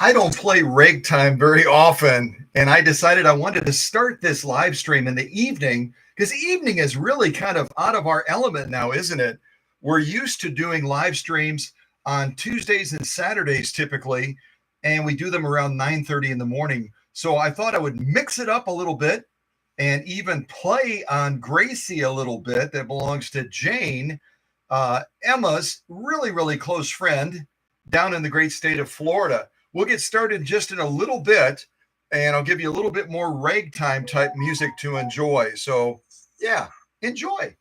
I don't play ragtime very often, and I decided I wanted to start this live stream in the evening because evening is really kind of out of our element now, isn't it? We're used to doing live streams on Tuesdays and Saturdays typically, and we do them around 9:30 in the morning. So I thought I would mix it up a little bit and even play on Gracie a little bit that belongs to Jane, Emma's really, really close friend down in the great state of Florida. We'll get started just in a little bit, and I'll give you a little bit more ragtime type music to enjoy. So, yeah, enjoy.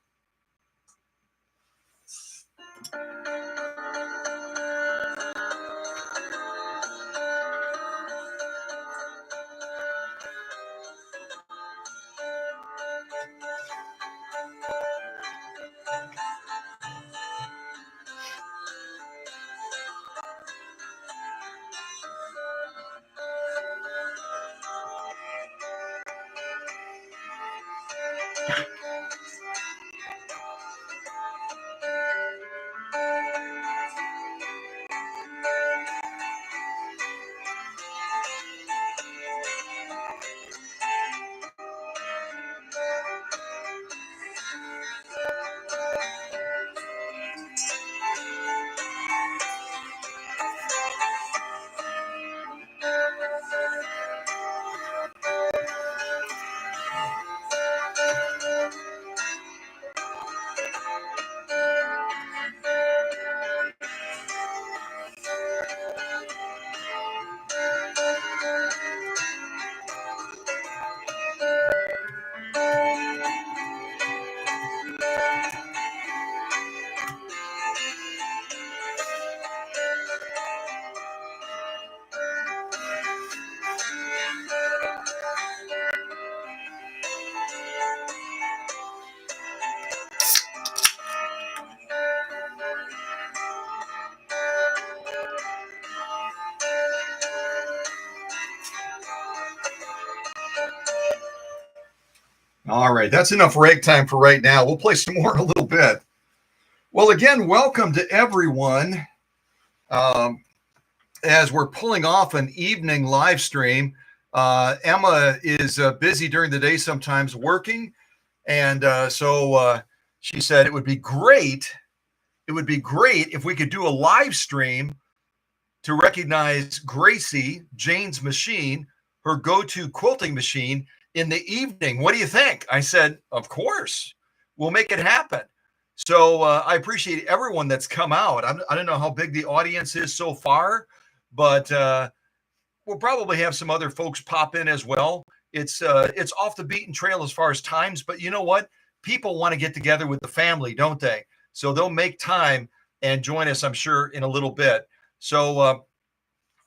All right, that's enough ragtime for right now. We'll play some more in a little bit. Well, again, welcome to everyone. As we're pulling off an evening live stream, Emma is busy during the day, sometimes working, and so she said it would be great. It would be great if we could do a live stream to recognize Gracie, Jane's machine, her go-to quilting machine, in the evening. What do you think? I said, of course, we'll make it happen. So I appreciate everyone that's come out. I don't know how big the audience is so far, but we'll probably have some other folks pop in as well. It's off the beaten trail as far as times, but you know what? People want to get together with the family, don't they? So they'll make time and join us, I'm sure, in a little bit. So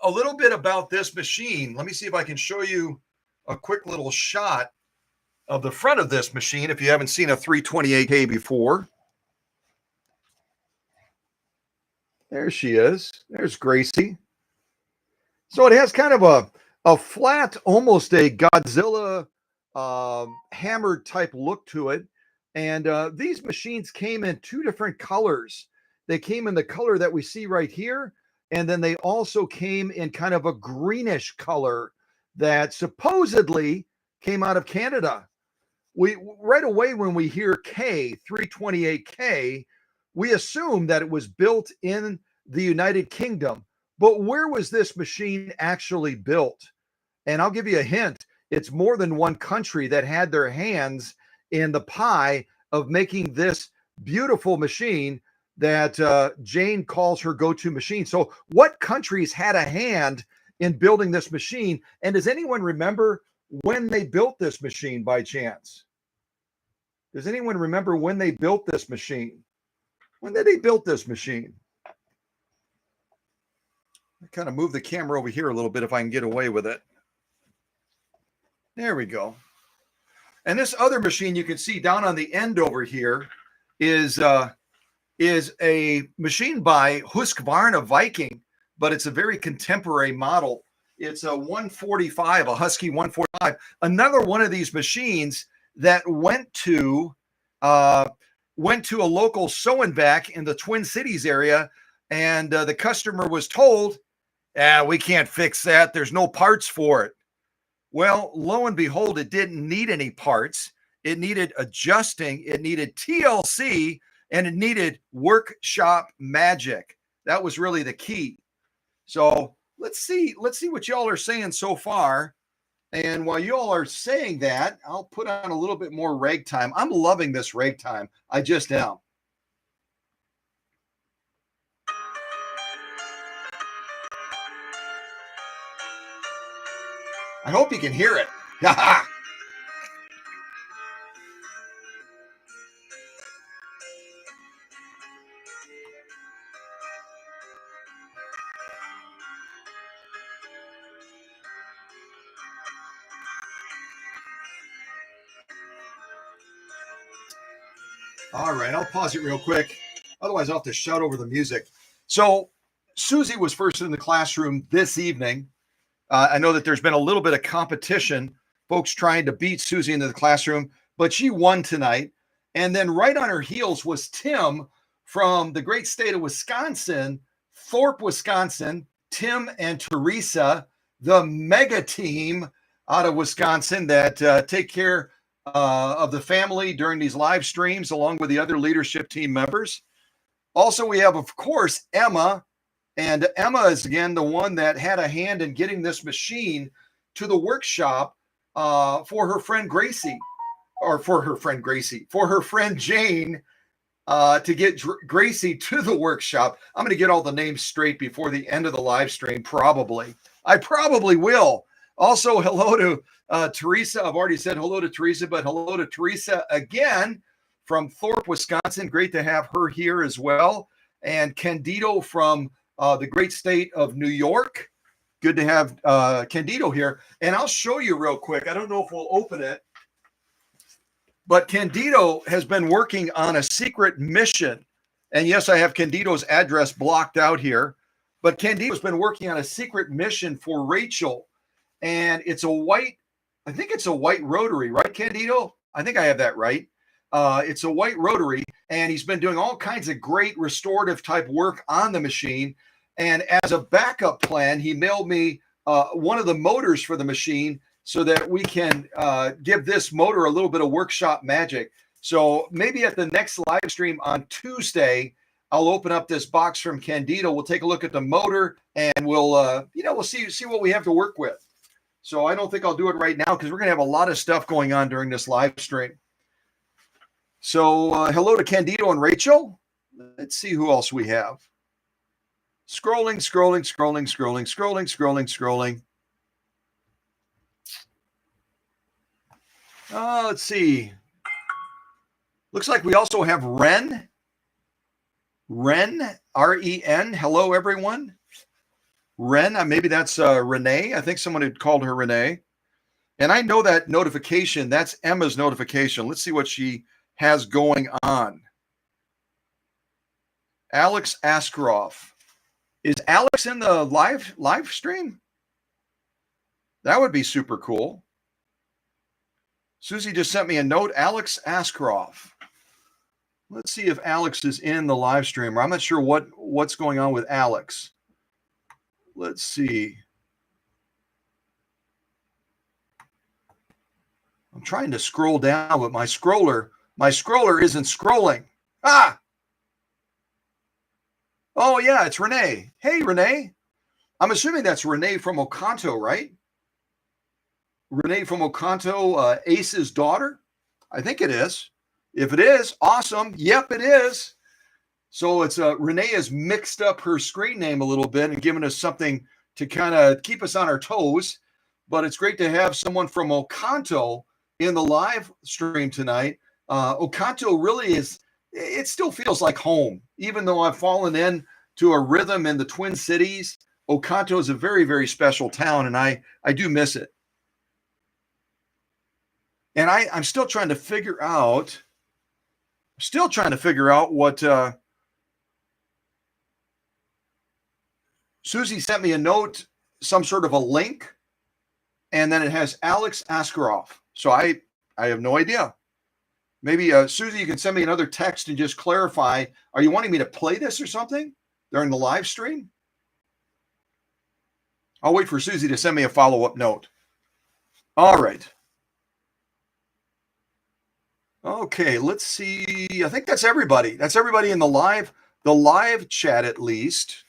a little bit about this machine. Let me see if I can show you a quick little shot of the front of this machine if you haven't seen a 328K before. There she is. There's Gracie. So it has kind of a flat, almost a Godzilla hammered type look to it. And these machines came in two different colors. They came in the color that we see right here, and then they also came in kind of a greenish color that supposedly came out of Canada. We right away when we hear K, 328K, we assume that it was built in the United Kingdom. But where was this machine actually built? And I'll give you a hint. It's more than one country that had their hands in the pie of making this beautiful machine that Jane calls her go-to machine. So what countries had a hand in building this machine? And does anyone remember when they built this machine by chance? Does anyone remember when they built this machine? When did they build this machine? I kind of move the camera over here a little bit if I can get away with it. There we go. And this other machine you can see down on the end over here, is a machine by Husqvarna Viking, but it's a very contemporary model. It's a 145, a Husky 145. Another one of these machines that went to a local sew and back in the Twin Cities area, and the customer was told, we can't fix that. There's no parts for it. Well, lo and behold, it didn't need any parts. It needed adjusting. It needed TLC, and it needed workshop magic. That was really the key. So let's see what y'all are saying so far. And while y'all are saying that, I'll put on a little bit more ragtime. I'm loving this ragtime. I just am. I hope you can hear it. All right, I'll pause it real quick. Otherwise, I'll have to shout over the music. So Susie was first in the classroom this evening. I know that there's been a little bit of competition, folks trying to beat Susie into the classroom, but she won tonight. And then right on her heels was Tim from the great state of Wisconsin, Thorpe, Wisconsin. Tim and Teresa, the mega team out of Wisconsin that take care of the family during these live streams, along with the other leadership team members. Also, we have, of course, Emma. And Emma is, again, the one that had a hand in getting this machine to the workshop for her friend Gracie, for her friend Jane, to get Gracie to the workshop. I'm going to get all the names straight before the end of the live stream, probably. I probably will. Also, hello to Teresa. I've already said hello to Teresa, but hello to Teresa again from Thorpe, Wisconsin. Great to have her here as well. And Candido from the great state of New York. Good to have Candido here. And I'll show you real quick. I don't know if we'll open it, but Candido has been working on a secret mission. And yes, I have Candido's address blocked out here, but Candido's been working on a secret mission for Rachel. And it's a white, I think it's a white rotary, right, Candido? I think I have that right. It's a white rotary, and he's been doing all kinds of great restorative type work on the machine. And as a backup plan, he mailed me one of the motors for the machine so that we can give this motor a little bit of workshop magic. So maybe at the next live stream on Tuesday, I'll open up this box from Candido. We'll take a look at the motor, and we'll see what we have to work with. So I don't think I'll do it right now because we're going to have a lot of stuff going on during this live stream. So hello to Candido and Rachel. Let's see who else we have. Scrolling. Let's see. Looks like we also have Ren. Ren, R-E-N. Hello, everyone. Ren, maybe that's Renee. I think someone had called her Renee. And I know that notification. That's Emma's notification. Let's see what she has going on. Alex Askroff. Is Alex in the live stream? That would be super cool. Susie just sent me a note. Alex Askroff. Let's see if Alex is in the live stream. I'm not sure what's going on with Alex. Let's see. I'm trying to scroll down, but my scroller isn't scrolling. Ah! Oh, yeah, it's Renee. Hey, Renee. I'm assuming that's Renee from Oconto, right? Renee from Oconto, Ace's daughter? I think it is. If it is, awesome. Yep, it is. So it's Renee has mixed up her screen name a little bit and given us something to kind of keep us on our toes. But it's great to have someone from Oconto in the live stream tonight. Oconto really is, it still feels like home. Even though I've fallen in to a rhythm in the Twin Cities, Oconto is a very, very special town, and I do miss it. And I'm still trying to figure out Still trying to figure out what Susie sent me a note, some sort of a link, and then it has Alex Askarov. So I have no idea. Maybe Susie, you can send me another text and just clarify. Are you wanting me to play this or something during the live stream? I'll wait for Susie to send me a follow-up note. All right. Okay, let's see. I think that's everybody. That's everybody in the live chat at least.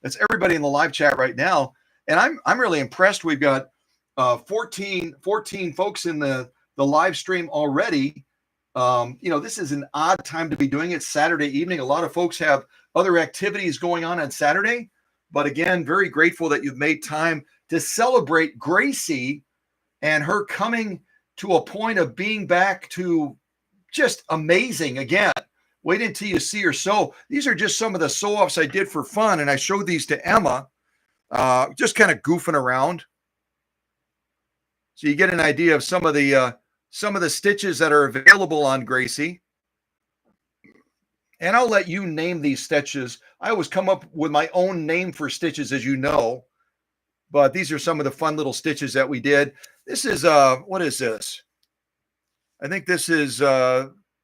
That's everybody in the live chat right now. And I'm really impressed. We've got 14 folks in the live stream already. This is an odd time to be doing it, Saturday evening. A lot of folks have other activities going on Saturday. But again, very grateful that you've made time to celebrate Gracie and her coming to a point of being back to just amazing again. Wait until you see her sew. These are just some of the sew-offs I did for fun, and I showed these to Emma, just kind of goofing around. So you get an idea of some of the stitches that are available on Gracie. And I'll let you name these stitches. I always come up with my own name for stitches, as you know. But these are some of the fun little stitches that we did. This is, what is this? I think this is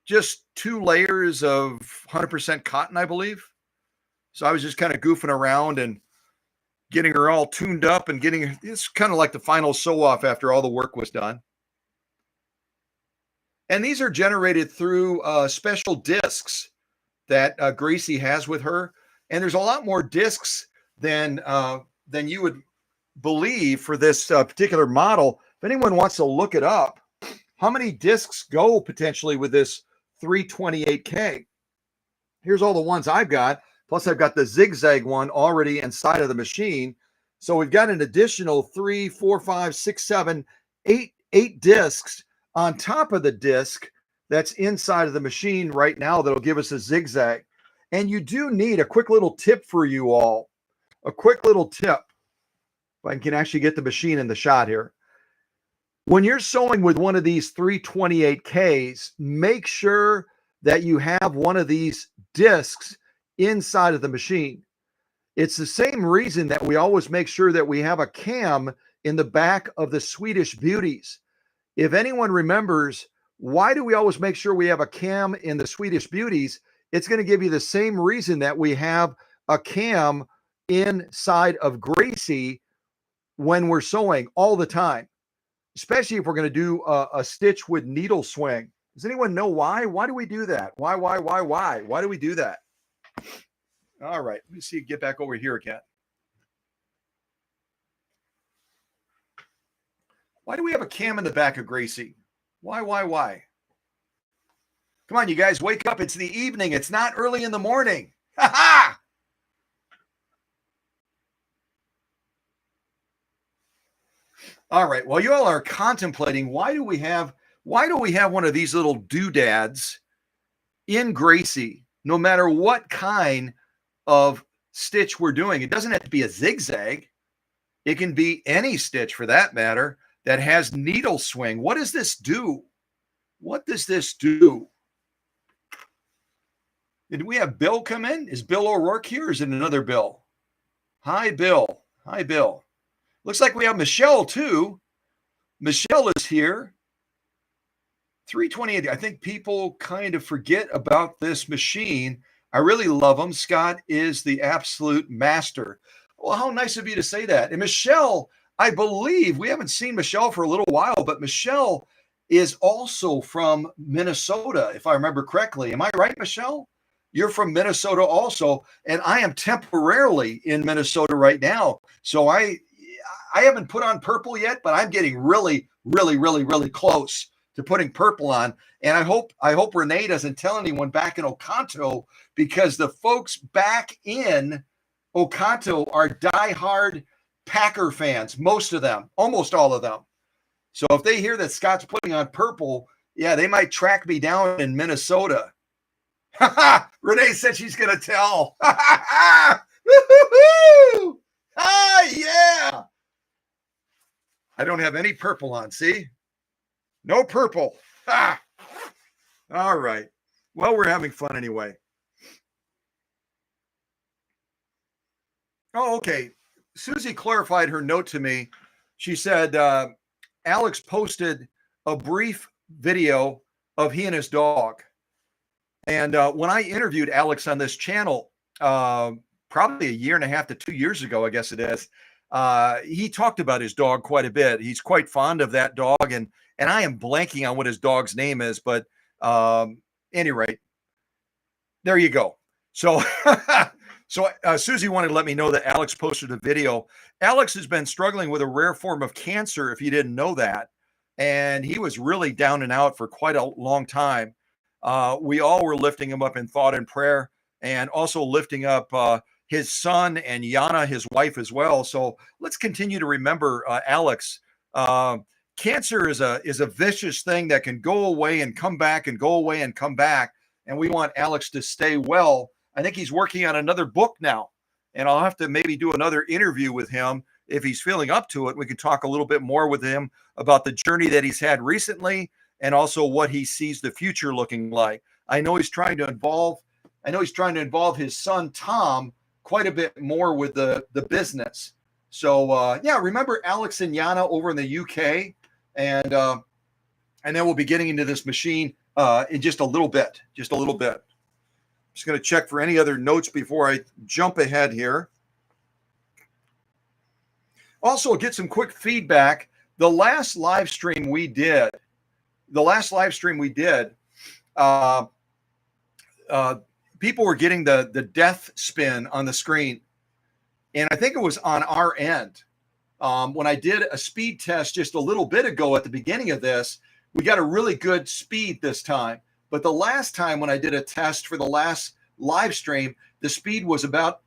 just 2 layers of 100% cotton, I believe. So I was just kind of goofing around and getting her all tuned up and getting her, it's kind of like the final sew off after all the work was done. And these are generated through special discs that Gracie has with her. And there's a lot more discs than you would believe for this particular model. If anyone wants to look it up, how many discs go potentially with this 328K? Here's all the ones I've got. Plus I've got the zigzag one already inside of the machine. So we've got an additional 3, 4, 5, 6, 7, 8 discs on top of the disc that's inside of the machine right now that'll give us a zigzag. And you do need a quick little tip for you all. A quick little tip. If I can actually get the machine in the shot here. When you're sewing with one of these 328Ks, make sure that you have one of these discs inside of the machine. It's the same reason that we always make sure that we have a cam in the back of the Swedish Beauties. If anyone remembers, why do we always make sure we have a cam in the Swedish Beauties? It's going to give you the same reason that we have a cam inside of Gracie when we're sewing all the time, especially if we're going to do a stitch with needle swing. Does anyone know why? Why do we do that? Why? Why do we do that? All right, let me see, get back over here again. Why do we have a cam in the back of Gracie? Why? Come on, you guys, wake up. It's the evening. It's not early in the morning. Ha ha! All right. Well, you all are contemplating, why do we have one of these little doodads in Gracie, no matter what kind of stitch we're doing? It doesn't have to be a zigzag. It can be any stitch for that matter that has needle swing. What does this do? What does this do? Did we have Bill come in? Is Bill O'Rourke here or is it another Bill? Hi, Bill. Hi, Bill. Looks like we have Michelle too. Michelle is here. 328. I think people kind of forget about this machine. I really love them. Scott is the absolute master. Well, how nice of you to say that. And Michelle, I believe we haven't seen Michelle for a little while, but Michelle is also from Minnesota, if I remember correctly. Am I right, Michelle? You're from Minnesota also, and I am temporarily in Minnesota right now. So I haven't put on purple yet, but I'm getting really, really, really, really close to putting purple on. And I hope Renee doesn't tell anyone back in Oconto, because the folks back in Oconto are diehard Packer fans, most of them, almost all of them. So if they hear that Scott's putting on purple, yeah, they might track me down in Minnesota. Renee said she's going to tell. Yeah. I don't have any purple on, see? No purple. All right. Well, we're having fun anyway. Oh, okay. Susie clarified her note to me. She said Alex posted a brief video of he and his dog. And when I interviewed Alex on this channel, probably a year and a half to 2 years ago, I guess it is, he talked about his dog quite a bit. He's quite fond of that dog, and I am blanking on what his dog's name is, but any rate, there you go. So, Susie wanted to let me know that Alex posted a video. Alex has been struggling with a rare form of cancer, if you didn't know that, and he was really down and out for quite a long time. We all were lifting him up in thought and prayer, and also lifting up his son and Yana, his wife, as well. So let's continue to remember Alex. Cancer is a vicious thing that can go away and come back and go away and come back. And we want Alex to stay well. I think he's working on another book now, and I'll have to maybe do another interview with him if he's feeling up to it. We can talk a little bit more with him about the journey that he's had recently, and also what he sees the future looking like. I know he's trying to involve his son Tom quite a bit more with the business. So yeah, remember Alex and Yana over in the UK, and then we'll be getting into this machine in just a little bit. Just going to check for any other notes before I jump ahead here. Also, get some quick feedback. The last live stream we did, people were getting the death spin on the screen. And I think it was on our end. When I did a speed test just a little bit ago at the beginning of this, we got a really good speed this time. But the last time when I did a test for the last live stream, the speed was about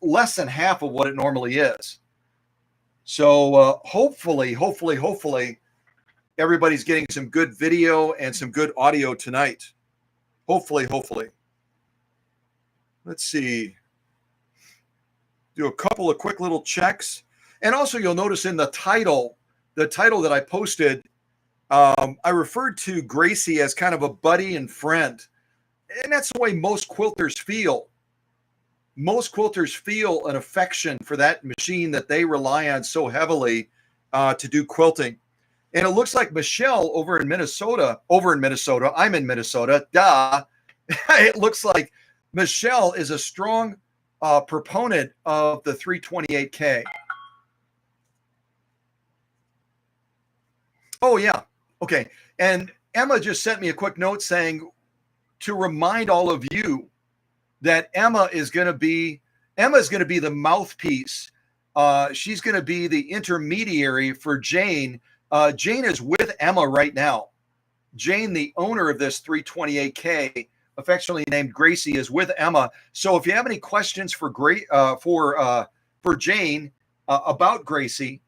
less than half of what it normally is. So hopefully, everybody's getting some good video and some good audio tonight. Hopefully. Let's see. Do a couple of quick little checks. And also you'll notice in the title that I posted, I referred to Gracie as kind of a buddy and friend. And that's the way most quilters feel. Most quilters feel an affection for that machine that they rely on so heavily to do quilting. And it looks like Michelle over in Minnesota, I'm in Minnesota, duh. It looks like Michelle is a strong proponent of the 328K. Oh, yeah. Okay. And Emma just sent me a quick note saying to remind all of you that Emma is going to be the mouthpiece. She's going to be the intermediary for Jane. Jane is with Emma right now. Jane, the owner of this 328K, affectionately named Gracie, is with Emma. So if you have any questions for Jane about Gracie,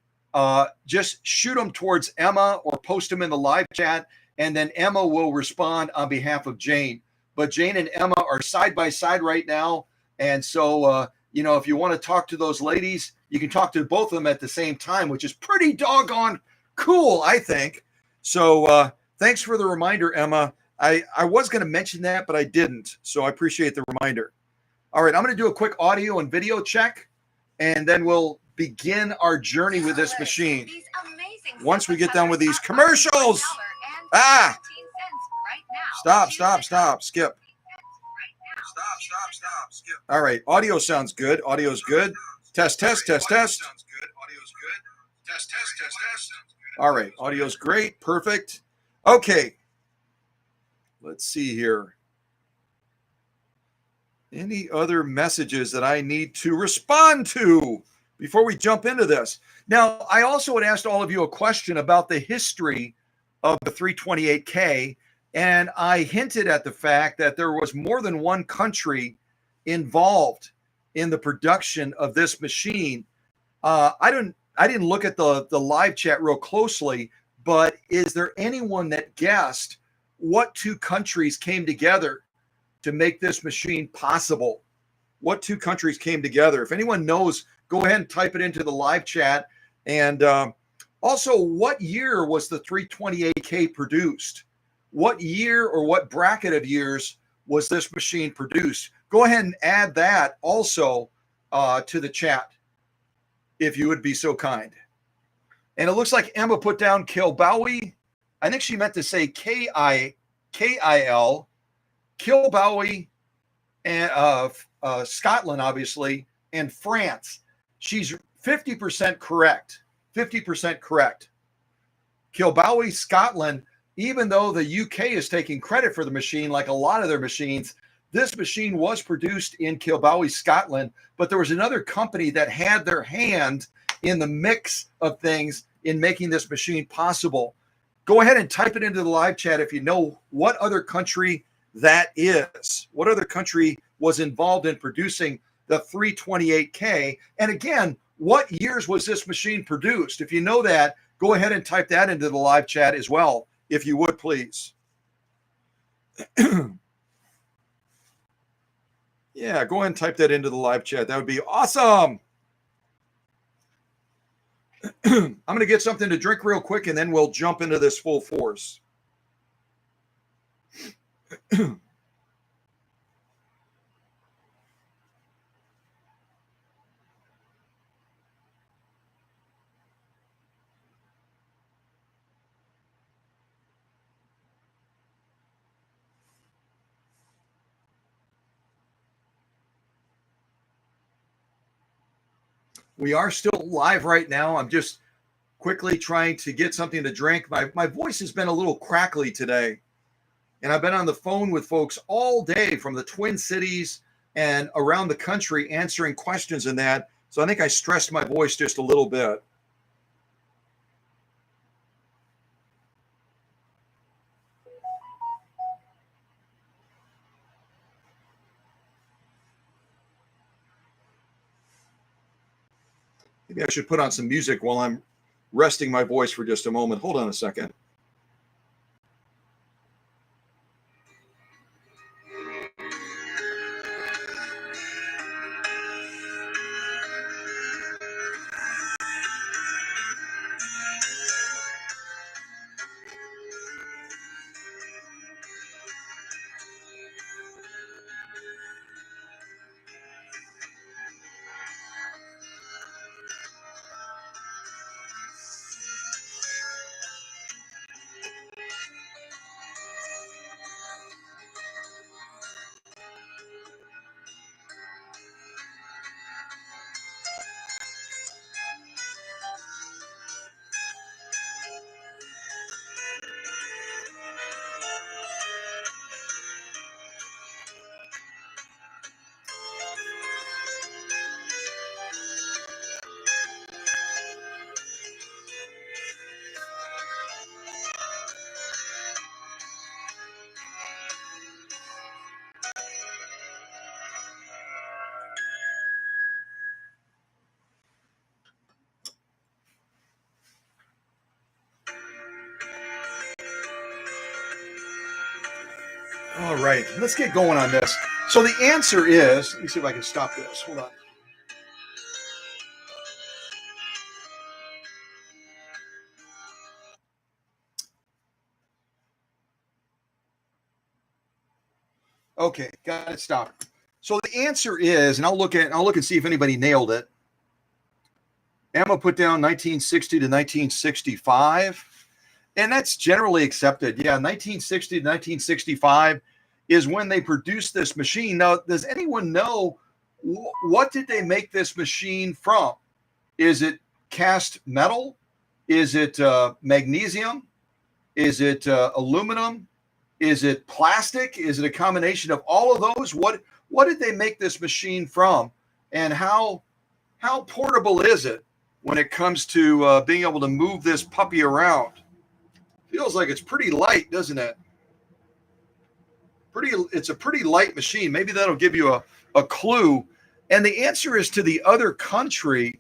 just shoot them towards Emma or post them in the live chat, and then Emma will respond on behalf of Jane. But Jane and Emma are side by side right now. And so, if you want to talk to those ladies, you can talk to both of them at the same time, which is pretty doggone cool, I think. So thanks for the reminder, Emma. I was going to mention that, but I didn't. So I appreciate the reminder. All right, I'm going to do a quick audio and video check, and then we'll begin our journey with this machine. Once we get done with these commercials. Stop. Skip. All right, audio sounds good. Audio's good. Test. All right, audio's great. Perfect. Okay. Let's see here. Any other messages that I need to respond to before we jump into this? Now, I also had asked all of you a question about the history of the 328K, and I hinted at the fact that there was more than one country involved in the production of this machine. I didn't look at the live chat real closely, but is there anyone that guessed what two countries came together to make this machine possible? What two countries came together? If anyone knows, go ahead and type it into the live chat. And also, what year was the 328K produced? What year or what bracket of years was this machine produced? Go ahead and add that also to the chat, if you would be so kind. And it looks like Emma put down Kilbowie. I think she meant to say Kil, Kilbowie, and Scotland, obviously, and France. She's 50% correct. 50% correct. Kilbowie, Scotland, even though the UK is taking credit for the machine, like a lot of their machines, this machine was produced in Kilbowie, Scotland, but there was another company that had their hand in the mix of things in making this machine possible. Go ahead and type it into the live chat if you know what other country that is. What other country was involved in producing the 328K? And again, what years was this machine produced? If you know that, go ahead and type that into the live chat as well, if you would, please. Yeah, go ahead and type that into the live chat. That would be awesome. I'm going to get something to drink real quick, and then we'll jump into this full force. We are still live right now. I'm just quickly trying to get something to drink. My voice has been a little crackly today, and I've been on the phone with folks all day from the Twin Cities and around the country answering questions and that. So I think I stressed my voice just a little bit. Maybe I should put on some music while I'm resting my voice for just a moment. Hold on a second. All right, let's get going on this. So the answer is, let me see if I can stop this. Hold on. Okay, got it stopped. So the answer is, and I'll look and see if anybody nailed it. Emma put down 1960 to 1965, and that's generally accepted. Yeah, 1960 to 1965 is when they produced this machine. Now, does anyone know what did they make this machine from? Is it cast metal? Is it magnesium? Is it aluminum? Is it plastic? Is it a combination of all of those? What did they make this machine from? And how portable is it when it comes to being able to move this puppy around? Feels like it's pretty light, doesn't it? It's a pretty light machine. Maybe that'll give you a clue. And the answer is to the other country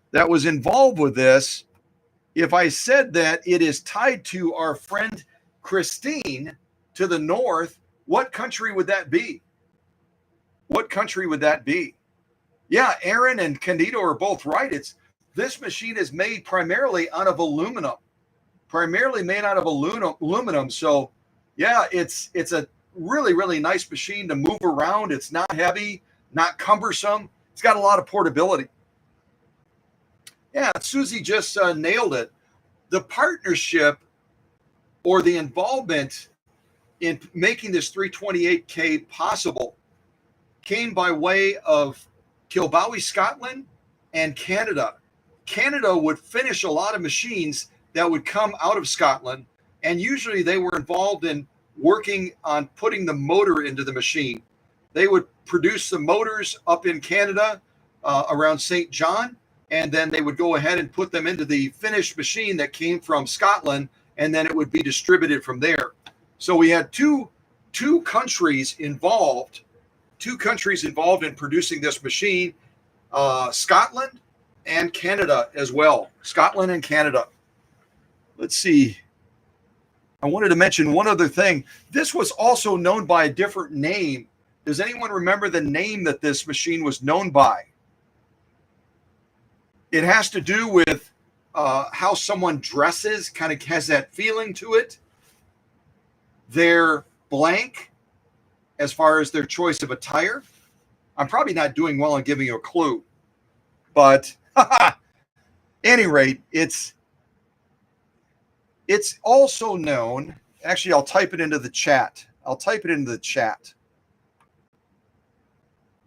that was involved with this. If I said that it is tied to our friend Christine to the north, what country would that be? What country would that be? Yeah, Aaron and Candido are both right. This machine is made primarily out of aluminum. Primarily made out of aluminum. So, yeah, it's a really, really nice machine to move around. It's not heavy, not cumbersome. It's got a lot of portability. Yeah, Susie just nailed it. The partnership or the involvement in making this 328K possible came by way of Kilbowie, Scotland, and Canada. Canada would finish a lot of machines that would come out of Scotland, and usually they were involved in working on putting the motor into the machine. They would produce the motors up in Canada around St. John, and then they would go ahead and put them into the finished machine that came from Scotland, and then it would be distributed from there. So we had two countries involved in producing this machine, Scotland and Canada as well. Scotland and Canada. Let's see. I wanted to mention one other thing. This was also known by a different name. Does anyone remember the name that this machine was known by? It has to do with how someone dresses, kind of has that feeling to it. They're blank as far as their choice of attire. I'm probably not doing well in giving you a clue, but any rate, it's also known. Actually, I'll type it into the chat.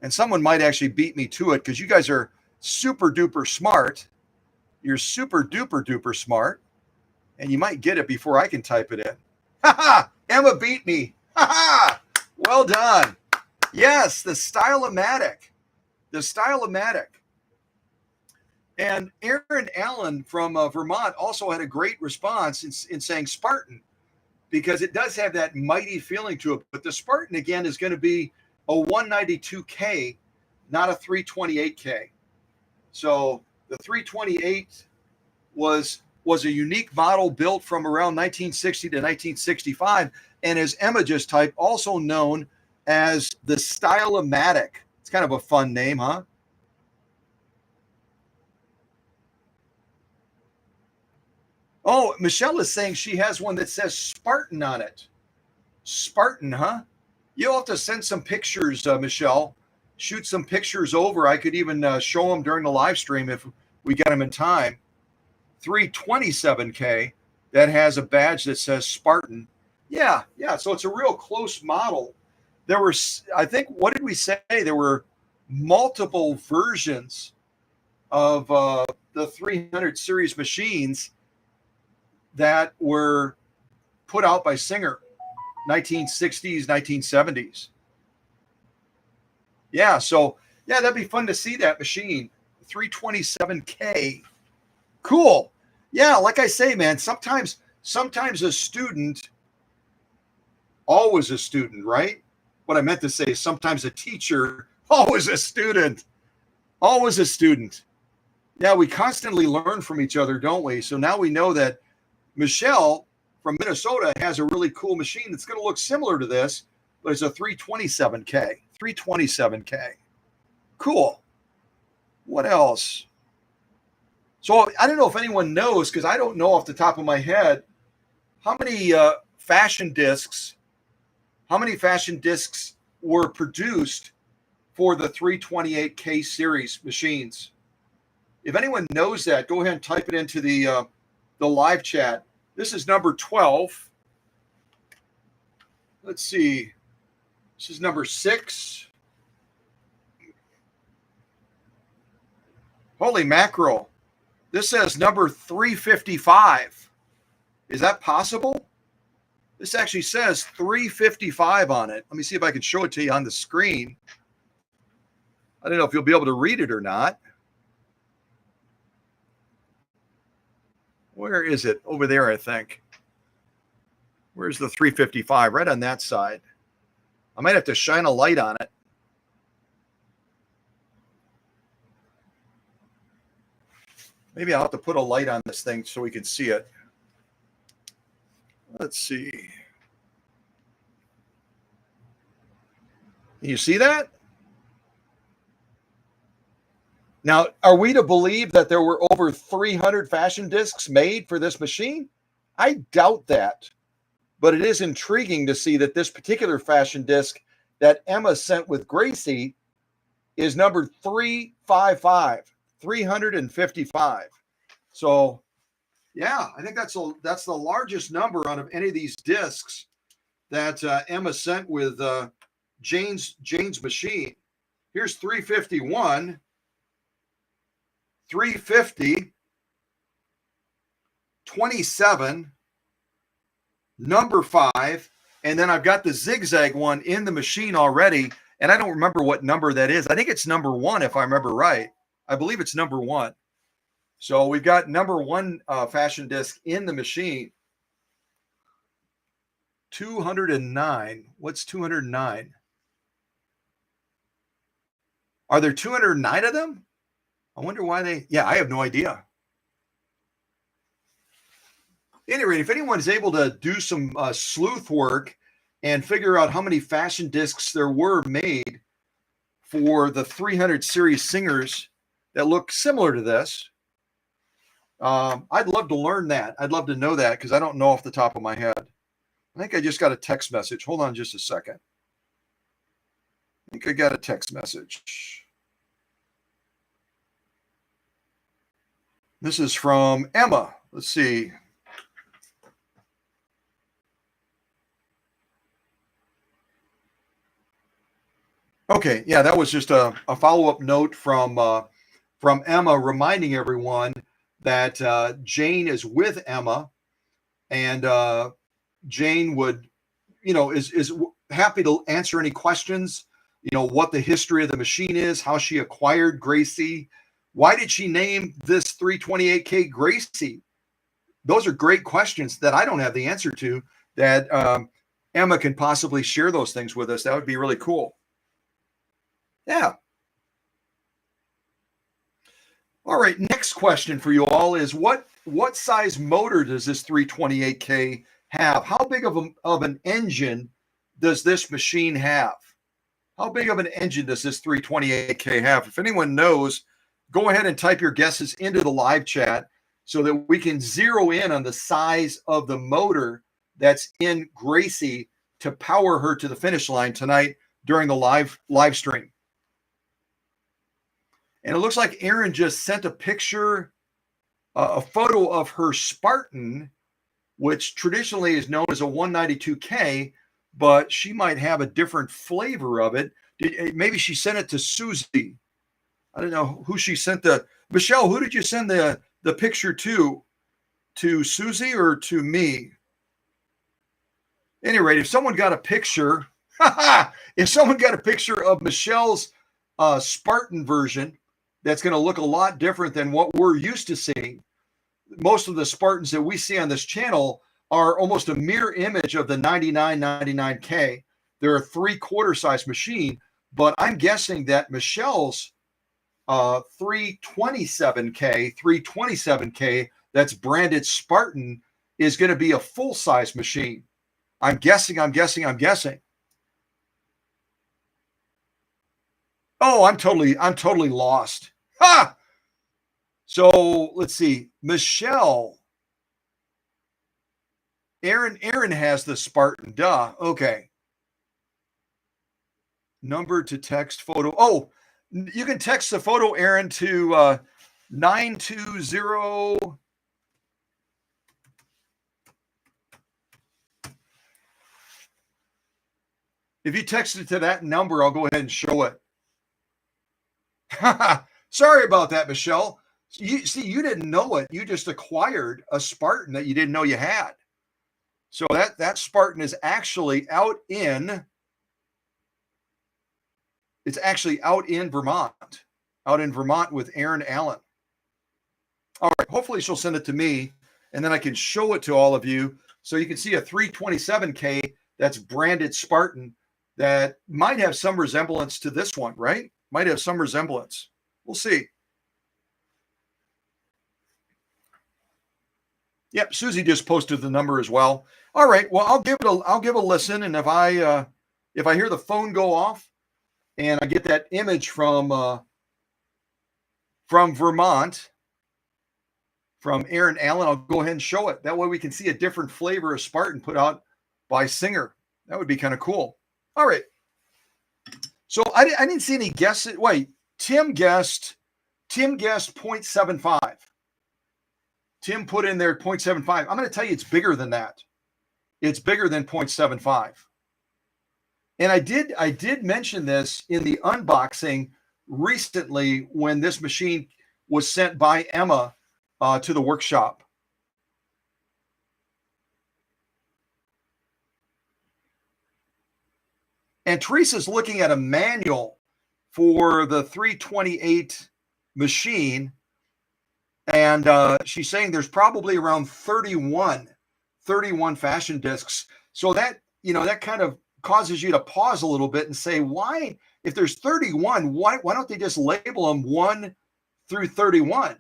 And someone might actually beat me to it because you guys are super duper smart. You're super duper duper smart, and you might get it before I can type it in. Ha ha! Emma beat me. Ha ha! Well done. Yes, the Style-O-Matic. The Style-O-Matic. And Aaron Allen from Vermont also had a great response in saying Spartan, because it does have that mighty feeling to it. But the Spartan, again, is going to be a 192K, not a 328K. So the 328 was a unique model built from around 1960 to 1965. And as Emma just typed, also known as the Style-O-Matic. It's kind of a fun name, huh? Oh, Michelle is saying she has one that says Spartan on it. Spartan, huh? You'll have to send some pictures, Michelle. Shoot some pictures over. I could even show them during the live stream if we get them in time. 327K that has a badge that says Spartan. Yeah. So it's a real close model. There were, I think, what did we say? There were multiple versions of the 300 series machines that were put out by Singer, 1960s, 1970s. Yeah, so yeah, that'd be fun to see that machine. 327K. Cool. Yeah, like I say, man, sometimes a student, always a student, right? What I meant to say is sometimes a teacher, always a student. Always a student. Yeah, we constantly learn from each other, don't we? So now we know that Michelle from Minnesota has a really cool machine that's going to look similar to this, but it's a 327K. 327K. Cool. What else? So I don't know if anyone knows, because I don't know off the top of my head, how many fashion discs were produced for the 328K series machines. If anyone knows that, go ahead and type it into the live chat. This is number 12. Let's see. This is number 6. Holy mackerel. This says number 355. Is that possible? This actually says 355 on it. Let me see if I can show it to you on the screen. I don't know if you'll be able to read it or not. Where is it? Over there, I think. Where's the 355? Right on that side. I might have to shine a light on it. Maybe I'll have to put a light on this thing so we can see it. Let's see. Can you see that? Now, are we to believe that there were over 300 fashion discs made for this machine? I doubt that. but it is intriguing to see that this particular fashion disc that Emma sent with Gracie is number 355, 355. So yeah, I think that's the largest number out of any of these discs that Emma sent with Jane's machine. Here's 351, 350, 27, number 5, and then I've got the zigzag one in the machine already, and I don't remember what number that is. I think it's number 1 if I remember right. I believe it's number 1. So we've got number 1 fashion disc in the machine. 209. What's 209? Are there 209 of them? I wonder why they, yeah, I have no idea. At any rate, if anyone is able to do some sleuth work and figure out how many fashion discs there were made for the 300 series singers that look similar to this, I'd love to learn that. I'd love to know that because I don't know off the top of my head. I think I just got a text message. Hold on just a second. I think I got a text message. This is from Emma. Let's see. Okay, yeah, that was just a follow-up note from Emma reminding everyone that Jane is with Emma, and Jane would, is happy to answer any questions, what the history of the machine is, how she acquired Gracie, why did she name this 328K Gracie? Those are great questions that I don't have the answer to, that Emma can possibly share those things with us. That would be really cool. Yeah. All right. Next question for you all is what size motor does this 328K have? How big of an engine does this machine have? How big of an engine does this 328K have? If anyone knows, go ahead and type your guesses into the live chat so that we can zero in on the size of the motor that's in Gracie to power her to the finish line tonight during the live stream. And it looks like Aaron just sent a picture, a photo of her Spartan, which traditionally is known as a 192K, but she might have a different flavor of it. Maybe she sent it to Susie. I don't know who she sent Michelle, who did you send the picture to? To Susie or to me? At any rate, if someone got a picture, if someone got a picture of Michelle's Spartan version, that's going to look a lot different than what we're used to seeing. Most of the Spartans that we see on this channel are almost a mirror image of the 9999K. They're a 3/4 size machine, but I'm guessing that Michelle's 327K, that's branded Spartan, is going to be a full size machine. I'm guessing. Oh, I'm totally lost. Ha! So let's see. Michelle. Aaron has the Spartan. Duh. Okay. Number to text photo. Oh, you can text the photo, Aaron, to 920. If you text it to that number, I'll go ahead and show it. Sorry about that, Michelle. You didn't know it. You just acquired a Spartan that you didn't know you had. So that Spartan is actually out in Vermont, with Aaron Allen. All right, hopefully she'll send it to me, and then I can show it to all of you so you can see a 327K that's branded Spartan that might have some resemblance to this one, right? Might have some resemblance. We'll see. Yep, Susie just posted the number as well. All right, well, I'll give a listen, and if I hear the phone go off and I get that image from Vermont, from Aaron Allen, I'll go ahead and show it. That way we can see a different flavor of Spartan put out by Singer. That would be kind of cool. All right. So I didn't see any guesses. Wait, Tim guessed 0.75. Tim put in there 0.75. I'm going to tell you it's bigger than that. It's bigger than 0.75. And I did mention this in the unboxing recently when this machine was sent by Emma to the workshop. And Teresa's looking at a manual for the 328 machine. And she's saying there's probably around 31 fashion discs. So that, that kind of causes you to pause a little bit and say, why, if there's 31, why don't they just label them 1 through 31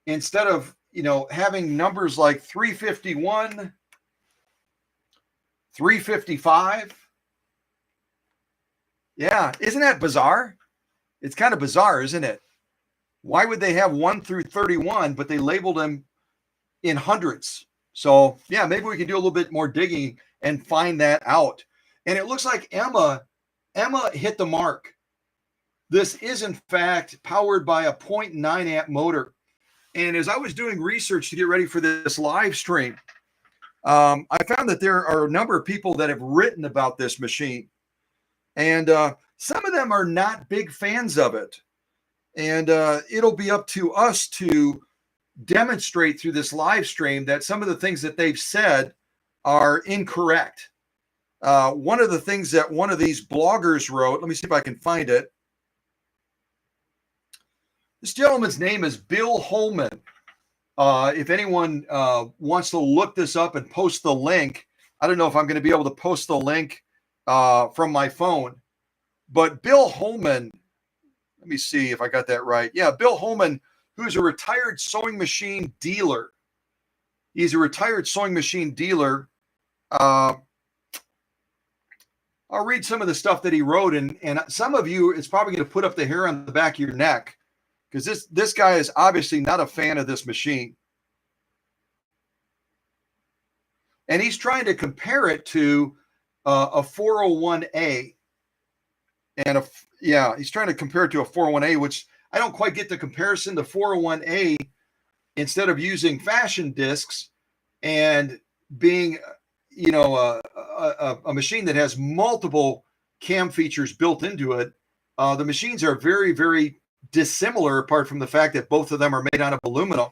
instead of, having numbers like 351, 355? Yeah, isn't that bizarre? It's kind of bizarre, isn't it? Why would they have 1 through 31, but they labeled them in hundreds? So yeah, maybe we can do a little bit more digging and find that out. And it looks like Emma hit the mark. This is in fact powered by a 0.9 amp motor. And as I was doing research to get ready for this live stream, I found that there are a number of people that have written about this machine. And some of them are not big fans of it. And it'll be up to us to demonstrate through this live stream that some of the things that they've said are incorrect. One of the things that one of these bloggers wrote, let me see if I can find it. This gentleman's name is Bill Holman. If anyone wants to look this up and post the link, I don't know if I'm going to be able to post the link from my phone, but Bill Holman, let me see if I got that right. Yeah, Bill Holman, who's a retired sewing machine dealer. He's a retired sewing machine dealer. I'll read some of the stuff that he wrote, and some of you, it's probably going to put up the hair on the back of your neck, because this guy is obviously not a fan of this machine. And he's trying to compare it to a 401A. And he's trying to compare it to a 401A, which I don't quite get the comparison. The 401A, instead of using fashion discs and being, a machine that has multiple cam features built into it, the machines are very, very dissimilar, apart from the fact that both of them are made out of aluminum.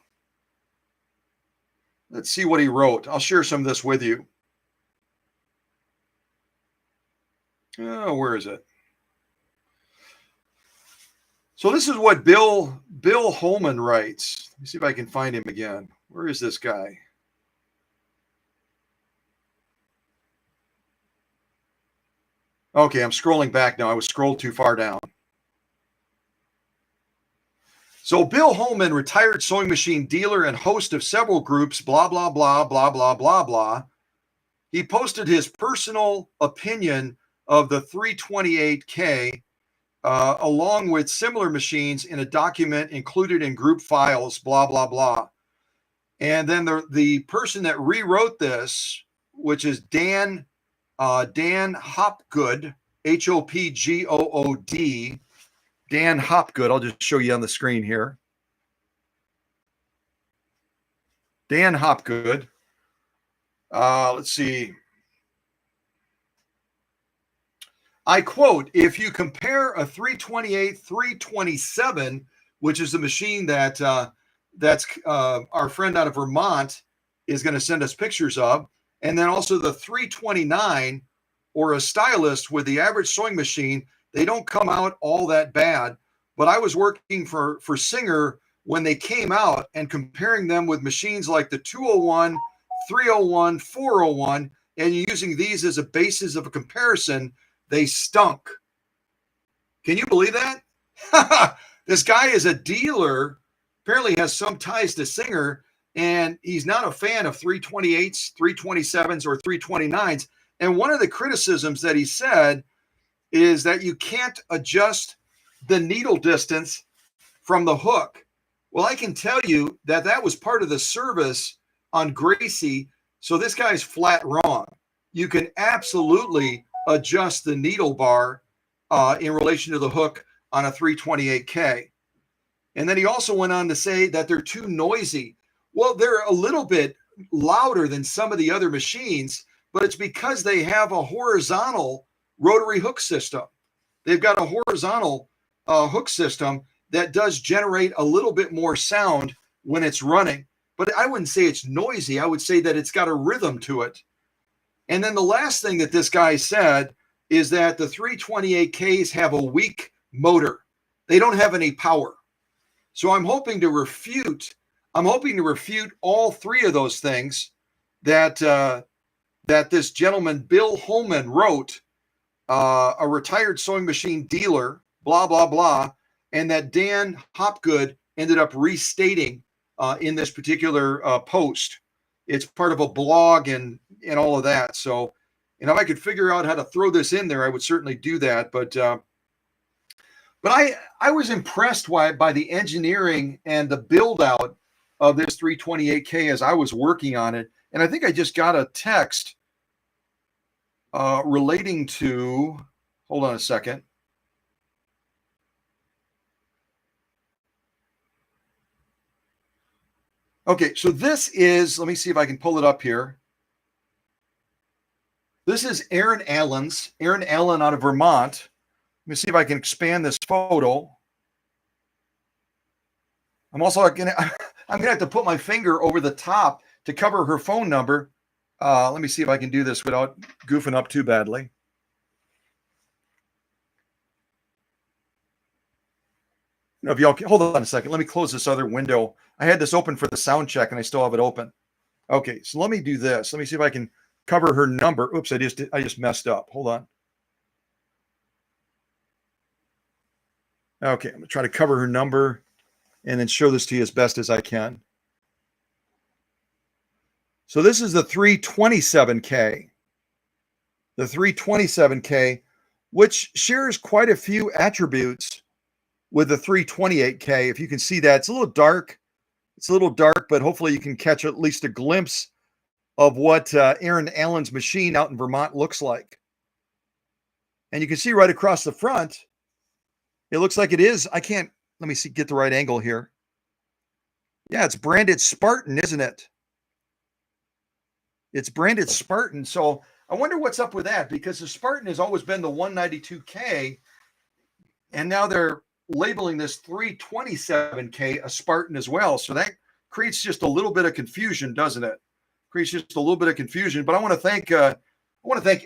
Let's see what he wrote. I'll share some of this with you. Oh, where is it? So this is what Bill Holman writes. Let me see if I can find him again. Where is this guy? Okay, I'm scrolling back now. I was scrolled too far down. So Bill Holman, retired sewing machine dealer and host of several groups, blah, blah, blah, blah, blah, blah, blah. He posted his personal opinion of the 328K along with similar machines in a document included in group files, blah, blah, blah. And then the person that rewrote this, which is Dan Hopgood, Hopgood, Dan Hopgood. I'll just show you on the screen here. Dan Hopgood. Let's see. I quote, if you compare a 328, 327, which is the machine that's our friend out of Vermont is going to send us pictures of, and then also the 329 or a stylist with the average sewing machine, they don't come out all that bad. But I was working for Singer when they came out and comparing them with machines like the 201, 301, 401, and using these as a basis of a comparison, they stunk. Can you believe that? This guy is a dealer, apparently has some ties to Singer, and he's not a fan of 328s, 327s, or 329s. And one of the criticisms that he said is that you can't adjust the needle distance from the hook. Well, I can tell you that was part of the service on Gracie. So this guy's flat wrong. you can absolutely adjust the needle bar in relation to the hook on a 328K. And then he also went on to say that they're too noisy. Well, they're a little bit louder than some of the other machines, but it's because they have a horizontal rotary hook system. They've got a horizontal hook system that does generate a little bit more sound when it's running. But I wouldn't say it's noisy. I would say that it's got a rhythm to it. And then the last thing that this guy said is that the 328Ks have a weak motor. They don't have any power. So I'm hoping to refute all three of those things that that this gentleman, Bill Holman, wrote, a retired sewing machine dealer, blah, blah, blah, and that Dan Hopgood ended up restating in this particular post. It's part of a blog and all of that. So, if I could figure out how to throw this in there, I would certainly do that. But I was impressed by the engineering and the build out of this 328K as I was working on it. And I think I just got a text relating to, hold on a second. Okay, so this is, let me see if I can pull it up here. This is Aaron Allen out of Vermont. Let me see if I can expand this photo. I'm also gonna have to put my finger over the top to cover her phone number. Let me see if I can do this without goofing up too badly. If y'all hold on a second, let me close this other window. I had this open for the sound check and I still have it open. Okay, so let me do this. Let me see if I can cover her number. Oops, I just messed up. Hold on. Okay, I'm gonna try to cover her number and then show this to you as best as I can. So this is the 327K. The 327K, which shares quite a few attributes with the 328K. If you can see that, it's a little dark. It's a little dark, but hopefully you can catch at least a glimpse of what Aaron Allen's machine out in Vermont looks like. And you can see right across the front, it looks like it is. Let me see, get the right angle here. Yeah, it's branded Spartan, isn't it? It's branded Spartan. So I wonder what's up with that, because the Spartan has always been the 192K, and now they're labeling this 327K a Spartan as well. So that creates just a little bit of confusion, doesn't it? Creates just a little bit of confusion. But I want to thank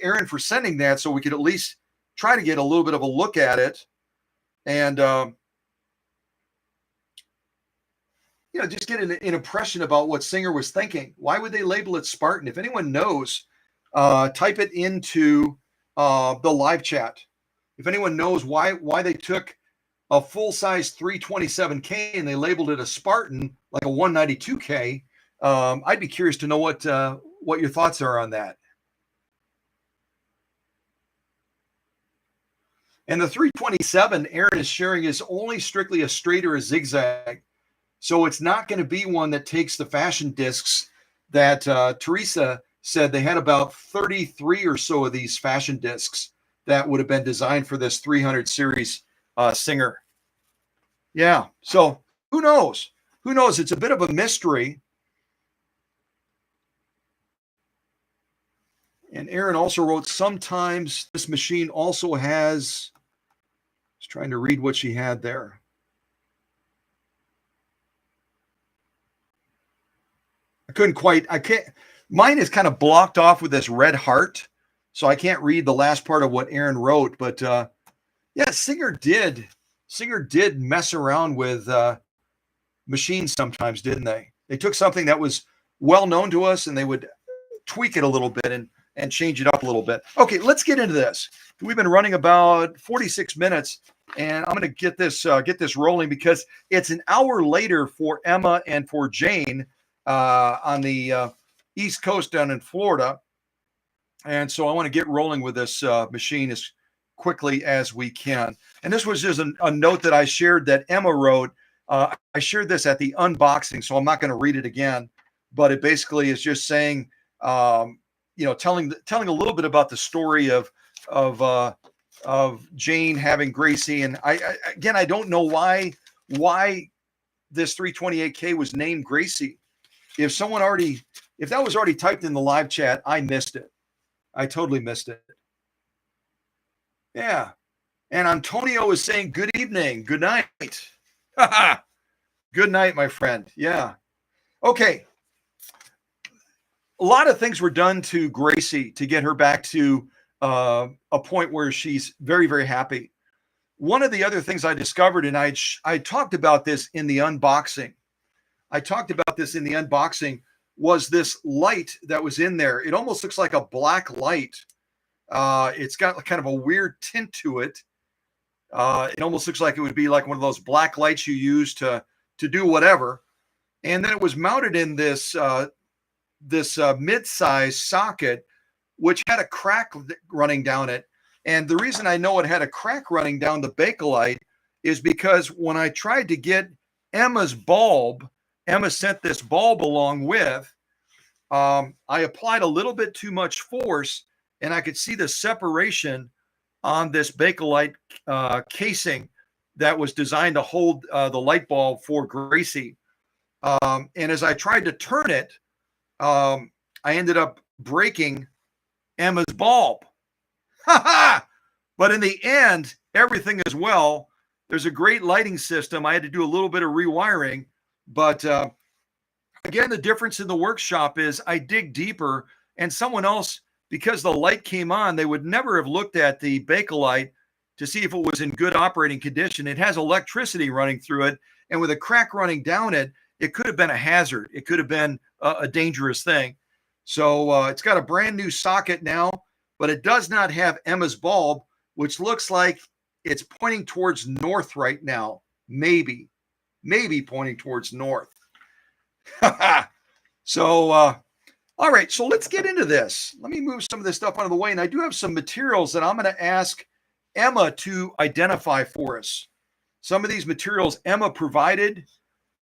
Aaron for sending that so we could at least try to get a little bit of a look at it, and just get an impression about what Singer was thinking. Why would they label it Spartan? If anyone knows, type it into the live chat. If anyone knows why they took a full-size 327K and they labeled it a Spartan, like a 192K, I'd be curious to know what your thoughts are on that. And the 327, Aaron is sharing, is only strictly a straight or a zigzag. So it's not going to be one that takes the fashion discs that Teresa said they had about 33 or so of these fashion discs that would have been designed for this 300 series Singer. Yeah. So who knows? Who knows? It's a bit of a mystery. And Aaron also wrote, sometimes this machine also has, I was trying to read what she had there. Mine is kind of blocked off with this red heart, so I can't read the last part of what Aaron wrote. But yeah, Singer did mess around with machines sometimes, didn't they? They took something that was well known to us and they would tweak it a little bit and change it up a little bit. Okay, let's get into this. We've been running about 46 minutes, and I'm going to get this rolling because it's an hour later for Emma and for Jane on the East Coast down in Florida. And so I want to get rolling with this machine as quickly as we can. And this was just a note that I shared that Emma wrote. I shared this at the unboxing, so I'm not going to read it again. But it basically is just saying, telling a little bit about the story of uh, of Jane having Gracie. And I don't know why this 328K was named Gracie. If that was already typed in the live chat, I missed it. I totally missed it. Yeah. And Antonio is saying good evening, good night. Good night, my friend. Yeah. Okay. A lot of things were done to Gracie to get her back to a point where she's very, very happy. One of the other things I discovered, and I talked about this in the unboxing. Was this light that was in there. It almost looks like a black light. It's got kind of a weird tint to it. It almost looks like it would be like one of those black lights you use to do whatever. And then it was mounted in this mid-size socket, which had a crack running down it. And the reason I know it had a crack running down the Bakelite is because when I tried to get Emma's bulb, Emma sent this bulb along with, I applied a little bit too much force, and I could see the separation on this Bakelite casing that was designed to hold the light bulb for Gracie. And as I tried to turn it, I ended up breaking Emma's bulb. But in the end, everything is well. There's a great lighting system. I had to do a little bit of rewiring, but again, the difference in the workshop is I dig deeper, and someone else, because the light came on, they would never have looked at the Bakelite to see if it was in good operating condition. It has electricity running through it, and with a crack running down it, it could have been a hazard. It could have been a dangerous thing. So it's got a brand new socket now, but it does not have Emma's bulb, which looks like it's pointing towards north right now. Maybe pointing towards north. So, all right, so let's get into this. Let me move some of this stuff out of the way. And I do have some materials that I'm going to ask Emma to identify for us. Some of these materials Emma provided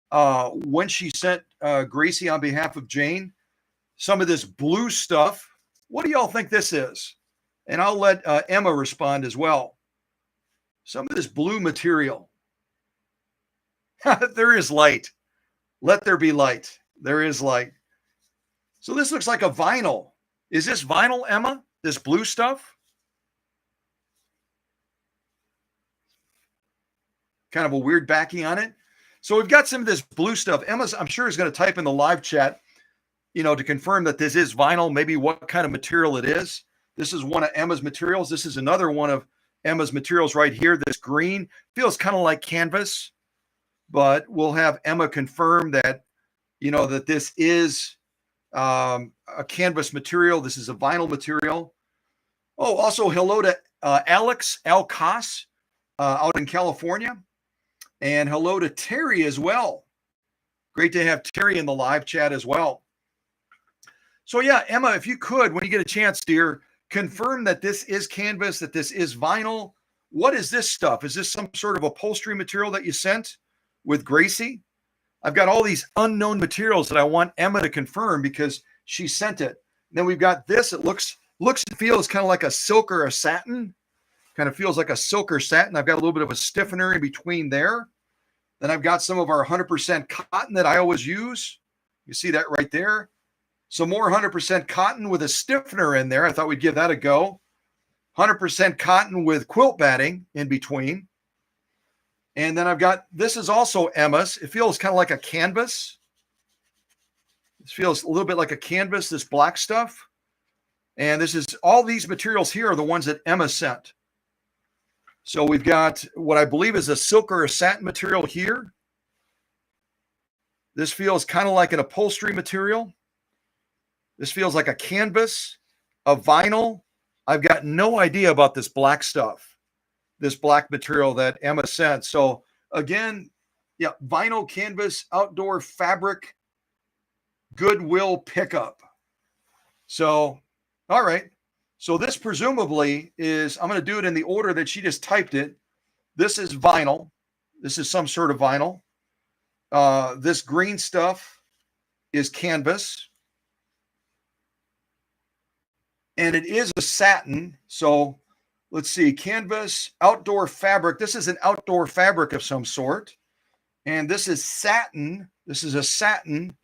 when she sent Gracie on behalf of Jane. Some of this blue stuff. What do y'all think this is? And I'll let Emma respond as well. Some of this blue material. There is light. Let there be light. There is light. So this looks like a vinyl. Is this vinyl, Emma? This blue stuff? Kind of a weird backing on it. So we've got some of this blue stuff. Emma's, I'm sure, is going to type in the live chat, to confirm that this is vinyl, maybe what kind of material it is. This is one of Emma's materials. This is another one of Emma's materials right here. This green feels kind of like canvas, but we'll have Emma confirm that, that this is a canvas material. This is a vinyl material. Oh, also hello to Alex Alcas out in California. And hello to Terry as well. Great to have Terry in the live chat as well. So yeah, Emma, if you could, when you get a chance, dear, confirm that this is canvas, that this is vinyl. What is this stuff? Is this some sort of upholstery material that you sent with Gracie? I've got all these unknown materials that I want Emma to confirm because she sent it. And then we've got this. It looks and feels kind of like a silk or a satin. Kind of feels like a silk or satin. I've got a little bit of a stiffener in between there. Then I've got some of our 100% cotton that I always use. You see that right there. Some more 100% cotton with a stiffener in there. I thought we'd give that a go. 100% cotton with quilt batting in between. And then I've got, this is also Emma's. It feels kind of like a canvas. This feels a little bit like a canvas, this black stuff. And this is, all these materials here are the ones that Emma sent. So we've got what I believe is a silk or a satin material here. This feels kind of like an upholstery material. This feels like a canvas, a vinyl. I've got no idea about this black stuff, this black material that Emma sent. So again, yeah, vinyl, canvas, outdoor fabric, Goodwill pickup. So, all right. So this presumably is, I'm going to do it in the order that she just typed it. This is vinyl. This is some sort of vinyl. This green stuff is canvas. and it is a satin. So let's see, canvas, outdoor fabric. This is an outdoor fabric of some sort. And this is satin. This is a satin.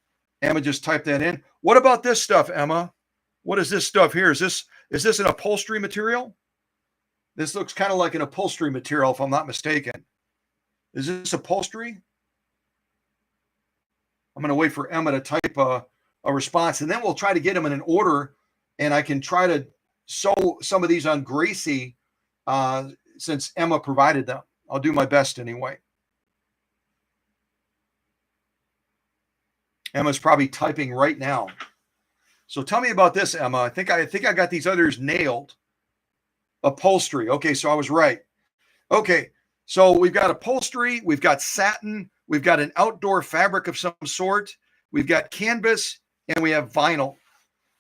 Emma just typed that in. What about this stuff, Emma? What is this stuff here? Is this an upholstery material? This looks kind of like an upholstery material, if I'm not mistaken. Is this upholstery? I'm going to wait for Emma to type a response, and then we'll try to get them in an order, and I can try to sew some of these on Gracie since Emma provided them. I'll do my best anyway. Emma's probably typing right now. So tell me about this, Emma. I think I got these others nailed. Upholstery. Okay, so I was right. Okay, so we've got upholstery, we've got satin, we've got an outdoor fabric of some sort, we've got canvas, and we have vinyl.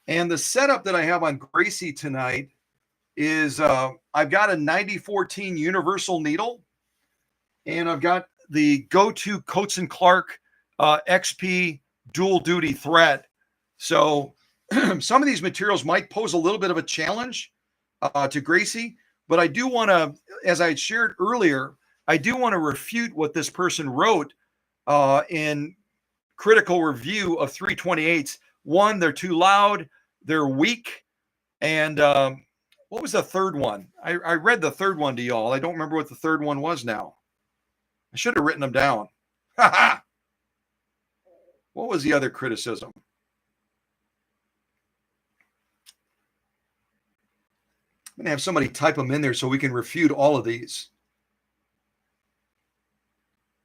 And the setup that I have on Gracie tonight is I've got a 9014 universal needle, and I've got the go-to Coates & Clark XP dual duty thread. So some of these materials might pose a little bit of a challenge to Gracie, but I do want to, as I had shared earlier, I do want to refute what this person wrote in critical review of 328s. One, they're too loud, they're weak, and what was the third one? I read the third one to y'all. I don't remember what the third one was now. I should have written them down. What was the other criticism? I'm going to have somebody type them in there so we can refute all of these.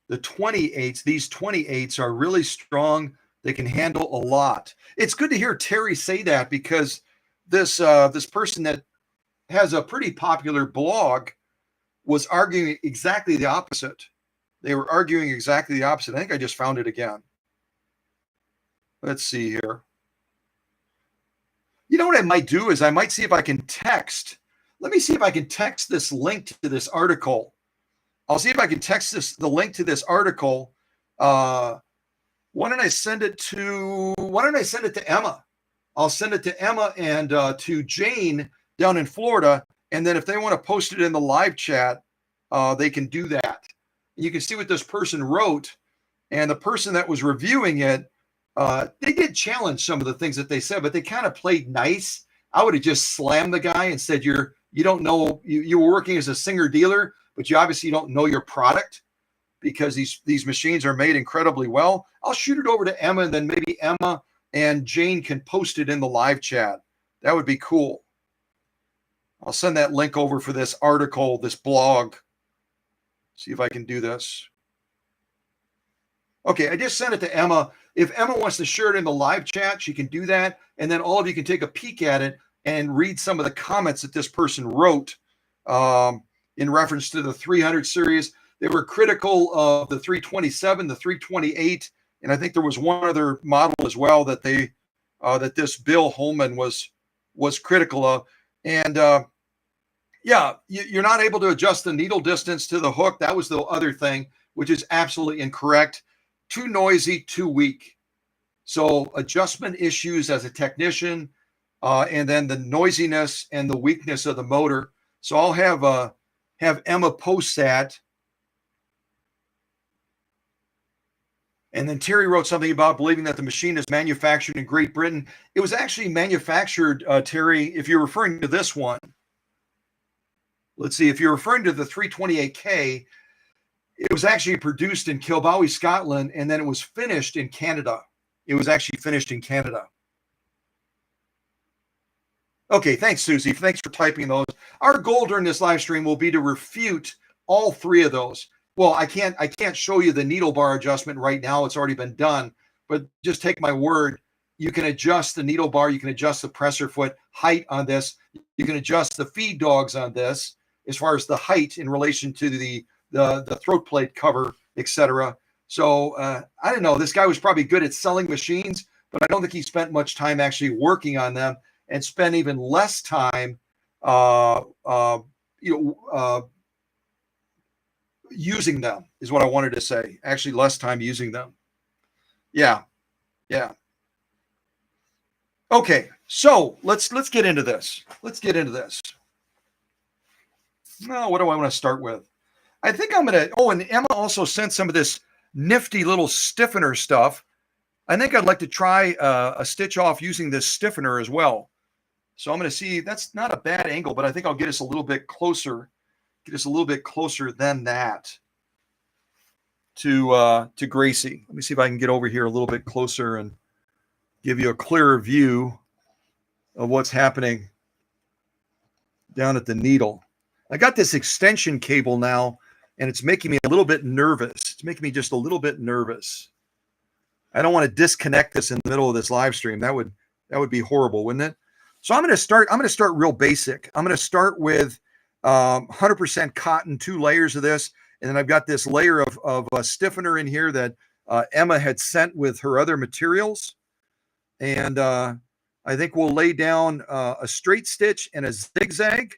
The 28s, these 28s are really strong. They can handle a lot. It's good to hear Terry say that, because this person that has a pretty popular blog was arguing exactly the opposite. They were arguing exactly the opposite. I think I just found it again. Let's see here. You know what I might do is I might see if I can text. Let me see if I can text this link to this article. I'll see if I can text the link to this article. Why don't I send it to Emma? I'll send it to Emma and to Jane down in Florida. And then if they want to post it in the live chat, they can do that. You can see what this person wrote. And the person that was reviewing it, they did challenge some of the things that they said, but they kind of played nice. I would have just slammed the guy and said, you don't know, you were working as a singer dealer, but you obviously don't know your product, because these machines are made incredibly well. I'll shoot it over to Emma, and then maybe Emma and Jane can post it in the live chat. That would be cool. I'll send that link over for this article, this blog. See if I can do this. Okay, I just sent it to Emma. If Emma wants to share it in the live chat, she can do that. And then all of you can take a peek at it and read some of the comments that this person wrote in reference to the 300 series. They were critical of the 327, the 328, and I think there was one other model as well that that this Bill Holman was critical of. And yeah, you're not able to adjust the needle distance to the hook. That was the other thing, which is absolutely incorrect. Too noisy, too weak. So adjustment issues as a technician, and then the noisiness and the weakness of the motor. So I'll have Emma post that. And then Terry wrote something about believing that the machine is manufactured in Great Britain. It was actually manufactured, Terry, if you're referring to this one. Let's see, if you're referring to the 328K, it was actually produced in Kilbowie, Scotland, and then it was finished in Canada. It was actually finished in Canada. Okay, thanks, Susie. Thanks for typing those. Our goal during this live stream will be to refute all three of those. Well, I can't show you the needle bar adjustment right now. It's already been done. But just take my word. You can adjust the needle bar. You can adjust the presser foot height on this. You can adjust the feed dogs on this as far as the height in relation to the throat plate cover, etc. So I don't know. This guy was probably good at selling machines, but I don't think he spent much time actually working on them, and spent even less time, using them is what I wanted to say. Actually, less time using them. Yeah. Okay. So let's get into this. Let's get into this. Now, what do I want to start with? I think I'm going to, oh, and Emma also sent some of this nifty little stiffener stuff. I think I'd like to try a stitch off using this stiffener as well. So I'm going to see, that's not a bad angle, but I think I'll get us a little bit closer, than that to Gracie. Let me see if I can get over here a little bit closer and give you a clearer view of what's happening down at the needle. I got this extension cable now, and it's making me a little bit nervous. It's making me just a little bit nervous. I don't want to disconnect this in the middle of this live stream. That would be horrible, wouldn't it? So I'm going to start real basic. I'm going to start with 100% cotton, 2 layers of this, and then I've got this layer of stiffener in here that Emma had sent with her other materials, and I think we'll lay down a straight stitch and a zigzag,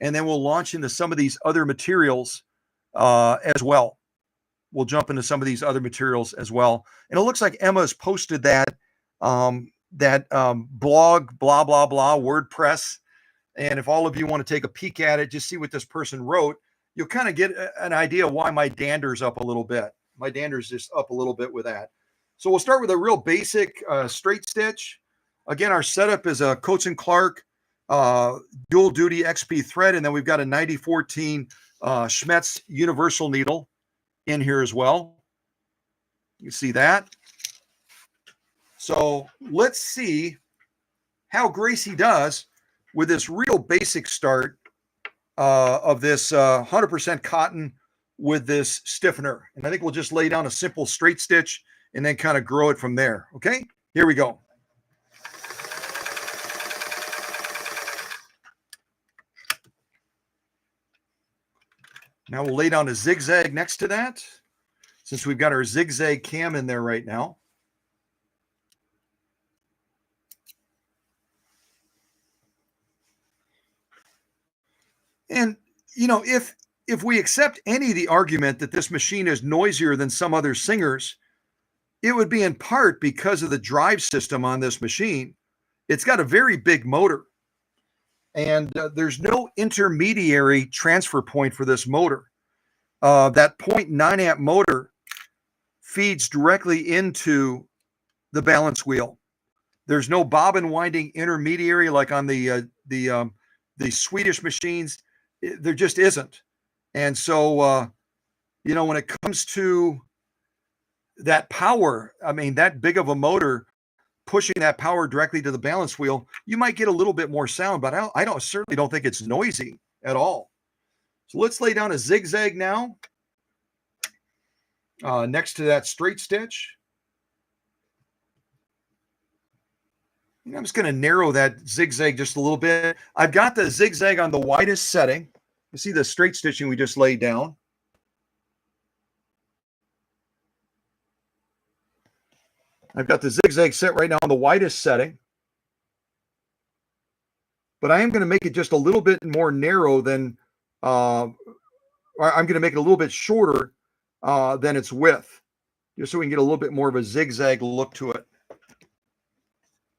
and then we'll launch into some of these other materials as well. We'll jump into some of these other materials as well. And it looks like Emma's posted that blog, blah, blah, blah, WordPress. And if all of you want to take a peek at it, just see what this person wrote, you'll kind of get an idea why my dander's up a little bit. My dander's just up a little bit with that. So we'll start with a real basic straight stitch. Again, our setup is a Coats & Clark dual duty XP thread, and then we've got a 9014 Schmetz universal needle in here as well. You see that? So let's see how Gracie does with this real basic start of this 100% cotton with this stiffener. And I think we'll just lay down a simple straight stitch and then kind of grow it from there. Okay, here we go. Now we'll lay down a zigzag next to that, since we've got our zigzag cam in there right now. And, you know, if we accept any of the argument that this machine is noisier than some other singers, it would be in part because of the drive system on this machine. It's got a very big motor, and there's no intermediary transfer point for this motor. That 0.9 amp motor feeds directly into the balance wheel. There's no bobbin winding intermediary like on the Swedish machines. There just isn't. And so, you know, when it comes to that power, I mean, that big of a motor pushing that power directly to the balance wheel, you might get a little bit more sound, but I certainly don't think it's noisy at all. So let's lay down a zigzag now next to that straight stitch. And I'm just going to narrow that zigzag just a little bit. I've got the zigzag on the widest setting. You see the straight stitching we just laid down. I've got the zigzag set right now on the widest setting. But I am going to make it just a little bit more narrow than, I'm going to make it a little bit shorter than its width, just so we can get a little bit more of a zigzag look to it.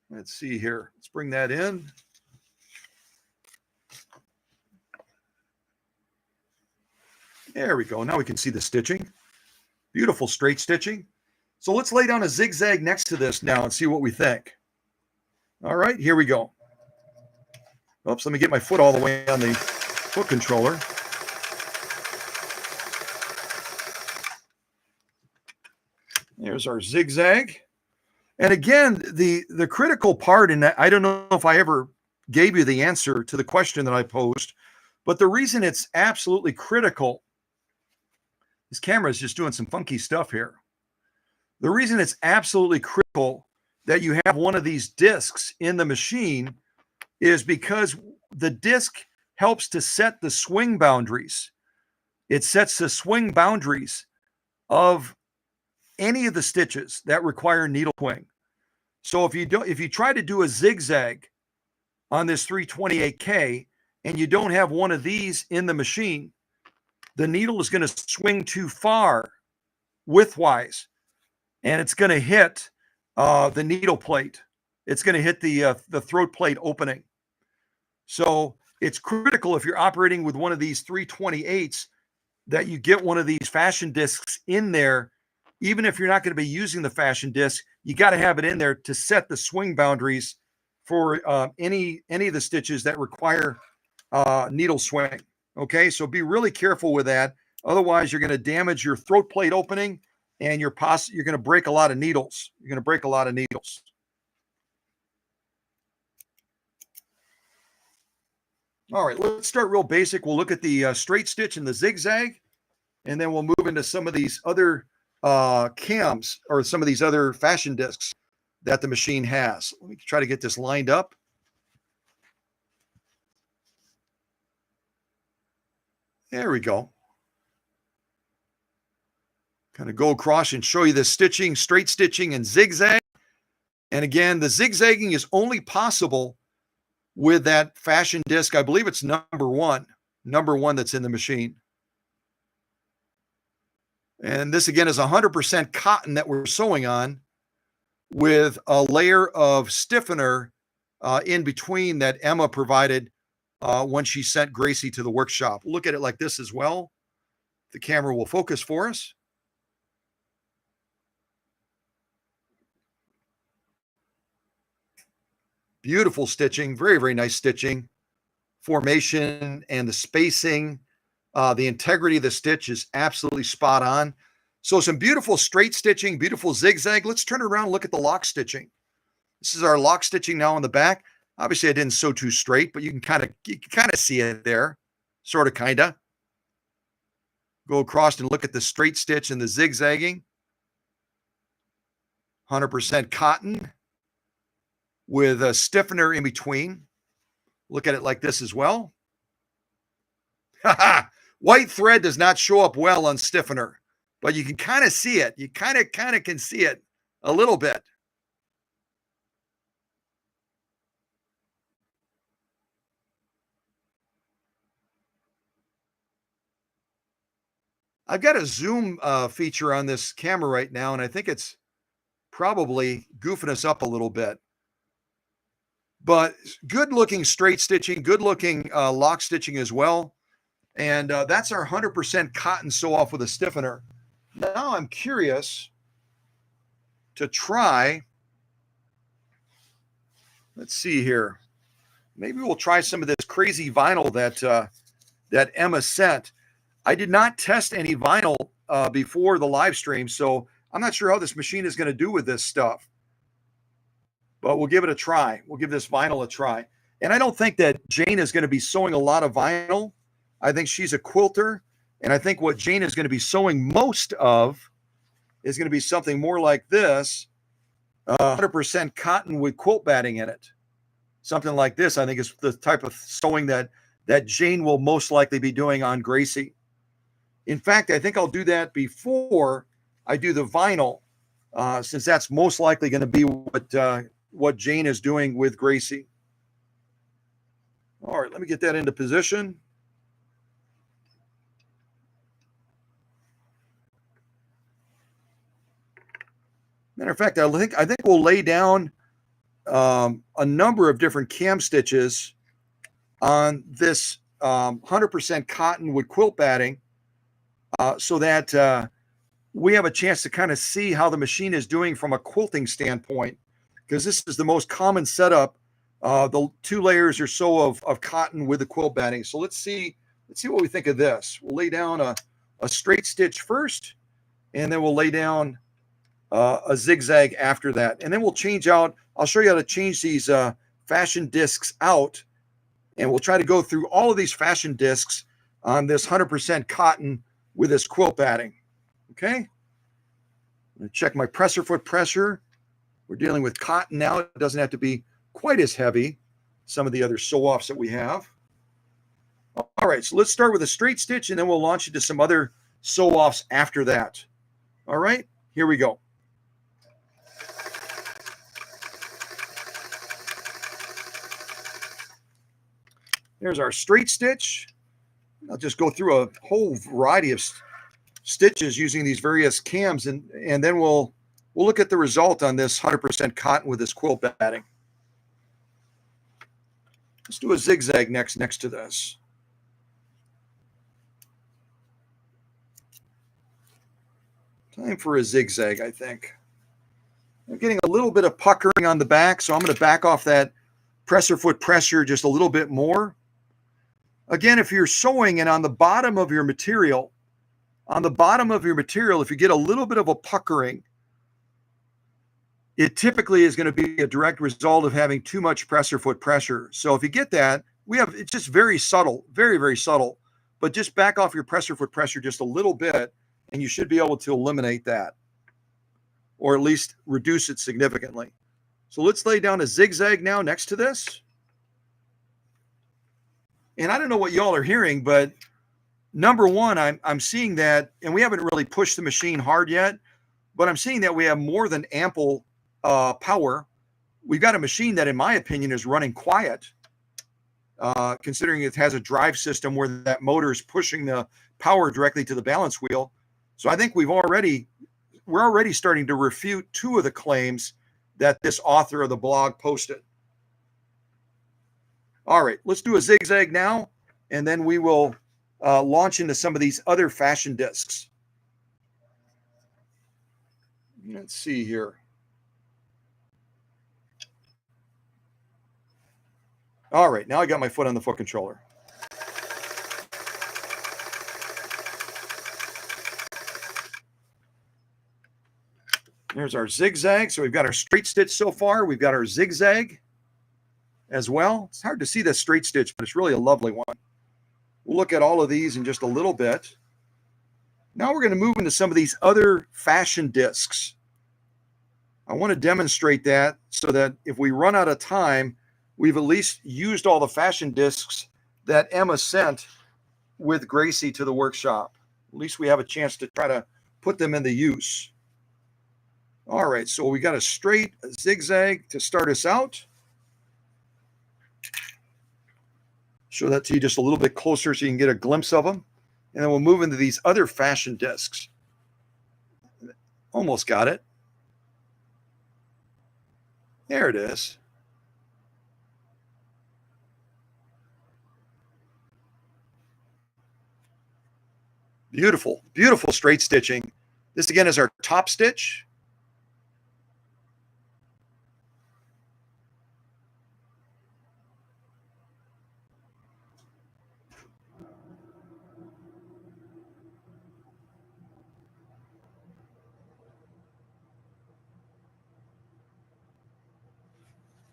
Let's see here. Let's bring that in. There we go. Now we can see the stitching. Beautiful straight stitching. So let's lay down a zigzag next to this now and see what we think. All right, here we go. Oops, let me get my foot all the way on the foot controller. There's our zigzag. And again, the critical part, and I don't know if I ever gave you the answer to the question that I posed, but the reason it's absolutely critical, this camera is just doing some funky stuff here. The reason it's absolutely critical that you have one of these discs in the machine is because the disc helps to set the swing boundaries. It sets the swing boundaries of any of the stitches that require needle swing. So if you try to do a zigzag on this 328K and you don't have one of these in the machine, the needle is going to swing too far widthwise, and it's going to hit the needle plate. it's going to hit the throat plate opening. So it's critical if you're operating with one of these 328s that you get one of these fashion discs in there. Even if you're not going to be using the fashion disc, you got to have it in there to set the swing boundaries for any of the stitches that require needle swing. Okay, so be really careful with that. Otherwise, you're going to damage your throat plate opening, and you're going to break a lot of needles. You're going to break a lot of needles. All right, let's start real basic. We'll look at the straight stitch and the zigzag, and then we'll move into some of these other cams or some of these other fashion discs that the machine has. Let me try to get this lined up. There we go. Kind of go across and show you the stitching, straight stitching and zigzag. And again, the zigzagging is only possible with that fashion disc. I believe it's number one that's in the machine. And this again is 100% cotton that we're sewing on with a layer of stiffener in between that Emma provided when she sent Gracie to the workshop. Look at it like this as well. The camera will focus for us. Beautiful stitching, very, very nice stitching. Formation and the spacing, the integrity of the stitch is absolutely spot on. So some beautiful straight stitching, beautiful zigzag. Let's turn it around and look at the lock stitching. This is our lock stitching now on the back. Obviously, I didn't sew too straight, but you can kind of see it there, sort of, kind of. Go across and look at the straight stitch and the zigzagging. 100% cotton with a stiffener in between. Look at it like this as well. White thread does not show up well on stiffener, but you can kind of see it. You kind of can see it a little bit. I've got a zoom feature on this camera right now, and I think it's probably goofing us up a little bit. But good looking straight stitching, good looking lock stitching as well. And that's our 100% cotton sew off with a stiffener. Now I'm curious to try, let's see here. Maybe we'll try some of this crazy vinyl that Emma sent. I did not test any vinyl before the live stream, so I'm not sure how this machine is going to do with this stuff. But we'll give it a try. We'll give this vinyl a try. And I don't think that Jane is going to be sewing a lot of vinyl. I think she's a quilter. And I think what Jane is going to be sewing most of is going to be something more like this, 100% cotton with quilt batting in it. Something like this, I think, is the type of sewing that Jane will most likely be doing on Gracie. In fact, I think I'll do that before I do the vinyl, since that's most likely going to be what Jane is doing with Gracie. All right, let me get that into position. Matter of fact, I think we'll lay down a number of different cam stitches on this 100% cotton with quilt batting, so that we have a chance to kind of see how the machine is doing from a quilting standpoint, because this is the most common setup, the 2 layers or so of cotton with the quilt batting. So let's see what we think of this. We'll lay down a straight stitch first, and then we'll lay down a zigzag after that. And then we'll change out, I'll show you how to change these fashion discs out, and we'll try to go through all of these fashion discs on this 100% cotton with this quilt batting. Okay, I'm going to check my presser foot pressure. We're dealing with cotton now. It doesn't have to be quite as heavy, some of the other sew-offs that we have. All right, so let's start with a straight stitch, and then we'll launch into some other sew-offs after that. All right, here we go. There's our straight stitch. I'll just go through a whole variety of stitches using these various cams, and then we'll look at the result on this 100% cotton with this quilt batting. Let's do a zigzag next to this. Time for a zigzag, I think. I'm getting a little bit of puckering on the back, so I'm going to back off that presser foot pressure just a little bit more. Again, if you're sewing and on the bottom of your material, if you get a little bit of a puckering, it typically is going to be a direct result of having too much presser foot pressure. So if you get that, it's just very subtle, very, very subtle, but just back off your presser foot pressure just a little bit, and you should be able to eliminate that, or at least reduce it significantly. So let's lay down a zigzag now next to this. And I don't know what y'all are hearing, but number one, I'm seeing that, and we haven't really pushed the machine hard yet, but I'm seeing that we have more than ample power. We've got a machine that, in my opinion, is running quiet, considering it has a drive system where that motor is pushing the power directly to the balance wheel. So I think we're already starting to refute two of the claims that this author of the blog posted. All right, let's do a zigzag now, and then we will launch into some of these other fashion discs. Let's see here. All right, now I got my foot on the foot controller. There's our zigzag. So we've got our straight stitch so far. We've got our zigzag as well. It's hard to see the straight stitch, but it's really a lovely one. We'll look at all of these in just a little bit. Now we're going to move into some of these other fashion discs. I want to demonstrate that so that if we run out of time, we've at least used all the fashion discs that Emma sent with Gracie to the workshop. At least we have a chance to try to put them into use. All right, so we got a straight zigzag to start us out. Show that to you just a little bit closer so you can get a glimpse of them. And then we'll move into these other fashion discs. Almost got it. There it is. Beautiful, beautiful straight stitching. This again is our top stitch.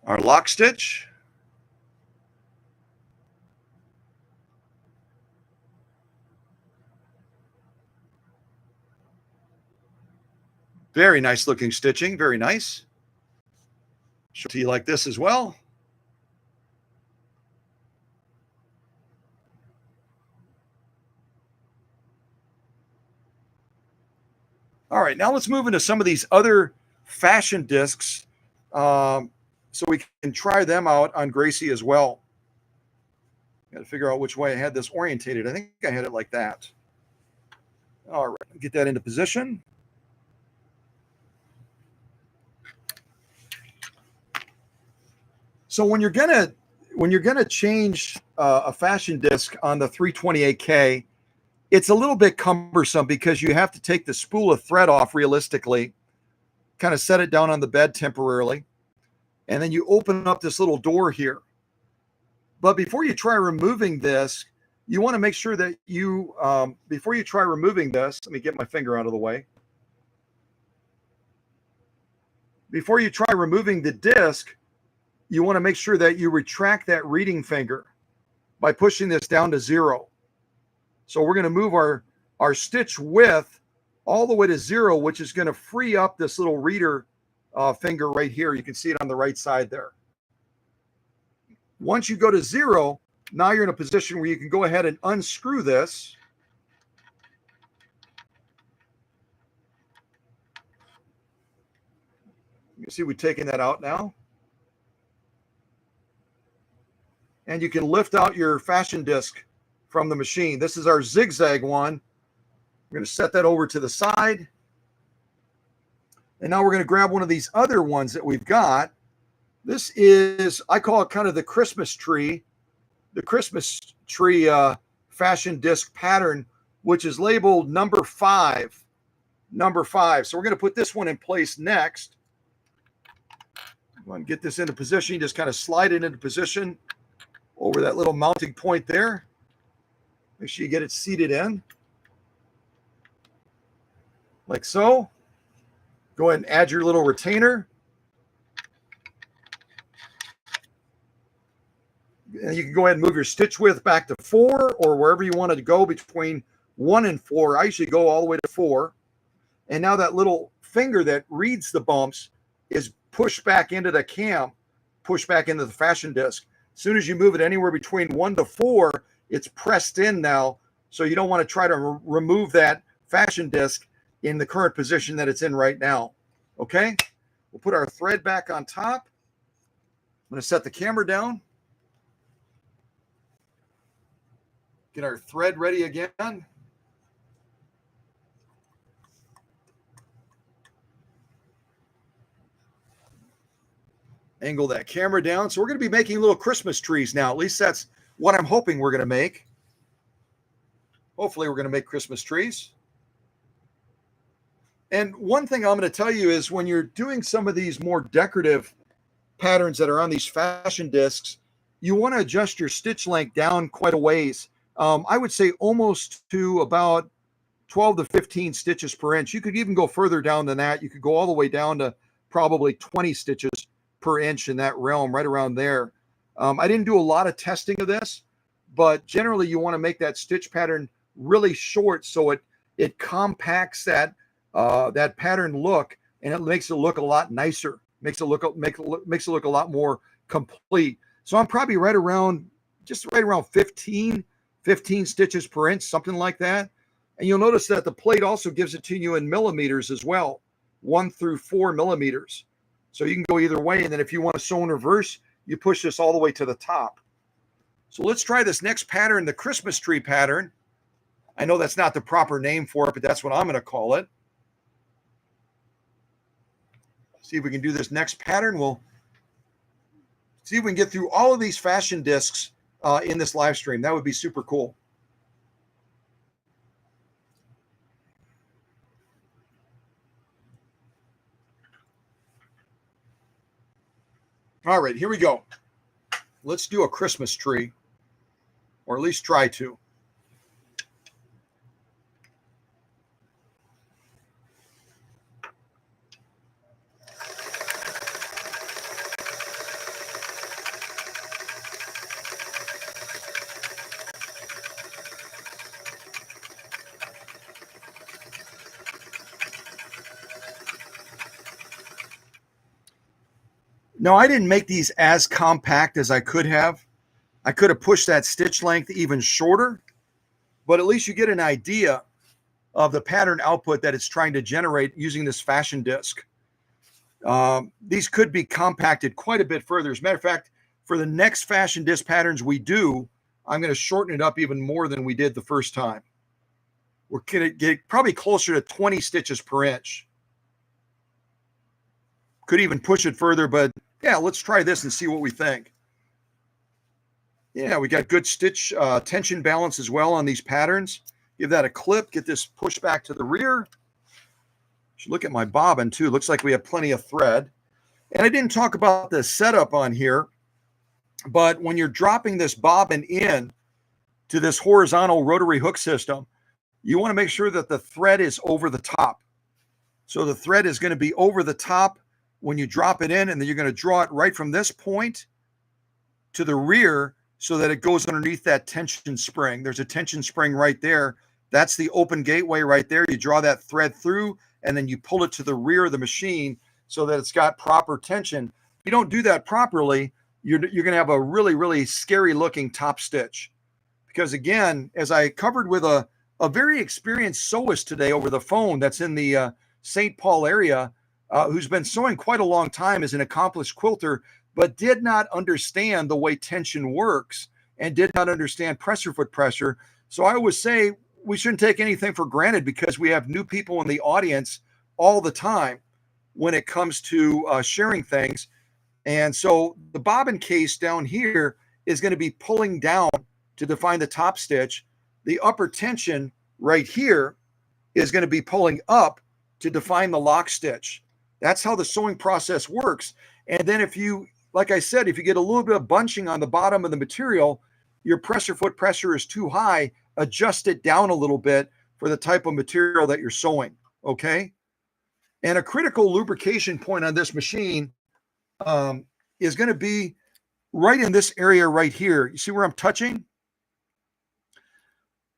Our lock stitch. Very nice looking stitching, very nice. Show to you like this as well. All right, now let's move into some of these other fashion discs so we can try them out on Gracie as well. Got to figure out which way I had this orientated. I think I had it like that. All right, get that into position. So when you're gonna change a fashion disc on the 328K, it's a little bit cumbersome because you have to take the spool of thread off realistically, kind of set it down on the bed temporarily, and then you open up this little door here. But before you try removing this, you want to make sure that you, before you try removing this, let me get my finger out of the way. Before you try removing the disc, you want to make sure that you retract that reading finger by pushing this down to 0. So we're going to move our stitch width all the way to 0, which is going to free up this little reader finger right here. You can see it on the right side there. Once you go to 0, now you're in a position where you can go ahead and unscrew this. You can see we've taken that out now. And you can lift out your fashion disc from the machine. This is our zigzag one. We're going to set that over to the side. And now we're going to grab one of these other ones that we've got. This is, I call it kind of the Christmas tree the Christmas tree fashion disc pattern, which is labeled number 5. Number 5. So we're going to put this one in place next. Go and get this into position. You just kind of slide it into position over that little mounting point there. Make sure you get it seated in. Like so. Go ahead and add your little retainer. And you can go ahead and move your stitch width back to 4 or wherever you want it to go between 1 and 4. I usually go all the way to 4. And now that little finger that reads the bumps is pushed back into the cam, pushed back into the fashion disc. As soon as you move it anywhere between 1 to 4, it's pressed in now. So you don't want to try to remove that fashion disc in the current position that it's in right now. Okay? We'll put our thread back on top. I'm going to set the camera down. Get our thread ready again. Angle that camera down. So we're going to be making little Christmas trees now. At least that's what I'm hoping we're going to make. Hopefully we're going to make Christmas trees. And one thing I'm going to tell you is when you're doing some of these more decorative patterns that are on these fashion discs, you want to adjust your stitch length down quite a ways. I would say almost to about 12 to 15 stitches per inch. You could even go further down than that. You could go all the way down to probably 20 stitches per inch in that realm, right around there. I didn't do a lot of testing of this, but generally you want to make that stitch pattern really short so it compacts that that pattern look, and it makes it look a lot nicer. Makes it look a lot more complete. So I'm probably right around 15 stitches per inch, something like that. And you'll notice that the plate also gives it to you in millimeters as well, 1 through 4 millimeters. So you can go either way. And then if you want to sew in reverse, you push this all the way to the top. So let's try this next pattern, the Christmas tree pattern. I know that's not the proper name for it, but that's what I'm going to call it. See if we can do this next pattern. We'll see if we can get through all of these fashion discs in this live stream. That would be super cool. All right, here we go. Let's do a Christmas tree, or at least try to. No, I didn't make these as compact as I could have. I could have pushed that stitch length even shorter, but at least you get an idea of the pattern output that it's trying to generate using this fashion disc. These could be compacted quite a bit further. As a matter of fact, for the next fashion disc patterns we do, I'm going to shorten it up even more than we did the first time. We're going to get probably closer to 20 stitches per inch. Could even push it further, but yeah, let's try this and see what we think. Yeah, we got good stitch tension balance as well on these patterns. Give that a clip, get this pushed back to the rear. Should look at my bobbin too. Looks like we have plenty of thread. And I didn't talk about the setup on here, but when you're dropping this bobbin in to this horizontal rotary hook system, you want to make sure that the thread is over the top. So the thread is going to be over the top when you drop it in, and then you're going to draw it right from this point to the rear so that it goes underneath that tension spring. There's a tension spring right there. That's the open gateway right there. You draw that thread through, and then you pull it to the rear of the machine so that it's got proper tension. If you don't do that properly, you're going to have a really, really scary looking top stitch. Because again, as I covered with a very experienced sewist today over the phone that's in the St. Paul area, who's been sewing quite a long time, as an accomplished quilter, but did not understand the way tension works and did not understand pressure foot pressure. So I always say we shouldn't take anything for granted, because we have new people in the audience all the time when it comes to sharing things. And so the bobbin case down here is going to be pulling down to define the top stitch. The upper tension right here is going to be pulling up to define the lock stitch. That's how the sewing process works. And then if you, like I said, if you get a little bit of bunching on the bottom of the material, your pressure foot pressure is too high, adjust it down a little bit for the type of material that you're sewing, okay? And a critical lubrication point on this machine is going to be right in this area right here. You see where I'm touching?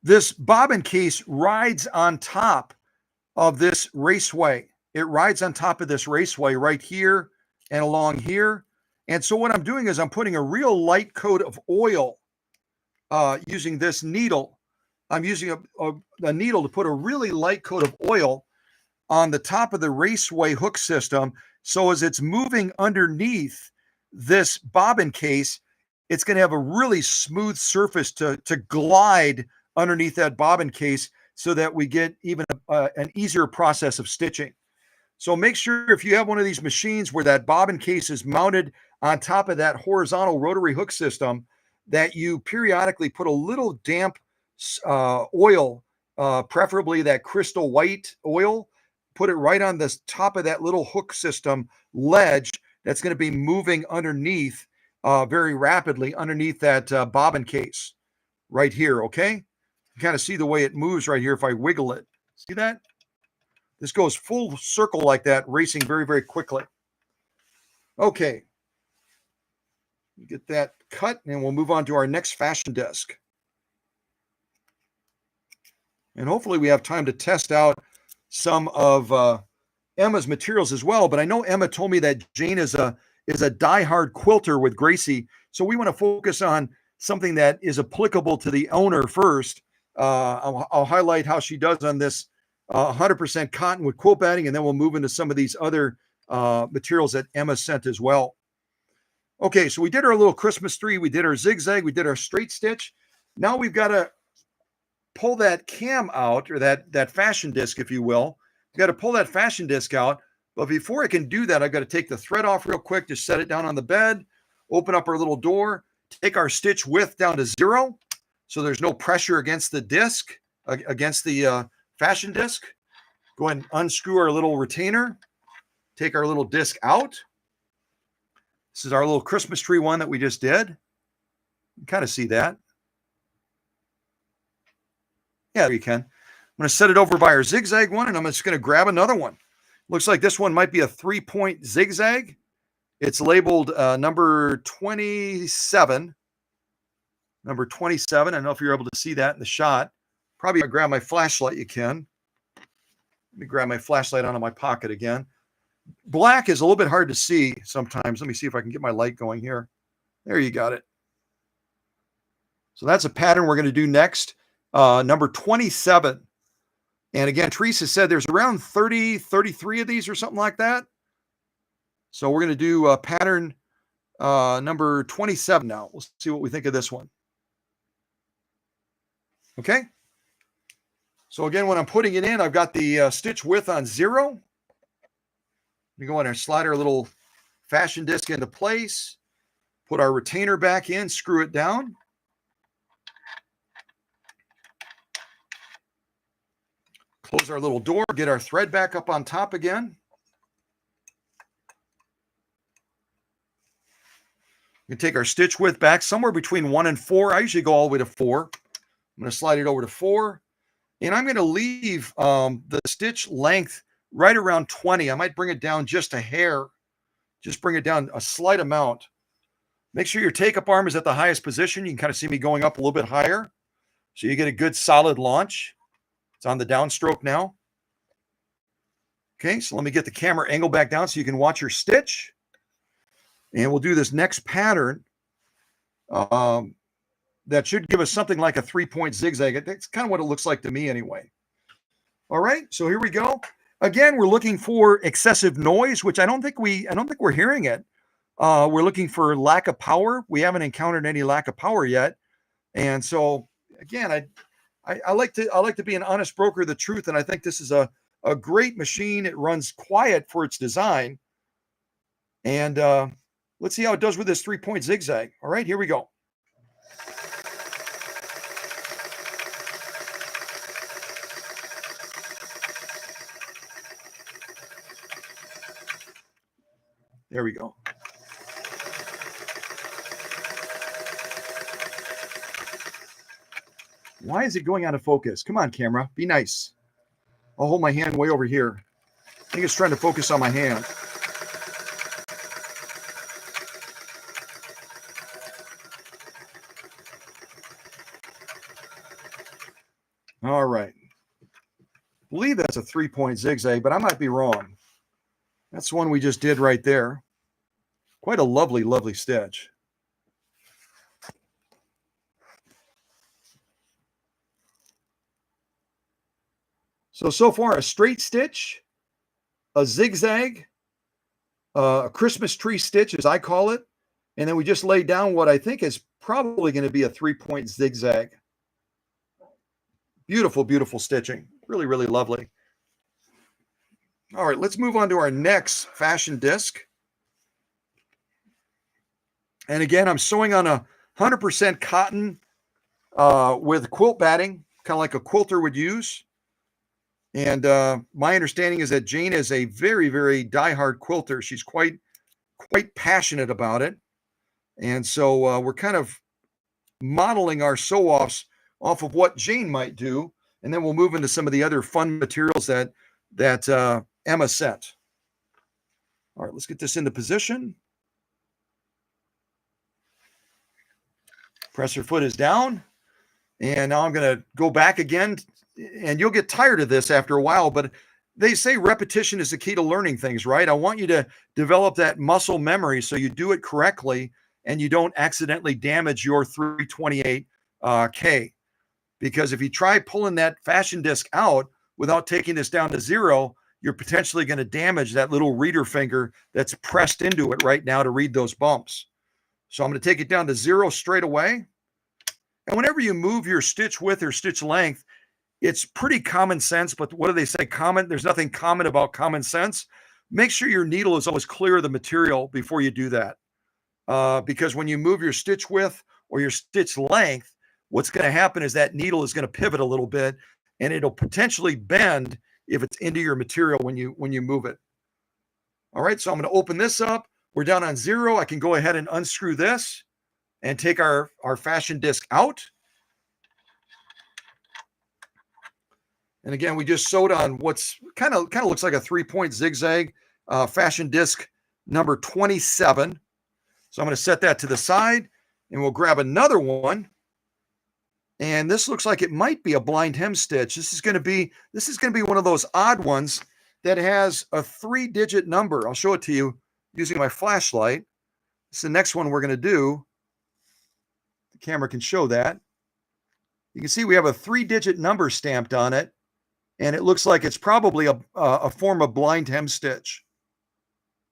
This bobbin case rides on top of this raceway. It rides on top of this raceway right here and along here. And so what I'm doing is I'm putting a real light coat of oil using this needle. I'm using a needle to put a really light coat of oil on the top of the raceway hook system. So as it's moving underneath this bobbin case, it's going to have a really smooth surface to glide underneath that bobbin case so that we get even an easier process of stitching. So make sure if you have one of these machines where that bobbin case is mounted on top of that horizontal rotary hook system, that you periodically put a little damp oil, preferably that crystal white oil, put it right on the top of that little hook system ledge that's going to be moving underneath very rapidly underneath that bobbin case right here, okay? You kind of see the way it moves right here if I wiggle it. See that? This goes full circle like that, racing very, very quickly. Okay. Get that cut, and we'll move on to our next fashion disc. And hopefully we have time to test out some of Emma's materials as well. But I know Emma told me that Jane is a diehard quilter with Gracie. So we want to focus on something that is applicable to the owner first. I'll highlight how she does on this 100% cotton with quilt batting, and then we'll move into some of these other materials that Emma sent as well. Okay, so we did our little Christmas tree, we did our zigzag, we did our straight stitch. Now we've got to pull that cam out, or that fashion disc, if you will. We've got to pull that fashion disc out. But before I can do that, I've got to take the thread off real quick, just set it down on the bed, open up our little door, take our stitch width down to 0, so there's no pressure against the disc, against the fashion disc. Go ahead and unscrew our little retainer, take our little disc out. This is our little Christmas tree one that we just did. You can kind of see that. Yeah, there you can. I'm going to set it over by our zigzag one, and I'm just going to grab another one. Looks like this one might be a 3-point zigzag. It's labeled number 27. Number 27. I don't know if you're able to see that in the shot. Probably if I grab my flashlight, you can. Let me grab my flashlight out of my pocket again. Black is a little bit hard to see sometimes. Let me see if I can get my light going here. There, you got it. So that's a pattern we're going to do next. Number 27. And again, Teresa said there's around 30, 33 of these or something like that. So we're going to do pattern number 27 now. We'll see what we think of this one. Okay. So again, when I'm putting it in, I've got the stitch width on 0. We go in and slide our little fashion disc into place, put our retainer back in, screw it down. Close our little door, get our thread back up on top again. We take our stitch width back somewhere between 1 and 4. I usually go all the way to 4. I'm going to slide it over to 4. And I'm going to leave the stitch length right around 20. I might bring it down just a hair. Just bring it down a slight amount. Make sure your take-up arm is at the highest position. You can kind of see me going up a little bit higher, so you get a good solid launch. It's on the downstroke now. Okay, so let me get the camera angle back down so you can watch your stitch. And we'll do this next pattern. That should give us something like a 3-point zigzag. That's kind of what it looks like to me anyway. All right, so here we go. Again, we're looking for excessive noise, which I don't think we're hearing it. We're looking for lack of power. We haven't encountered any lack of power yet. And so again, I like to be an honest broker of the truth, and I think this is a great machine. It runs quiet for its design. And let's see how it does with this 3-point zigzag. All right, here we go. There we go. Why is it going out of focus? Come on, camera. Be nice. I'll hold my hand way over here. I think it's trying to focus on my hand. All right. I believe that's a 3-point zigzag, but I might be wrong. That's one we just did right there. Quite a lovely, lovely stitch. So far, a straight stitch, a zigzag, a Christmas tree stitch, as I call it, and then we just laid down what I think is probably going to be a 3-point zigzag. Beautiful, beautiful stitching. Really, really lovely. All right, let's move on to our next fashion disc. And again, I'm sewing on a 100% cotton with quilt batting, kind of like a quilter would use. And my understanding is that Jane is a very, very diehard quilter. She's quite passionate about it. And so we're kind of modeling our sew-offs off of what Jane might do. And then we'll move into some of the other fun materials that Emma sent. All right, let's get this into position. Presser foot is down. And now I'm going to go back again. And you'll get tired of this after a while, but they say repetition is the key to learning things, right? I want you to develop that muscle memory so you do it correctly and you don't accidentally damage your 328K. Because if you try pulling that fashion disc out without taking this down to 0, you're potentially going to damage that little reader finger that's pressed into it right now to read those bumps. So I'm going to take it down to 0 straight away. And whenever you move your stitch width or stitch length, it's pretty common sense, but what do they say? There's nothing common about common sense. Make sure your needle is always clear of the material before you do that. Because when you move your stitch width or your stitch length, what's going to happen is that needle is going to pivot a little bit and it'll potentially bend if it's into your material when you move it. All right, so I'm going to open this up. We're down on 0. I can go ahead and unscrew this and take our fashion disc out. And again, we just sewed on what's kind of looks like a 3-point zigzag fashion disc number 27. So I'm going to set that to the side and we'll grab another one. And this looks like it might be a blind hem stitch. This is going to be one of those odd ones that has a 3-digit number. I'll show it to you using my flashlight. This is the next one we're going to do. The camera can show that. You can see we have a 3-digit number stamped on it. And it looks like it's probably a form of blind hem stitch.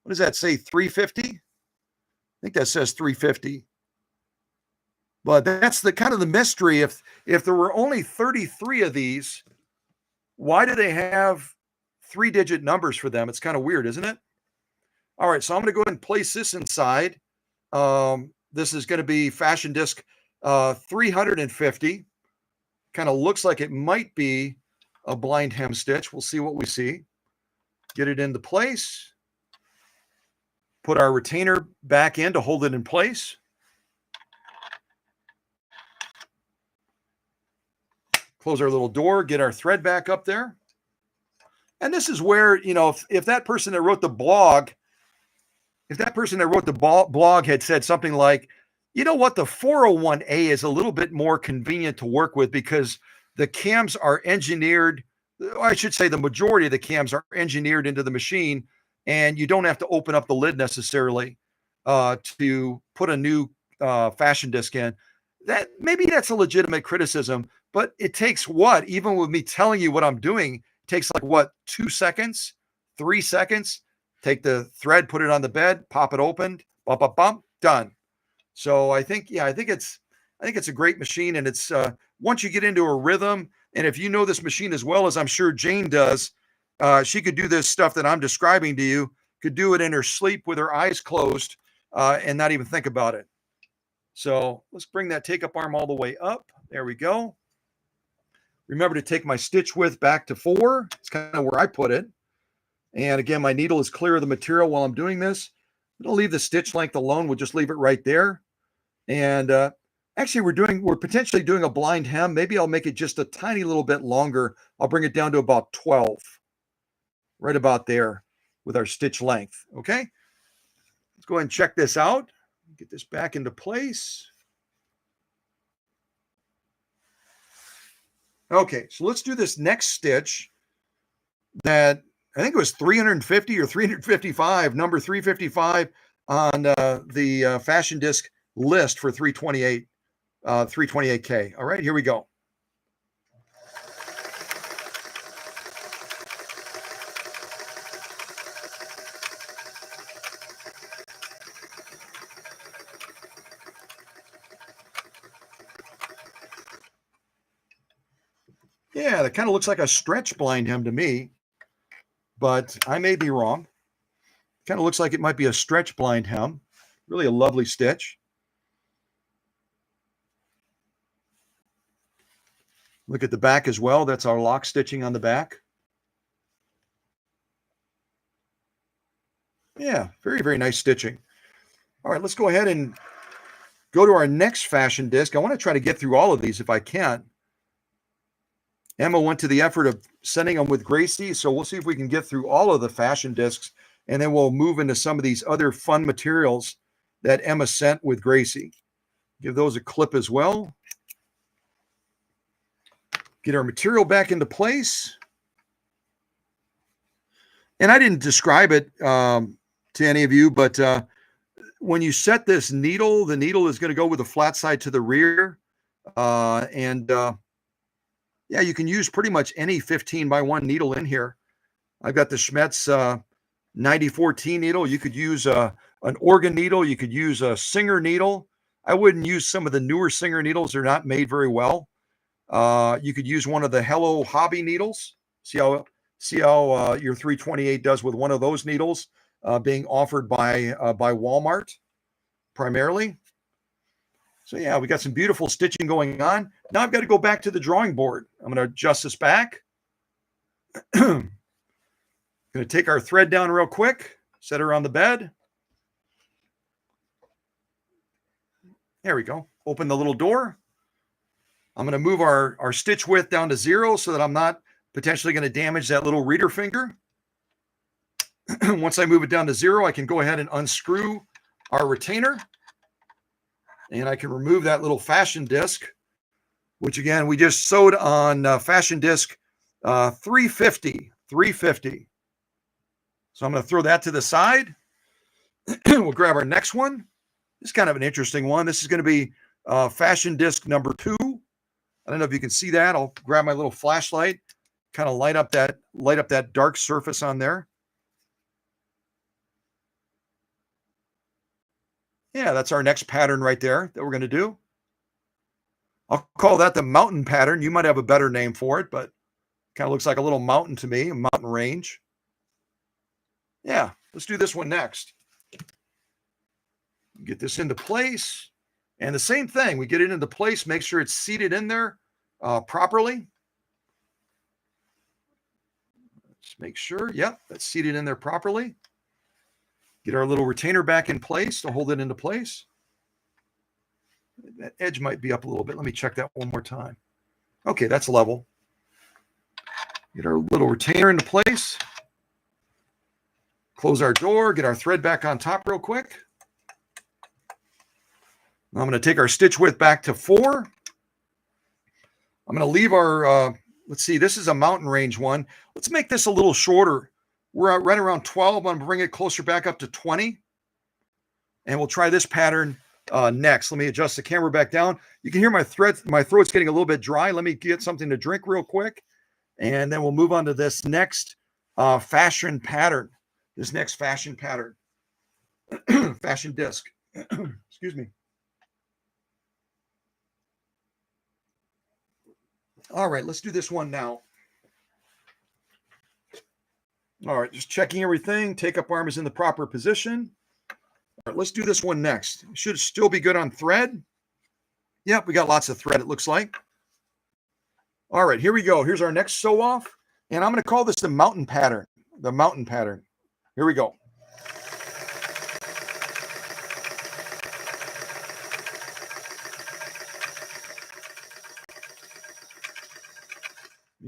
What does that say, 350? I think that says 350. But that's the kind of the mystery. If there were only 33 of these, why do they have 3-digit numbers for them? It's kind of weird, isn't it? All right, so I'm going to go ahead and place this inside. This is going to be fashion disc 350. Kind of looks like it might be a blind hem stitch. We'll see what we see. Get it into place. Put our retainer back in to hold it in place. Close our little door, get our thread back up there. And this is where, if that person that wrote the blog, blog had said something like, you know what, the 401A is a little bit more convenient to work with because the cams are engineered, I should say the majority of the cams are engineered into the machine, and you don't have to open up the lid necessarily to put a new fashion disc in. Maybe that's a legitimate criticism, but it takes even with me telling you what I'm doing, it takes 2 seconds, 3 seconds. Take the thread, put it on the bed, pop it open, bump, bump, bump, done. So I think it's a great machine, and it's once you get into a rhythm, and if you know this machine as well as I'm sure Jane does, she could do this stuff that I'm describing to you, could do it in her sleep with her eyes closed and not even think about it. So let's bring that take-up arm all the way up. There we go. Remember to take my stitch width back to 4. It's kind of where I put it. And again, my needle is clear of the material while I'm doing this. We'll leave the stitch length alone. We'll just leave it right there. And actually, we're potentially doing a blind hem. Maybe I'll make it just a tiny little bit longer. I'll bring it down to about 12, right about there with our stitch length. Okay. Let's go ahead and check this out. Get this back into place. Okay, so let's do this next stitch that I think it was 350 or 355, number 355 on the fashion disc list for 328K. All right, here we go. Yeah, that kind of looks like a stretch blind hem to me, but I may be wrong. Kind of looks like it might be a stretch blind hem. Really a lovely stitch. Look at the back as well. That's our lock stitching on the back. Yeah, very, very nice stitching. All right, let's go ahead and go to our next fashion disc. I want to try to get through all of these if I can. Emma went to the effort of sending them with Gracie, so we'll see if we can get through all of the fashion discs, and then we'll move into some of these other fun materials that Emma sent with Gracie. Give those a clip as well. Get our material back into place. And I didn't describe it to any of you, but when you set this needle, the needle is going to go with the flat side to the rear. Yeah, you can use pretty much any 15x1 needle in here. I've got the Schmetz 9014 needle. You could use an organ needle. You could use a Singer needle. I wouldn't use some of the newer Singer needles. They're not made very well. You could use one of the Hello Hobby needles. See how your 328 does with one of those needles being offered by Walmart primarily. So yeah, we got some beautiful stitching going on. Now I've got to go back to the drawing board. I'm going to adjust this back. Going to take our thread down real quick, set her on the bed. There we go. Open the little door. I'm going to move our stitch width down to 0 so that I'm not potentially going to damage that little reader finger. Once I move it down to 0, I can go ahead and unscrew our retainer. And I can remove that little fashion disc, which again, we just sewed on fashion disc 350. So I'm going to throw that to the side. We'll grab our next one. This is kind of an interesting one. This is going to be fashion disc number 2. I don't know if you can see that. I'll grab my little flashlight, kind of light up that dark surface on there. Yeah, that's our next pattern right there that we're going to do. I'll call that the mountain pattern. You might have a better name for it, but kind of looks like a little mountain to me, a mountain range. Yeah, let's do this one next. Get this into place. And the same thing, we get it into place, make sure it's seated in there properly. Let's make sure, yep, that's seated in there properly. Get our little retainer back in place to hold it into place. That edge might be up a little bit. Let me check that one more time. Okay, that's level. Get our little retainer into place. Close our door, get our thread back on top real quick. Now I'm going to take our stitch width back to 4. I'm going to leave our, let's see, this is a mountain range one. Let's make this a little shorter. We're at right around 12. I'm going to bring it closer back up to 20. And we'll try this pattern next. Let me adjust the camera back down. You can hear my throat's getting a little bit dry. Let me get something to drink real quick. And then we'll move on to this next fashion pattern. This next fashion pattern. Fashion disc. Excuse me. All right, let's do this one now. All right, just checking everything. Take-up arm is in the proper position. All right, let's do this one next. Should still be good on thread. Yep, we got lots of thread, it looks like. All right, here we go. Here's our next sew off. And I'm going to call this the mountain pattern. The mountain pattern. Here we go.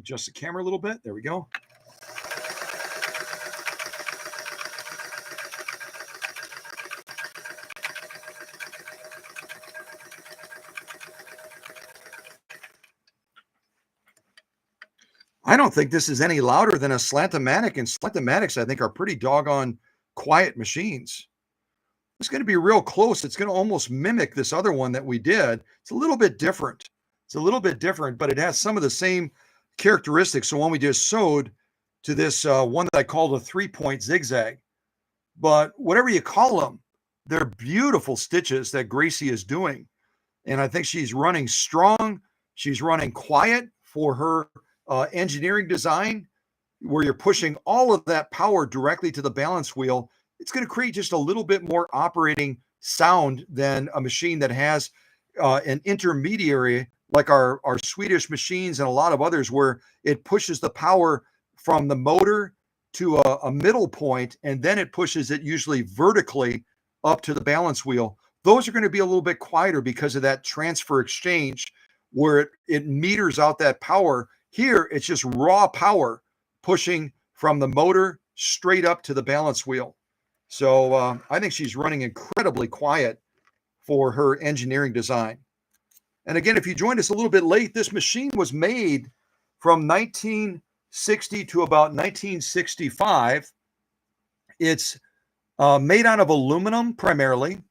adjust the camera a little bit. There we go. I don't think this is any louder than a Slant-O-Matic, and Slant-O-Matics, I think, are pretty doggone quiet machines. It's going to be real close. It's going to almost mimic this other one that we did. It's a little bit different. It's a little bit different, but it has some of the same characteristics. So when we just sewed to this one that I called a 3-point zigzag, but whatever you call them, they're beautiful stitches that Gracie is doing. And I think she's running strong. She's running quiet for her engineering design, where you're pushing all of that power directly to the balance wheel. It's going to create just a little bit more operating sound than a machine that has an intermediary like our Swedish machines and a lot of others, where it pushes the power from the motor to a middle point, and then it pushes it usually vertically up to the balance wheel. Those are going to be a little bit quieter because of that transfer exchange, where it meters out that power. Here, it's just raw power pushing from the motor straight up to the balance wheel. So I think she's running incredibly quiet for her engineering design. And again, if you joined us a little bit late, this machine was made from 1960 to about 1965. It's made out of aluminum primarily,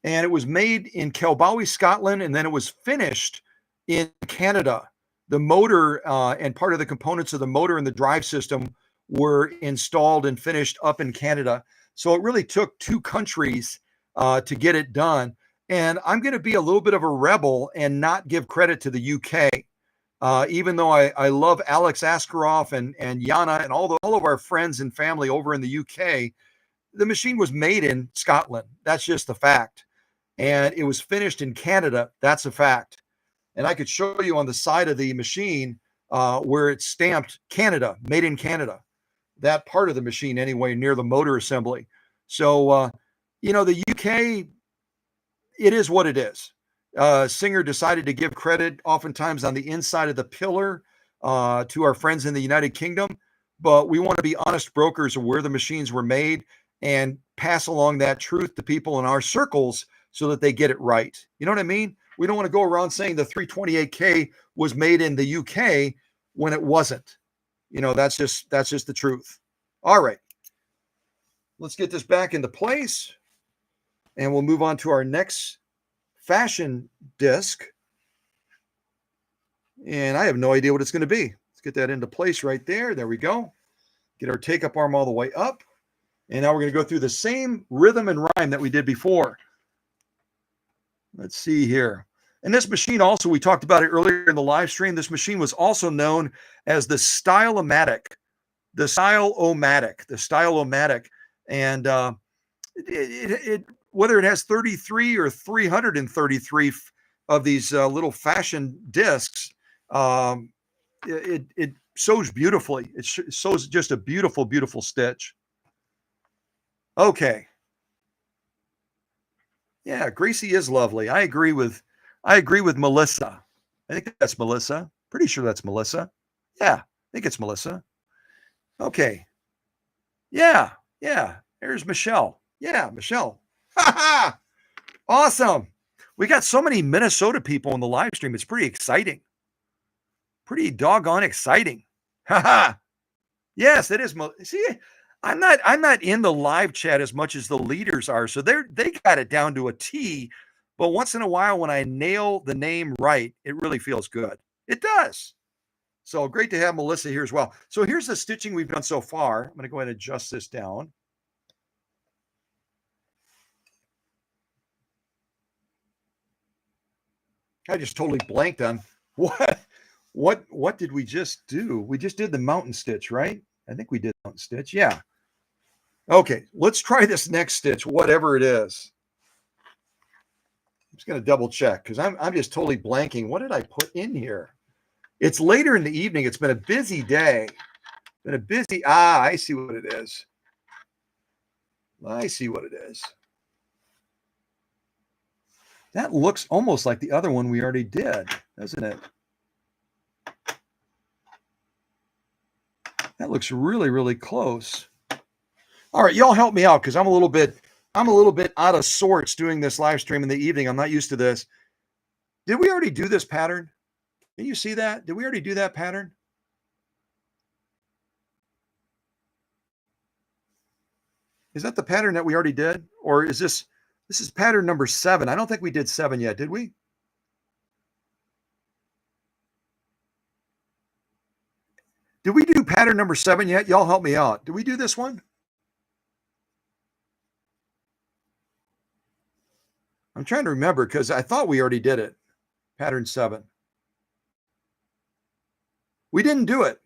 and it was made in Kelbowie, Scotland, and then it was finished in Canada. The motor and part of the components of the motor and the drive system were installed and finished up in Canada. So it really took 2 countries to get it done. And I'm going to be a little bit of a rebel and not give credit to the UK, even though I love Alex Askarov and Yana and all of our friends and family over in the UK. The machine was made in Scotland. That's just the fact. And it was finished in Canada. That's a fact. And I could show you on the side of the machine where it's stamped Canada, made in Canada. That part of the machine anyway, near the motor assembly. So, the UK, it is what it is. Singer decided to give credit oftentimes on the inside of the pillar to our friends in the United Kingdom, but we want to be honest brokers of where the machines were made and pass along that truth to people in our circles so that they get it right. You know what I mean? We don't want to go around saying the 328K was made in the UK when it wasn't. That's just the truth. All right. Let's get this back into place, and we'll move on to our next fashion disc. And I have no idea what it's going to be. Let's get that into place right there. There we go. Get our take-up arm all the way up. And now we're going to go through the same rhythm and rhyme that we did before. Let's see here. And this machine also, we talked about it earlier in the live stream. This machine was also known as the Style-O-Matic. The Style-O-Matic. And whether it has 33 or 333 of these little fashion discs, it sews beautifully. It sews just a beautiful, beautiful stitch. Okay. Yeah, Gracie is lovely. I agree with Melissa. I think that's Melissa. Pretty sure that's Melissa. Yeah, I think it's Melissa. Okay. Yeah. There's Michelle. Yeah, Michelle. Ha ha! Awesome. We got so many Minnesota people in the live stream. It's pretty exciting. Pretty doggone exciting. Ha ha! Yes, it is. See, I'm not in the live chat as much as the leaders are. So they got it down to a T. But once in a while, when I nail the name right, it really feels good. It does. So great to have Melissa here as well. So here's the stitching we've done so far. I'm going to go ahead and adjust this down. I just totally blanked on what did we just do? We just did the mountain stitch, right? I think we did mountain stitch. Yeah. Okay, let's try this next stitch, whatever it is. I'm just going to double check because I'm just totally blanking. What did I put in here? It's later in the evening. It's been a busy day. I see what it is. I see what it is. That looks almost like the other one we already did, doesn't it? That looks really, really close. All right, y'all help me out because I'm a little bit out of sorts doing this live stream in the evening. I'm not used to this. Did we already do this pattern? Can you see that? Did we already do that pattern? Is that the pattern that we already did? Or is this is pattern number 7? I don't think we did 7 yet, did we? Did we do pattern number 7 yet? Y'all help me out. Did we do this one? I'm trying to remember because I thought we already did it. Pattern 7. We didn't do it.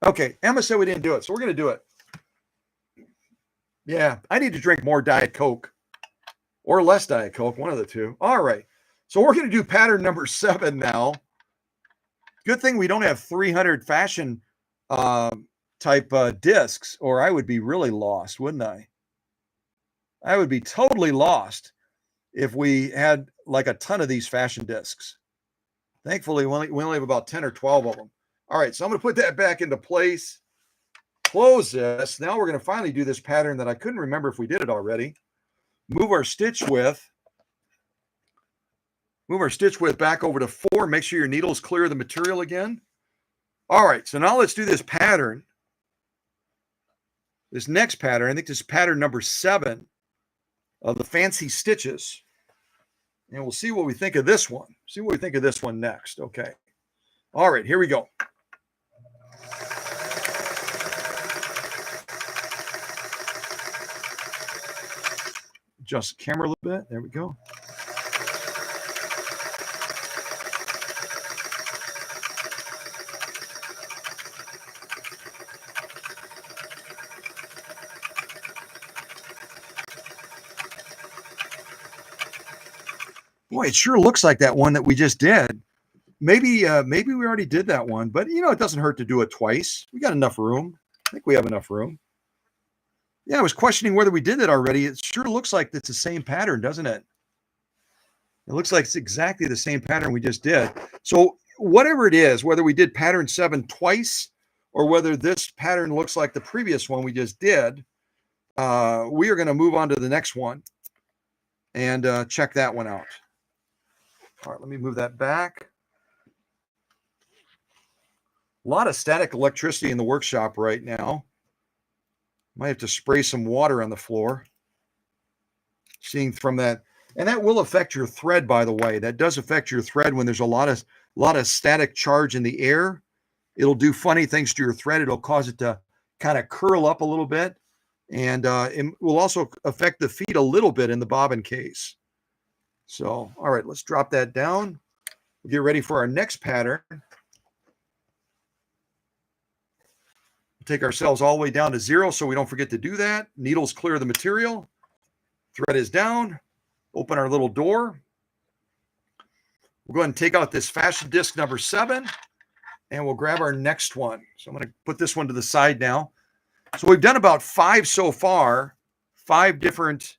Okay, Emma said we didn't do it, so we're going to do it. Yeah, I need to drink more Diet Coke or less Diet Coke, one of the two. All right, so we're going to do pattern number 7 now. Good thing we don't have 300 fashion type discs, or I would be really lost, wouldn't I? I would be totally lost if we had like a ton of these fashion discs. Thankfully, we only have about 10 or 12 of them. All right, so I'm going to put that back into place. Close this. Now we're going to finally do this pattern that I couldn't remember if we did it already. Move our stitch width back over to 4. Make sure your needles clear the material again. All right, so now let's do this pattern. This next pattern, I think this is pattern number 7 of the fancy stitches. And we'll see what we think of this one. See what we think of this one next. Okay. All right, here we go. Adjust the camera a little bit. There we go. Boy, it sure looks like that one that we just did. Maybe we already did that one, but you know, it doesn't hurt to do it twice. We got enough room. I think we have enough room. Yeah, I was questioning whether we did it already. It sure looks like it's the same pattern, doesn't it? It looks like it's exactly the same pattern we just did. So whatever it is, whether we did pattern 7 twice or whether this pattern looks like the previous one we just did, we are going to move on to the next one and check that one out. All right, let me move that back. A lot of static electricity in the workshop right now. Might have to spray some water on the floor. Seeing from that, and that will affect your thread, by the way. That does affect your thread when there's a lot of static charge in the air. It'll do funny things to your thread. It'll cause it to kind of curl up a little bit, and it will also affect the feet a little bit in the bobbin case. So, all right, let's drop that down. We'll get ready for our next pattern. Take ourselves all the way down to 0 so we don't forget to do that. Needles clear the material. Thread is down. Open our little door. We'll go ahead and take out this fashion disc number 7, and we'll grab our next one. So I'm going to put this one to the side now. So we've done about 5 so far. 5 different,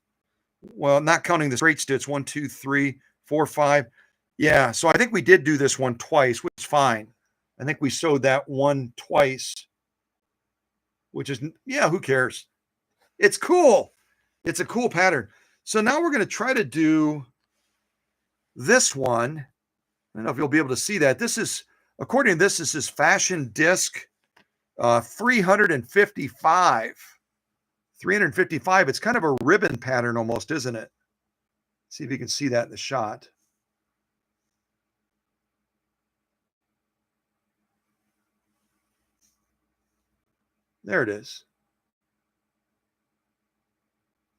well, not counting the straight stitch, 1, 2, 3, 4, 5. Yeah, so I think we did do this one twice, which is fine. I think we sewed that one twice, which is, yeah, who cares? It's cool. It's a cool pattern. So now we're going to try to do this one. I don't know if you'll be able to see that. This is, according to this is fashion disc 355. 355. It's kind of a ribbon pattern almost, isn't it? See if you can see that in the shot. There it is.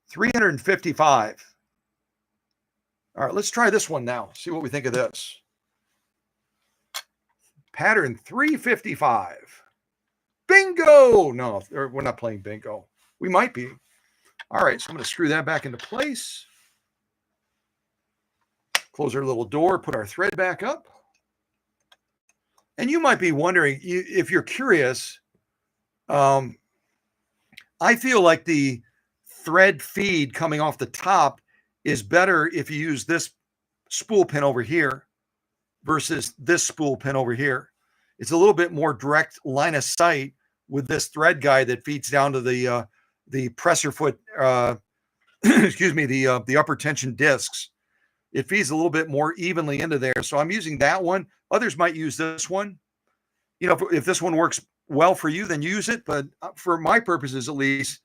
355. All right, let's try this one now. See what we think of this. Pattern 355. Bingo! No, we're not playing bingo. We might be. All right, so I'm going to screw that back into place. Close our little door, put our thread back up. And you might be wondering, if you're curious, I feel like the thread feed coming off the top is better if you use this spool pin over here versus this spool pin over here. It's a little bit more direct line of sight with this thread guide that feeds down to the presser foot, excuse me, the upper tension discs. It feeds a little bit more evenly into there. So I'm using that one. Others might use this one. If this one works well for you, then use it. But for my purposes, at least,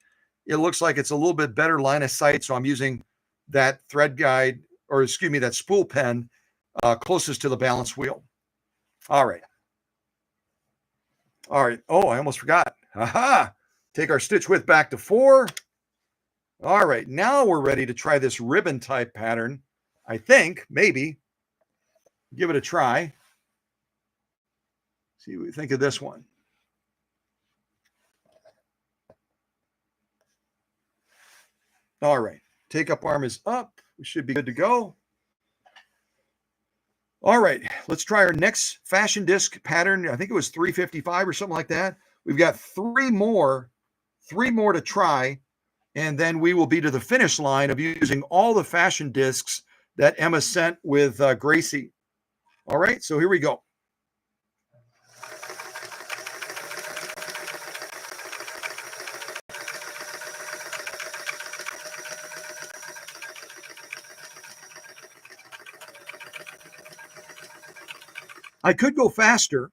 it looks like it's a little bit better line of sight. So I'm using that thread guide, or excuse me, that spool pen closest to the balance wheel. All right. All right. Oh, I almost forgot. Aha! Take our stitch width back to 4. All right. Now we're ready to try this ribbon type pattern. I think, maybe. Give it a try. See what we think of this one. All right. Take up arm is up. We should be good to go. All right. Let's try our next fashion disc pattern. I think it was 355 or something like that. We've got three more to try, and then we will be to the finish line of using all the fashion discs that Emma sent with Gracie. All right. So here we go. I could go faster,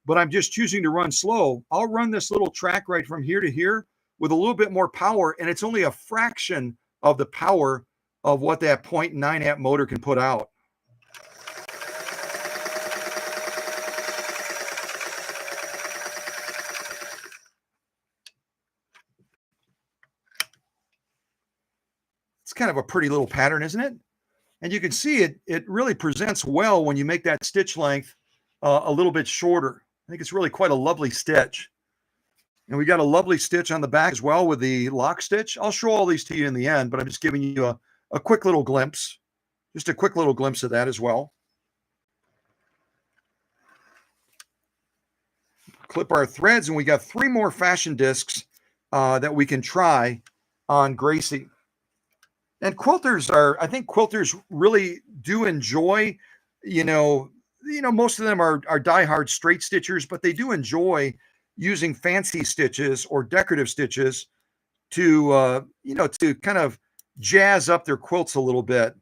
but I'm just choosing to run slow. I'll run this little track right from here to here with a little bit more power, and it's only a fraction of the power of what that 0.9 amp motor can put out. It's kind of a pretty little pattern, isn't it? And you can see it really presents well when you make that stitch length a little bit shorter. I think it's really quite a lovely stitch. And we got a lovely stitch on the back as well with the lock stitch. I'll show all these to you in the end, but I'm just giving you a quick little glimpse. Just a quick little glimpse of that as well. Clip our threads, and we got 3 more fashion discs that we can try on Gracie. And I think quilters really do enjoy, most of them are diehard straight stitchers, but they do enjoy using fancy stitches or decorative stitches to kind of jazz up their quilts a little bit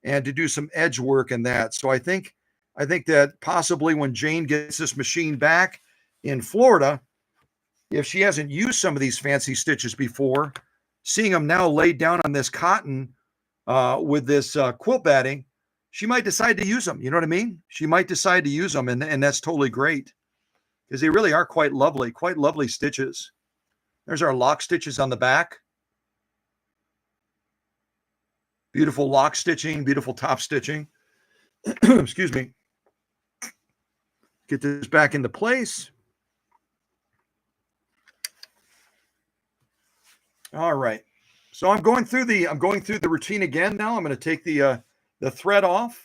and to do some edge work in that. So I think that possibly when Jane gets this machine back in Florida, if she hasn't used some of these fancy stitches before, seeing them now laid down on this cotton with this quilt batting, she might decide to use them. You know what I mean? She might decide to use them, and that's totally great because they really are quite lovely stitches. There's our lock stitches on the back. Beautiful lock stitching, beautiful top stitching. Excuse me. Get this back into place. All right. So I'm going through the routine again now. I'm going to take the thread off.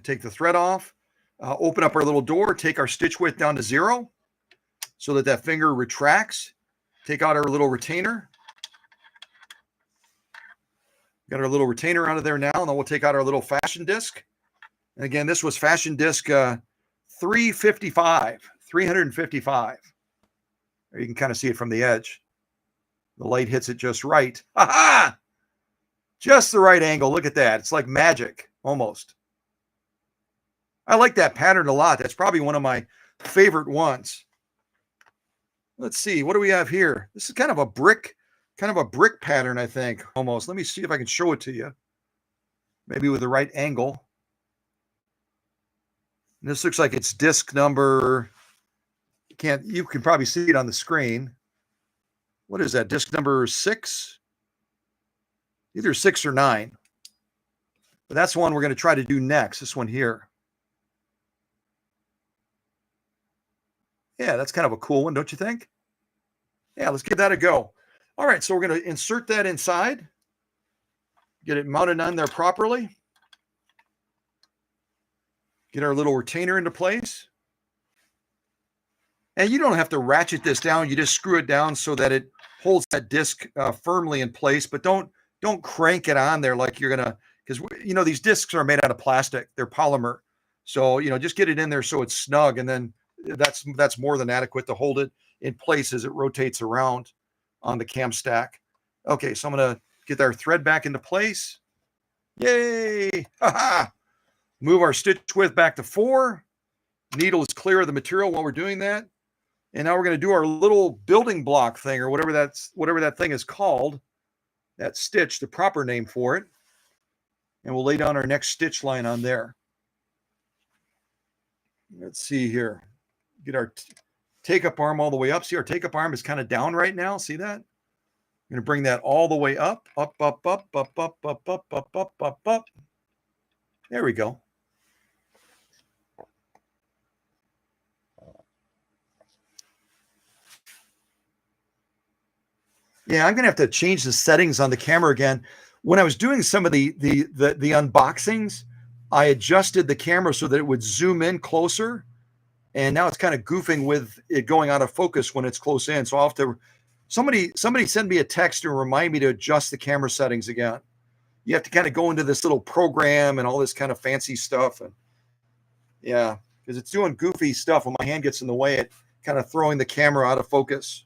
Take the thread off. Open up our little door. Take our stitch width down to 0 so that finger retracts. Take out our little retainer. Got our little retainer out of there now, and then we'll take out our little fashion disc. And again, this was fashion disc 355. There you can kind of see it from the edge. The light hits it just right. Ha-ha! Just the right angle. Look at that. It's like magic, almost. I like that pattern a lot. That's probably one of my favorite ones. Let's see. What do we have here? This is kind of a brick pattern, I think, almost. Let me see if I can show it to you. Maybe with the right angle. And this looks like it's disc number... You can probably see it on the screen. What is that? Disc number 6? Either 6 or 9. But that's the one we're going to try to do next. This one here. Yeah, that's kind of a cool one, don't you think? Yeah, let's give that a go. All right, so we're going to insert that inside. Get it mounted on there properly. Get our little retainer into place. And you don't have to ratchet this down. You just screw it down so that it holds that disc firmly in place. But don't crank it on there like you're gonna, because these discs are made out of plastic. They're polymer. So just get it in there so it's snug, and then That's more than adequate to hold it in place as it rotates around on the cam stack. Okay, so I'm going to get our thread back into place. Yay! Ha-ha! Move our stitch width back to 4. Needle is clear of the material while we're doing that. And now we're going to do our little building block thing, or whatever that thing is called. That stitch, the proper name for it. And we'll lay down our next stitch line on there. Let's see here. Get our take-up arm all the way up. See, our take-up arm is kind of down right now. See that? I'm going to bring that all the way up, up, up, up, up, up, up, up, up, up, up, up. There we go. Yeah, I'm going to have to change the settings on the camera again. When I was doing some of the unboxings, I adjusted the camera so that it would zoom in closer. And now it's kind of goofing with it going out of focus when it's close in. So I'll have to, somebody send me a text and remind me to adjust the camera settings again. You have to kind of go into this little program and all this kind of fancy stuff. And yeah, because it's doing goofy stuff. When my hand gets in the way, it kind of throwing the camera out of focus.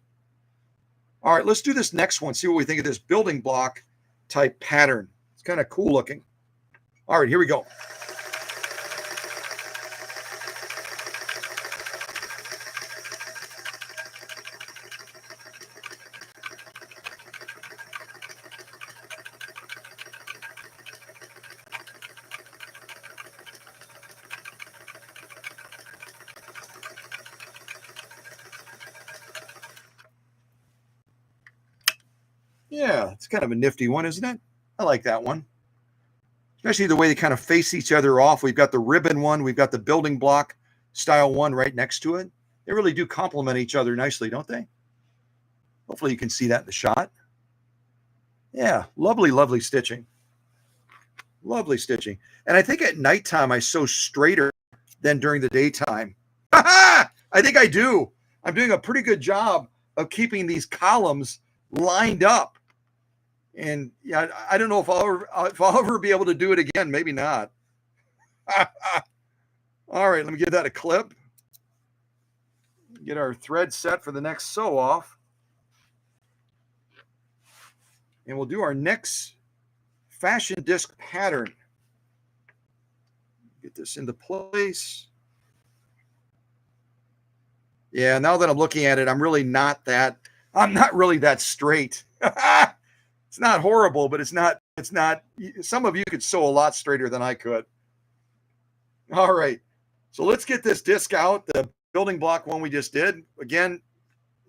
All right, let's do this next one. See what we think of this building block type pattern. It's kind of cool looking. All right, here we go. Yeah, it's kind of a nifty one, isn't it? I like that one. Especially the way they kind of face each other off. We've got the ribbon one. We've got the building block style one right next to it. They really do complement each other nicely, don't they? Hopefully you can see that in the shot. Yeah, lovely, lovely stitching. Lovely stitching. And I think at nighttime I sew straighter than during the daytime. I think I do. I'm doing a pretty good job of keeping these columns lined up. And yeah, I don't know if I'll ever be able to do it again. Maybe not. All right, let me give that a clip. Get our thread set for the next sew off. And we'll do our next fashion disc pattern. Get this into place. Yeah, now that I'm looking at it, I'm not really that straight. It's not horrible, but it's not, some of you could sew a lot straighter than I could. All right. So let's get this disc out, the building block one we just did. Again,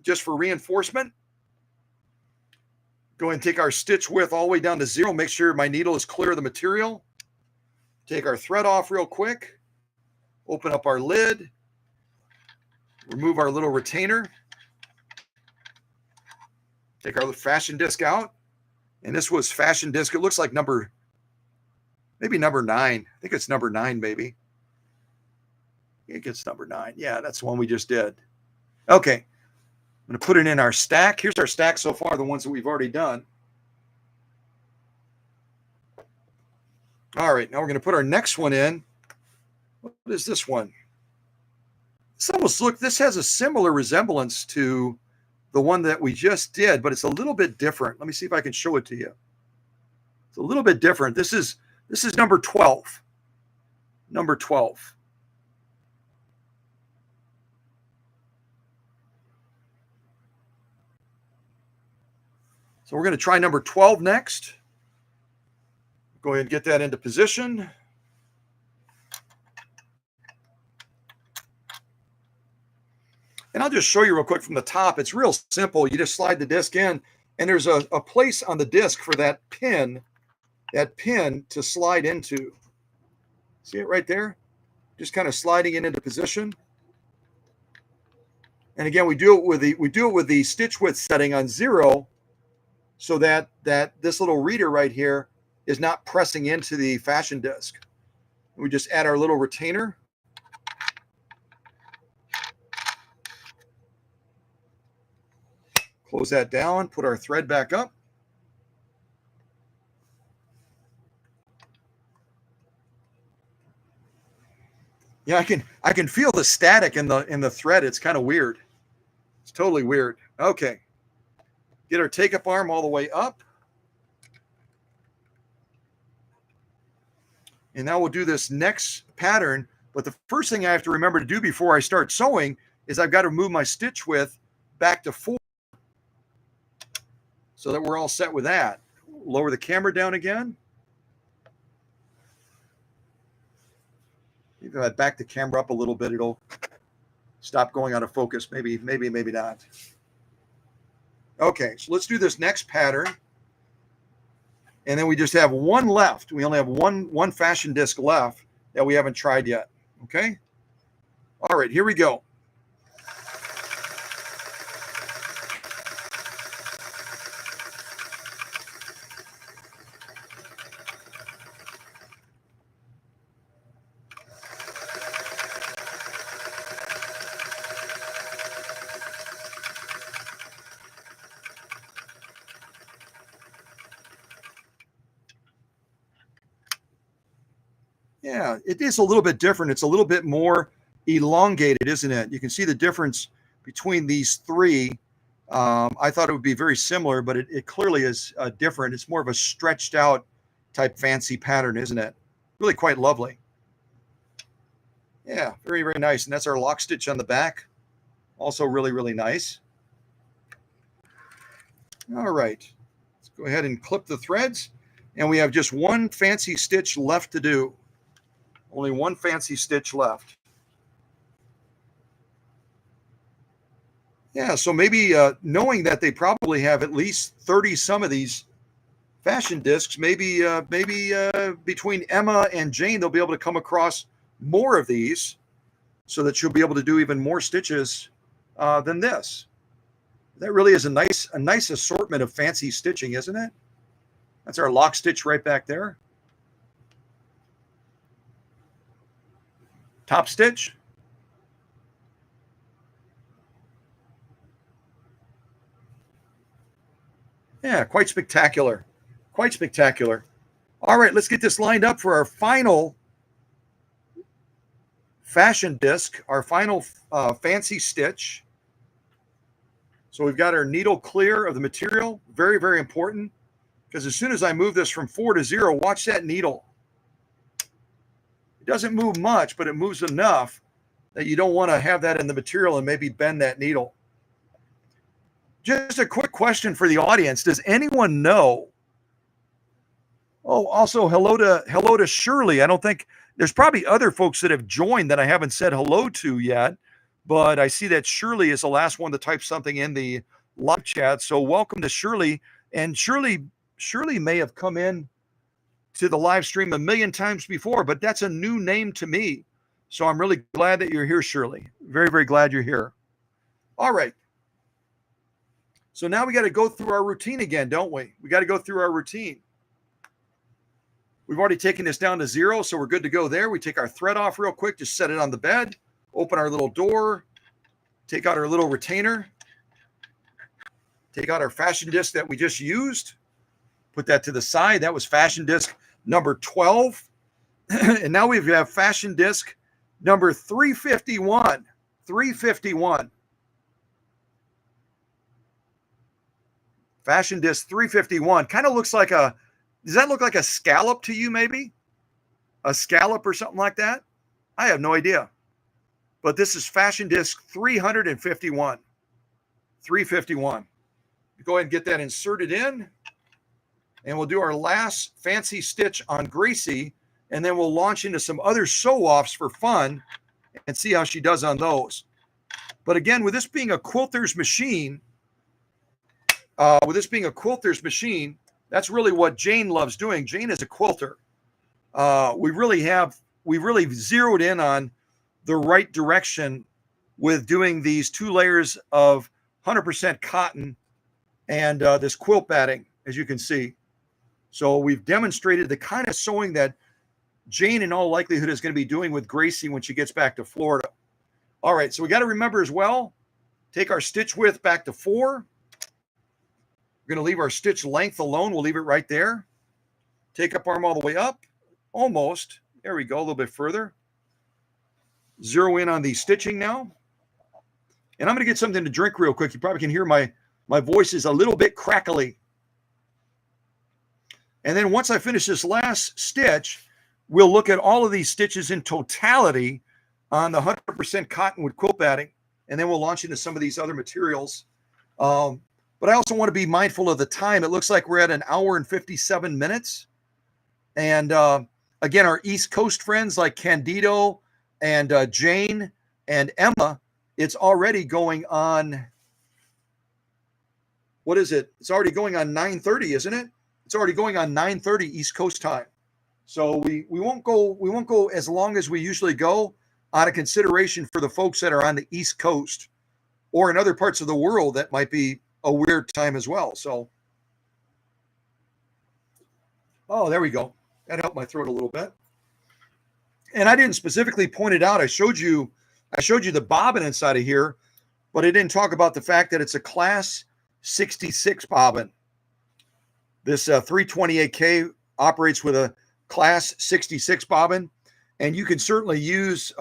just for reinforcement. Go ahead and take our stitch width all the way down to 0. Make sure my needle is clear of the material. Take our thread off real quick. Open up our lid. Remove our little retainer. Take our fashion disc out. And this was fashion disc. It looks like maybe number 9. I think it's number 9, maybe. It gets number 9. Yeah, that's the one we just did. Okay. I'm going to put it in our stack. Here's our stack so far, the ones that we've already done. All right, now we're going to put our next one in. What is this one? This has a similar resemblance to the one that we just did, but it's a little bit different. Let me see if I can show it to you. It's a little bit different. This is number 12. Number 12. So we're going to try number 12 next. Go ahead and get that into position. And I'll just show you real quick from the top. It's real simple. You just slide the disc in, and there's a place on the disc for that pin to slide into. See it right there? Just kind of sliding it into position. And again, we do it with the stitch width setting on 0, so that this little reader right here is not pressing into the fashion disc. We just add our little retainer. Close that down, put our thread back up. Yeah, I can feel the static in the thread. It's kind of weird. It's totally weird. Okay. Get our take-up arm all the way up. And now we'll do this next pattern. But the first thing I have to remember to do before I start sewing is I've got to move my stitch width back to 4 so that we're all set with that. Lower the camera down again. If I back the camera up a little bit, it'll stop going out of focus. Maybe not. Okay, so let's do this next pattern. And then we just have one left. We only have one fashion disc left that we haven't tried yet. Okay? All right, here we go. Yeah, it is a little bit different. It's a little bit more elongated, isn't it? You can see the difference between these three. I thought it would be very similar, but it clearly is different. It's more of a stretched out type fancy pattern, isn't it? Really quite lovely. Yeah, very, very nice. And that's our lock stitch on the back. Also really, really nice. All right, let's go ahead and clip the threads. And we have just one fancy stitch left to do. Only one fancy stitch left. Yeah, so maybe knowing that they probably have at least 30 some of these fashion discs, maybe between Emma and Jane, they'll be able to come across more of these so that she'll be able to do even more stitches than this. That really is a nice assortment of fancy stitching, isn't it? That's our lock stitch right back there. Top stitch. Yeah, quite spectacular. Quite spectacular. All right, let's get this lined up for our final fashion disc, our final fancy stitch. So we've got our needle clear of the material. Very, very important, because as soon as I move this from 4 to 0, watch that needle. It doesn't move much, but it moves enough that you don't want to have that in the material and maybe bend that needle. Just a quick question for the audience. Does anyone know? Oh, also hello to Shirley. I don't think there's probably other folks that have joined that I haven't said hello to yet, but I see that Shirley is the last one to type something in the live chat. So welcome to Shirley. And Shirley may have come in to the live stream a million times before, but that's a new name to me. So I'm really glad that you're here, Shirley. Very, very glad you're here. All right. So now we got to go through our routine again, don't we? We got to go through our routine. We've already taken this down to 0, so we're good to go there. We take our thread off real quick, just set it on the bed, open our little door, take out our little retainer, take out our fashion disc that we just used, put that to the side. That was fashion disc number 12. And now we have fashion disc number 351. 351. Fashion disc 351. Kind of looks like does that look like a scallop to you, maybe? A scallop or something like that? I have no idea. But this is fashion disc 351. 351. Go ahead and get that inserted in. And we'll do our last fancy stitch on Gracie. And then we'll launch into some other sew-offs for fun and see how she does on those. But again, with this being a quilter's machine, that's really what Jane loves doing. Jane is a quilter. We really zeroed in on the right direction with doing these 2 layers of 100% cotton and this quilt batting, as you can see. So we've demonstrated the kind of sewing that Jane in all likelihood is going to be doing with Gracie when she gets back to Florida. All right, so we got to remember as well, take our stitch width back to 4. We're going to leave our stitch length alone. We'll leave it right there. Take up arm all the way up. Almost. There we go. A little bit further. zero in on the stitching now. And I'm going to get something to drink real quick. You probably can hear my voice is a little bit crackly. And then once I finish this last stitch, we'll look at all of these stitches in totality on the 100% cottonwood quilt batting. And then we'll launch into some of these other materials. But I also want to be mindful of the time. It looks like we're at an hour and 57 minutes. And again, our East Coast friends like Candido and Jane and Emma, it's already going on. What is it? It's already going on 9:30, isn't it? It's already going on 9:30 East Coast time. So we won't go as long as we usually go, out of consideration for the folks that are on the East Coast or in other parts of the world that might be a weird time as well. So, oh, there we go. That helped my throat a little bit. And I didn't specifically point it out. I showed you the bobbin inside of here, but I didn't talk about the fact that it's a class 66 bobbin. This 328K operates with a class 66 bobbin, and you can certainly use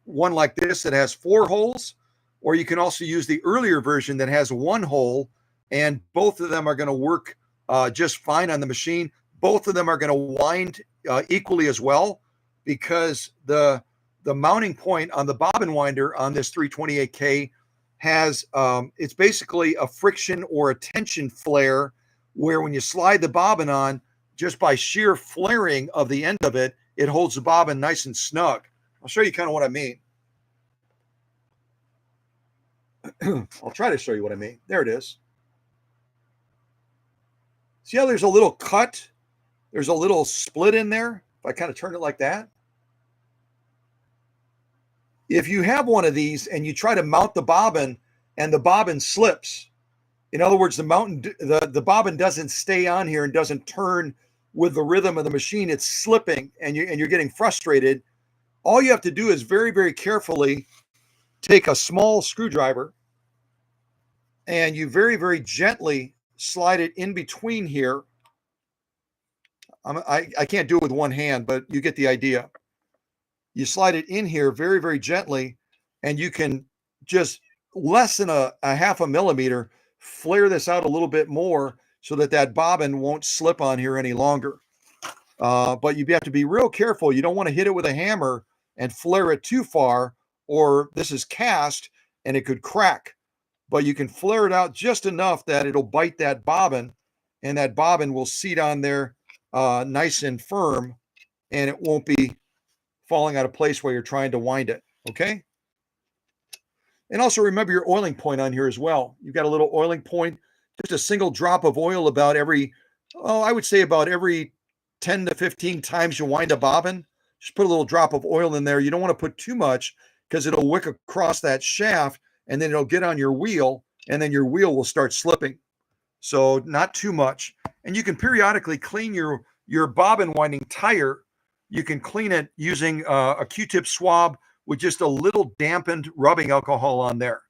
one like this that has 4 holes, or you can also use the earlier version that has 1 hole, and both of them are going to work just fine on the machine. Both of them are going to wind equally as well, because the mounting point on the bobbin winder on this 328K has it's basically a friction or a tension flare, where when you slide the bobbin on, just by sheer flaring of the end of it, it holds the bobbin nice and snug. I'll show you kind of what I mean. I'll try to show you what I mean. There it is. See how there's a little cut? There's a little split in there. If I kind of turn it like that. If you have one of these and you try to mount the bobbin and the bobbin slips, in other words, the bobbin doesn't stay on here and doesn't turn with the rhythm of the machine, it's slipping and you're getting frustrated, all you have to do is very, very carefully take a small screwdriver and you very, very gently slide it in between here. I can't do it with one hand, but you get the idea. You slide it in here very, very gently, and you can just less than a half a millimeter flare this out a little bit more so that bobbin won't slip on here any longer. But you have to be real careful. You don't want to hit it with a hammer and flare it too far, or this is cast and it could crack. But you can flare it out just enough that it'll bite that bobbin, and that bobbin will seat on there nice and firm, and it won't be falling out of place while you're trying to wind it. Okay. And also remember your oiling point on here as well. You've got a little oiling point, just a single drop of oil about every, I would say about every 10 to 15 times you wind a bobbin. Just put a little drop of oil in there. You don't want to put too much because it'll wick across that shaft and then it'll get on your wheel, and then your wheel will start slipping. So not too much. And you can periodically clean your bobbin winding tire. You can clean it using a Q-tip swab with just a little dampened rubbing alcohol on there.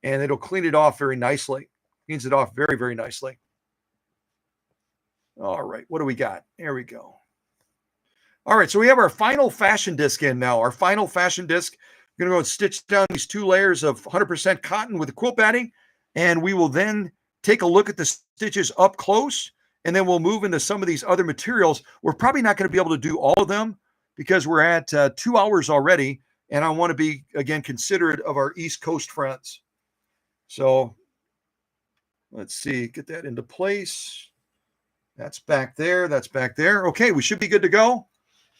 And it'll clean it off very nicely. Cleans it off very, very nicely. All right, what do we got? There we go. All right, so we have our final fashion disc in now. Our final fashion disc. We're going to go and stitch down these 2 layers of 100% cotton with the quilt batting, and we will then take a look at the stitches up close, and then we'll move into some of these other materials. We're probably not going to be able to do all of them because we're at 2 hours already, and I want to be, again, considerate of our East Coast friends. So let's see, get that into place. That's back there. That's back there. Okay, we should be good to go.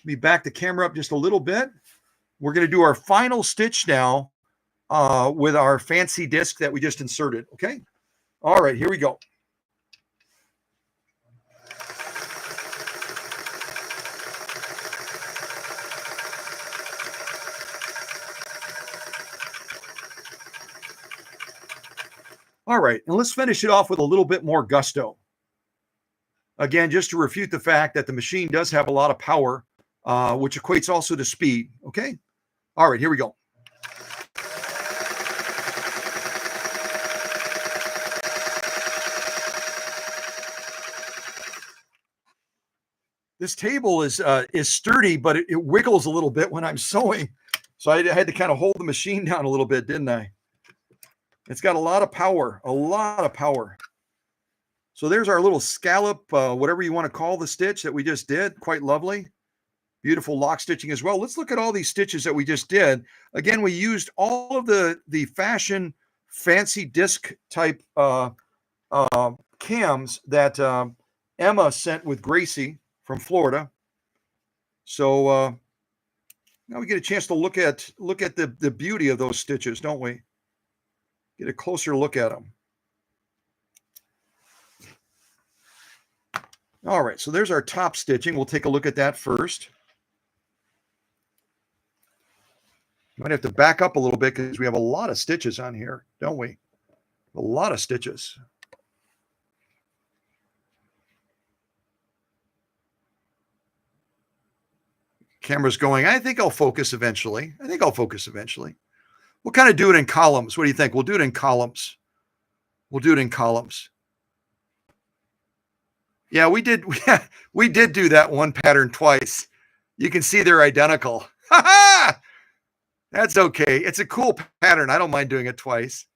Let me back the camera up just a little bit. We're going to do our final stitch now with our fancy disc that we just inserted. Okay. All right, here we go. All right, and let's finish it off with a little bit more gusto. Again, just to refute the fact that the machine does have a lot of power, which equates also to speed. Okay. All right, here we go. This table is sturdy, but it wiggles a little bit when I'm sewing. So I had to kind of hold the machine down a little bit, didn't I? It's got a lot of power, a lot of power. So there's our little scallop, whatever you want to call the stitch that we just did. Quite lovely. Beautiful lock stitching as well. Let's look at all these stitches that we just did. Again, we used all of the fashion fancy disc type cams that Emma sent with Gracie from Florida. So now we get a chance to look at the beauty of those stitches, don't we? Get a closer look at them. All right, so there's our top stitching. We'll take a look at that first. Might have to back up a little bit because we have a lot of stitches on here, don't we? A lot of stitches. Camera's going. I think I'll focus eventually. We'll kind of do it in columns. What do you think? We'll do it in columns. Yeah, we did. We did do that one pattern twice. You can see they're identical. That's okay. It's a cool pattern. I don't mind doing it twice.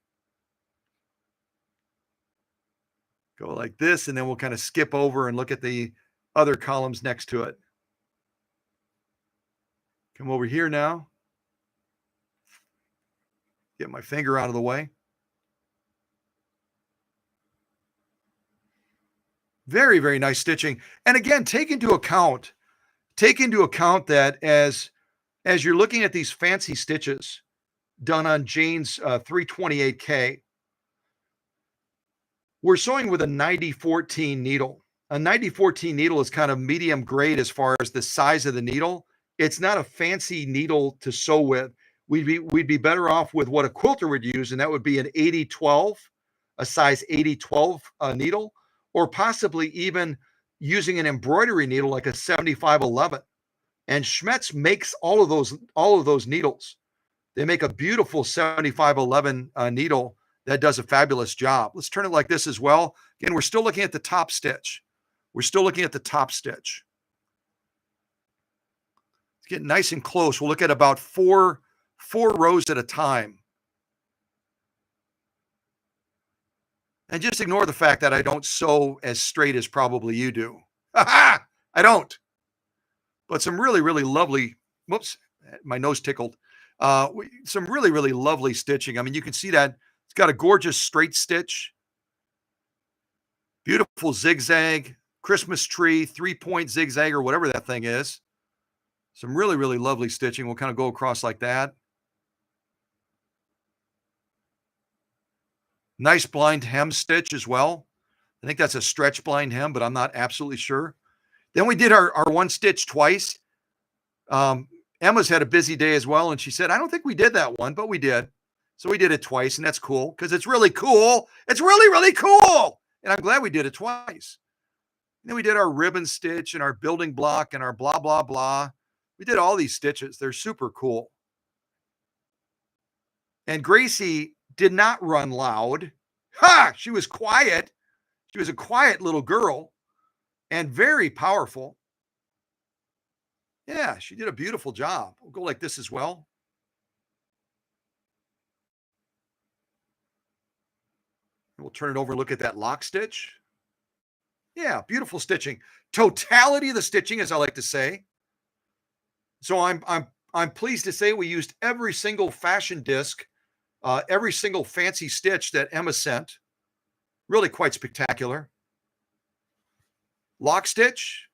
Go like this, and then we'll kind of skip over and look at the other columns next to it. Come over here now. Get my finger out of the way. Very, very nice stitching. And again, take into account that as you're looking at these fancy stitches done on Jane's 328K, we're sewing with a 9014 needle. A 9014 needle is kind of medium grade as far as the size of the needle. It's not a fancy needle to sew with. We'd be better off with what a quilter would use, and that would be an 8012, a size 8012 needle, or possibly even using an embroidery needle like a 7511. And Schmetz makes all of those needles. They make a beautiful 7511 needle that does a fabulous job. Let's turn it like this as well. Again, we're still looking at the top stitch. It's getting nice and close. We'll look at about four rows at a time. And just ignore the fact that I don't sew as straight as probably you do. I don't. But some really, really lovely, whoops, my nose tickled. Some really, really lovely stitching. I mean, you can see that it's got a gorgeous straight stitch. Beautiful zigzag, Christmas tree, 3-point zigzag or whatever that thing is. Some really, really lovely stitching. We'll kind of go across like that. Nice blind hem stitch as well. I think that's a stretch blind hem, but I'm not absolutely sure. Then we did our one stitch twice. Emma's had a busy day as well, and she said, I don't think we did that one, but we did. So we did it twice, and that's cool because it's really cool. It's really, really cool. And I'm glad we did it twice. And then we did our ribbon stitch and our building block and our blah, blah, blah. We did all these stitches. They're super cool. And Gracie did not run loud. She was quiet. She was a quiet little girl and very powerful. Yeah, she did a beautiful job. We'll go like this as well. And we'll turn it over and look at that lock stitch. Yeah, beautiful stitching. Totality of the stitching, as I like to say. So I'm pleased to say we used every single fashion disc, every single fancy stitch that Emma sent. Really quite spectacular. Lock stitch.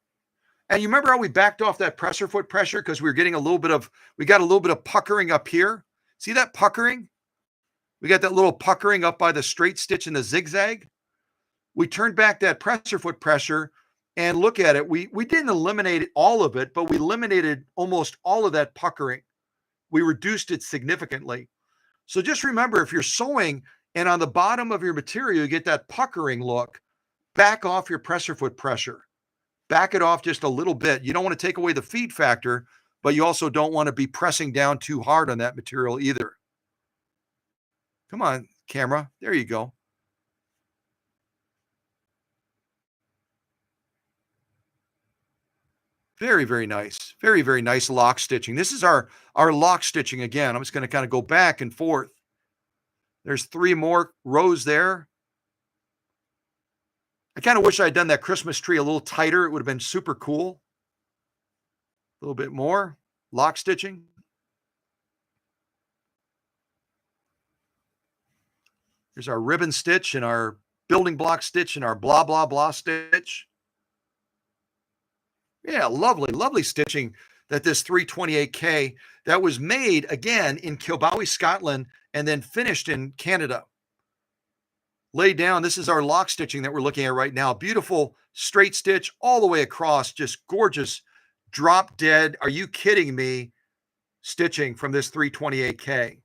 And you remember how we backed off that presser foot pressure because we got a little bit of puckering up here. See that puckering? We got that little puckering up by the straight stitch and the zigzag. We turned back that presser foot pressure and look at it. We didn't eliminate all of it, but we eliminated almost all of that puckering. We reduced it significantly. So just remember, if you're sewing and on the bottom of your material, you get that puckering look, back off your presser foot pressure. Back it off just a little bit. You don't want to take away the feed factor, but you also don't want to be pressing down too hard on that material either. Come on, camera. There you go. Very, very nice. Very, very nice lock stitching. This is our lock stitching again. I'm just going to kind of go back and forth. There's 3 more rows there. I kind of wish I'd done that Christmas tree a little tighter. It would have been super cool. A little bit more lock stitching. Here's our ribbon stitch and our building block stitch and our blah, blah, blah stitch. Yeah, lovely, lovely stitching that this 328K that was made again in Kilbowie, Scotland, and then finished in Canada. Laid down, this is our lock stitching that we're looking at right now. Beautiful straight stitch all the way across, just gorgeous drop dead. Are you kidding me? Stitching from this 328K.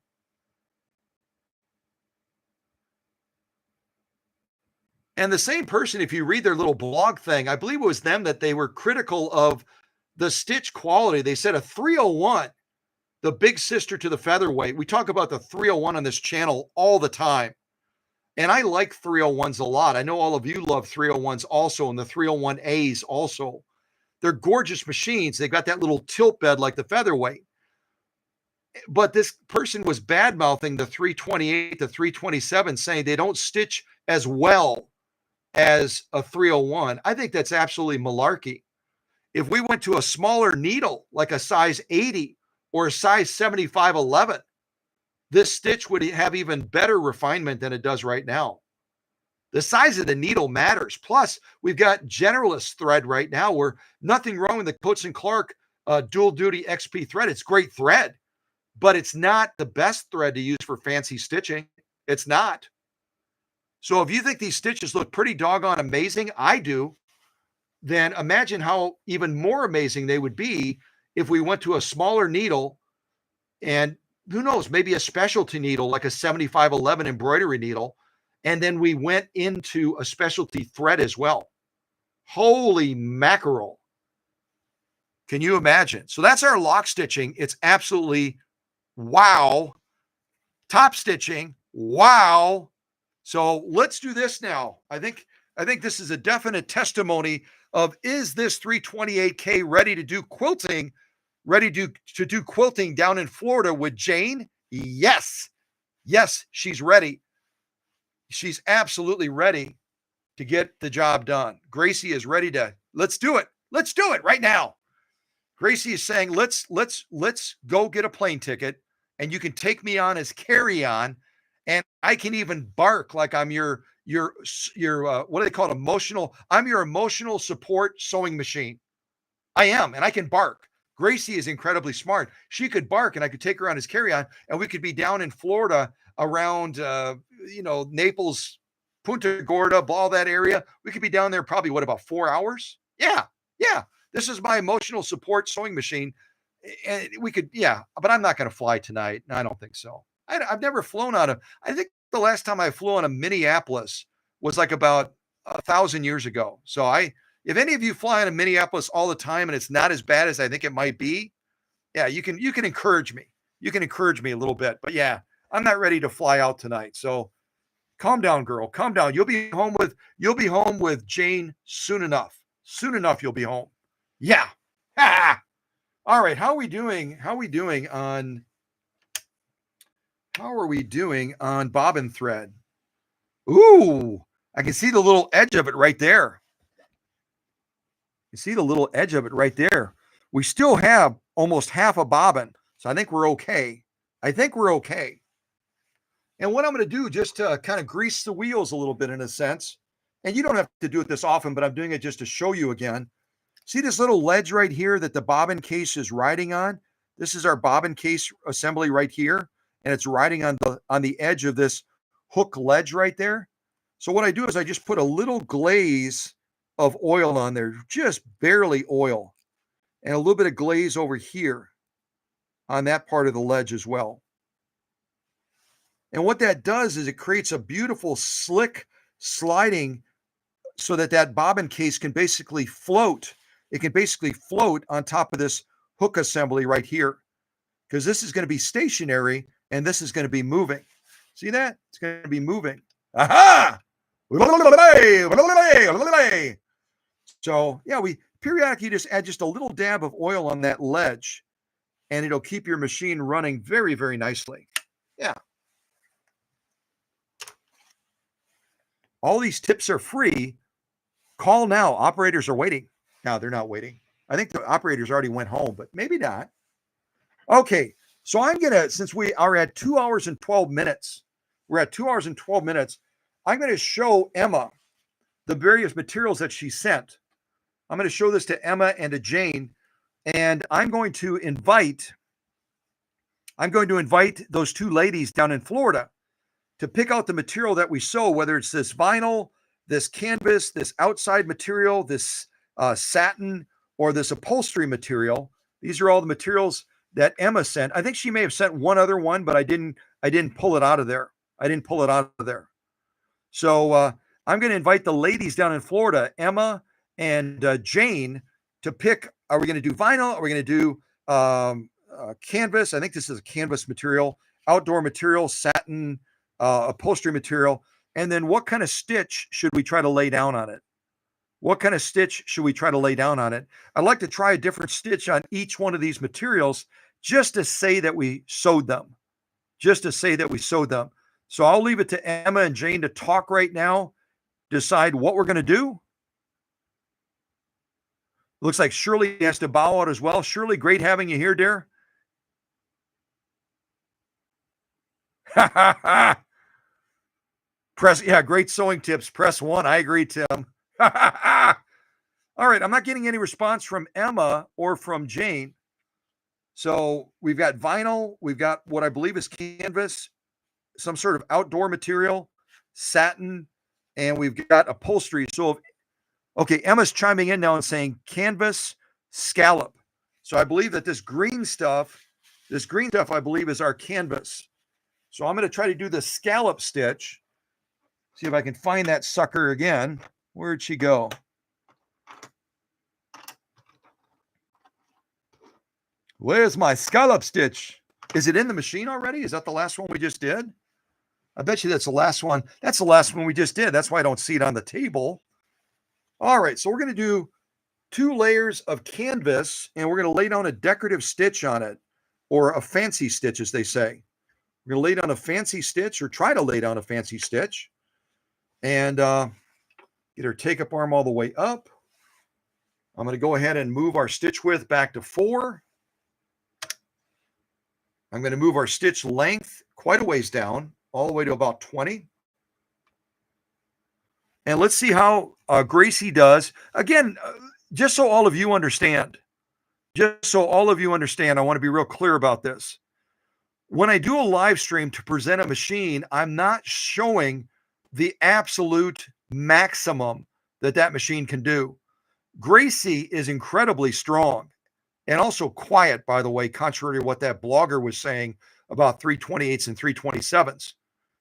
And the same person, if you read their little blog thing, I believe it was them that they were critical of the stitch quality. They said a 301, the big sister to the featherweight. We talk about the 301 on this channel all the time. And I like 301s a lot. I know all of you love 301s also, and the 301As also. They're gorgeous machines. They got that little tilt bed like the featherweight. But this person was bad-mouthing the 328, the 327, saying they don't stitch as well as a 301. I think that's absolutely malarkey. If we went to a smaller needle, like a size 80 or a size 7511, this stitch would have even better refinement than it does right now. The size of the needle matters. Plus, we've got generalist thread right now where nothing wrong with the Coats & Clark dual duty XP thread. It's great thread, but it's not the best thread to use for fancy stitching. It's not. So if you think these stitches look pretty doggone amazing, I do, then imagine how even more amazing they would be if we went to a smaller needle and who knows, maybe a specialty needle like a 7511 embroidery needle, and then we went into a specialty thread as well. Holy mackerel. Can you imagine? So that's our lock stitching. It's absolutely wow. Top stitching, wow. So let's do this now. I think this is a definite testimony of, is this 328K ready to do quilting, ready to do quilting down in Florida with Jane? Yes. Yes, she's ready. She's absolutely ready to get the job done. Gracie is ready to, let's do it. Let's do it right now. Gracie is saying, let's go get a plane ticket and you can take me on as carry-on. And I can even bark like I'm your what do they call it? Emotional. I'm your emotional support sewing machine. I am, and I can bark. Gracie is incredibly smart. She could bark and I could take her on as carry-on and we could be down in Florida around, Naples, Punta Gorda, all that area. We could be down there probably, about 4 hours? Yeah. This is my emotional support sewing machine. And we could, but I'm not going to fly tonight. No, I don't think so. I've never flown out of, I think the last time I flew on a Minneapolis was like about 1,000 years ago. So if any of you fly on Minneapolis all the time and it's not as bad as I think it might be, you can encourage me. You can encourage me a little bit, but I'm not ready to fly out tonight. So calm down, girl, calm down. You'll be home with Jane soon enough. Soon enough, you'll be home. Yeah. All right. How are we doing on bobbin thread? Ooh, I can see the little edge of it right there. You see the little edge of it right there. We still have almost half a bobbin, so I think we're okay. And what I'm going to do, just to kind of grease the wheels a little bit in a sense, and you don't have to do it this often, but I'm doing it just to show you again. See this little ledge right here that the bobbin case is riding on? This is our bobbin case assembly right here, and it's riding on the edge of this hook ledge right there. So what I do is I just put a little glaze of oil on there, just barely oil, and a little bit of glaze over here on that part of the ledge as well. And what that does is it creates a beautiful slick sliding so that bobbin case can basically float. It can basically float on top of this hook assembly right here, because this is going to be stationary and this is going to be moving. See that? It's going to be moving. Aha! So periodically you just add just a little dab of oil on that ledge, and it'll keep your machine running very, very nicely. Yeah. All these tips are free. Call now. Operators are waiting. No, they're not waiting. I think the operators already went home, but maybe not. Okay. So I'm going to, since we are at 2 hours and 12 minutes, we're at 2 hours and 12 minutes. I'm going to show Emma the various materials that she sent. I'm going to show this to Emma and to Jane, and I'm going to invite those two ladies down in Florida to pick out the material that we sew, whether it's this vinyl, this canvas, this outside material, this satin, or this upholstery material. These are all the materials that Emma sent. I think she may have sent one other one, but I didn't pull it out of there. So I'm going to invite the ladies down in Florida, Emma and Jane, to pick. Are we going to do vinyl? Are we going to do canvas? I think this is a canvas material, outdoor material, satin, upholstery material. And then what kind of stitch should we try to lay down on it? I'd like to try a different stitch on each one of these materials just to say that we sewed them. So I'll leave it to Emma and Jane to talk right now, decide what we're going to do. Looks like Shirley has to bow out as well. Shirley, great having you here, dear. Great sewing tips. Press 1. I agree, Tim. All right, I'm not getting any response from Emma or from Jane. So we've got vinyl, we've got what I believe is canvas, some sort of outdoor material, satin, and we've got upholstery. So, okay, Emma's chiming in now and saying canvas, scallop. So I believe that this green stuff, I believe is our canvas. So I'm going to try to do the scallop stitch. See if I can find that sucker again. Where'd she go? Where's my scallop stitch? Is it in the machine already? Is that the last one we just did? I bet you that's the last one. That's the last one we just did. That's why I don't see it on the table. All right, so we're going to do 2 layers of canvas, and we're going to lay down a decorative stitch on it, or a fancy stitch, as they say. We're going to lay down a fancy stitch, or try to lay down a fancy stitch, and get our take-up arm all the way up. I'm going to go ahead and move our stitch width back to 4. I'm going to move our stitch length quite a ways down, all the way to about 20. And let's see how Gracie does. Again, just so all of you understand, I want to be real clear about this. When I do a live stream to present a machine, I'm not showing the absolute maximum that machine can do. Gracie is incredibly strong and also quiet, by the way, contrary to what that blogger was saying about 328s and 327s.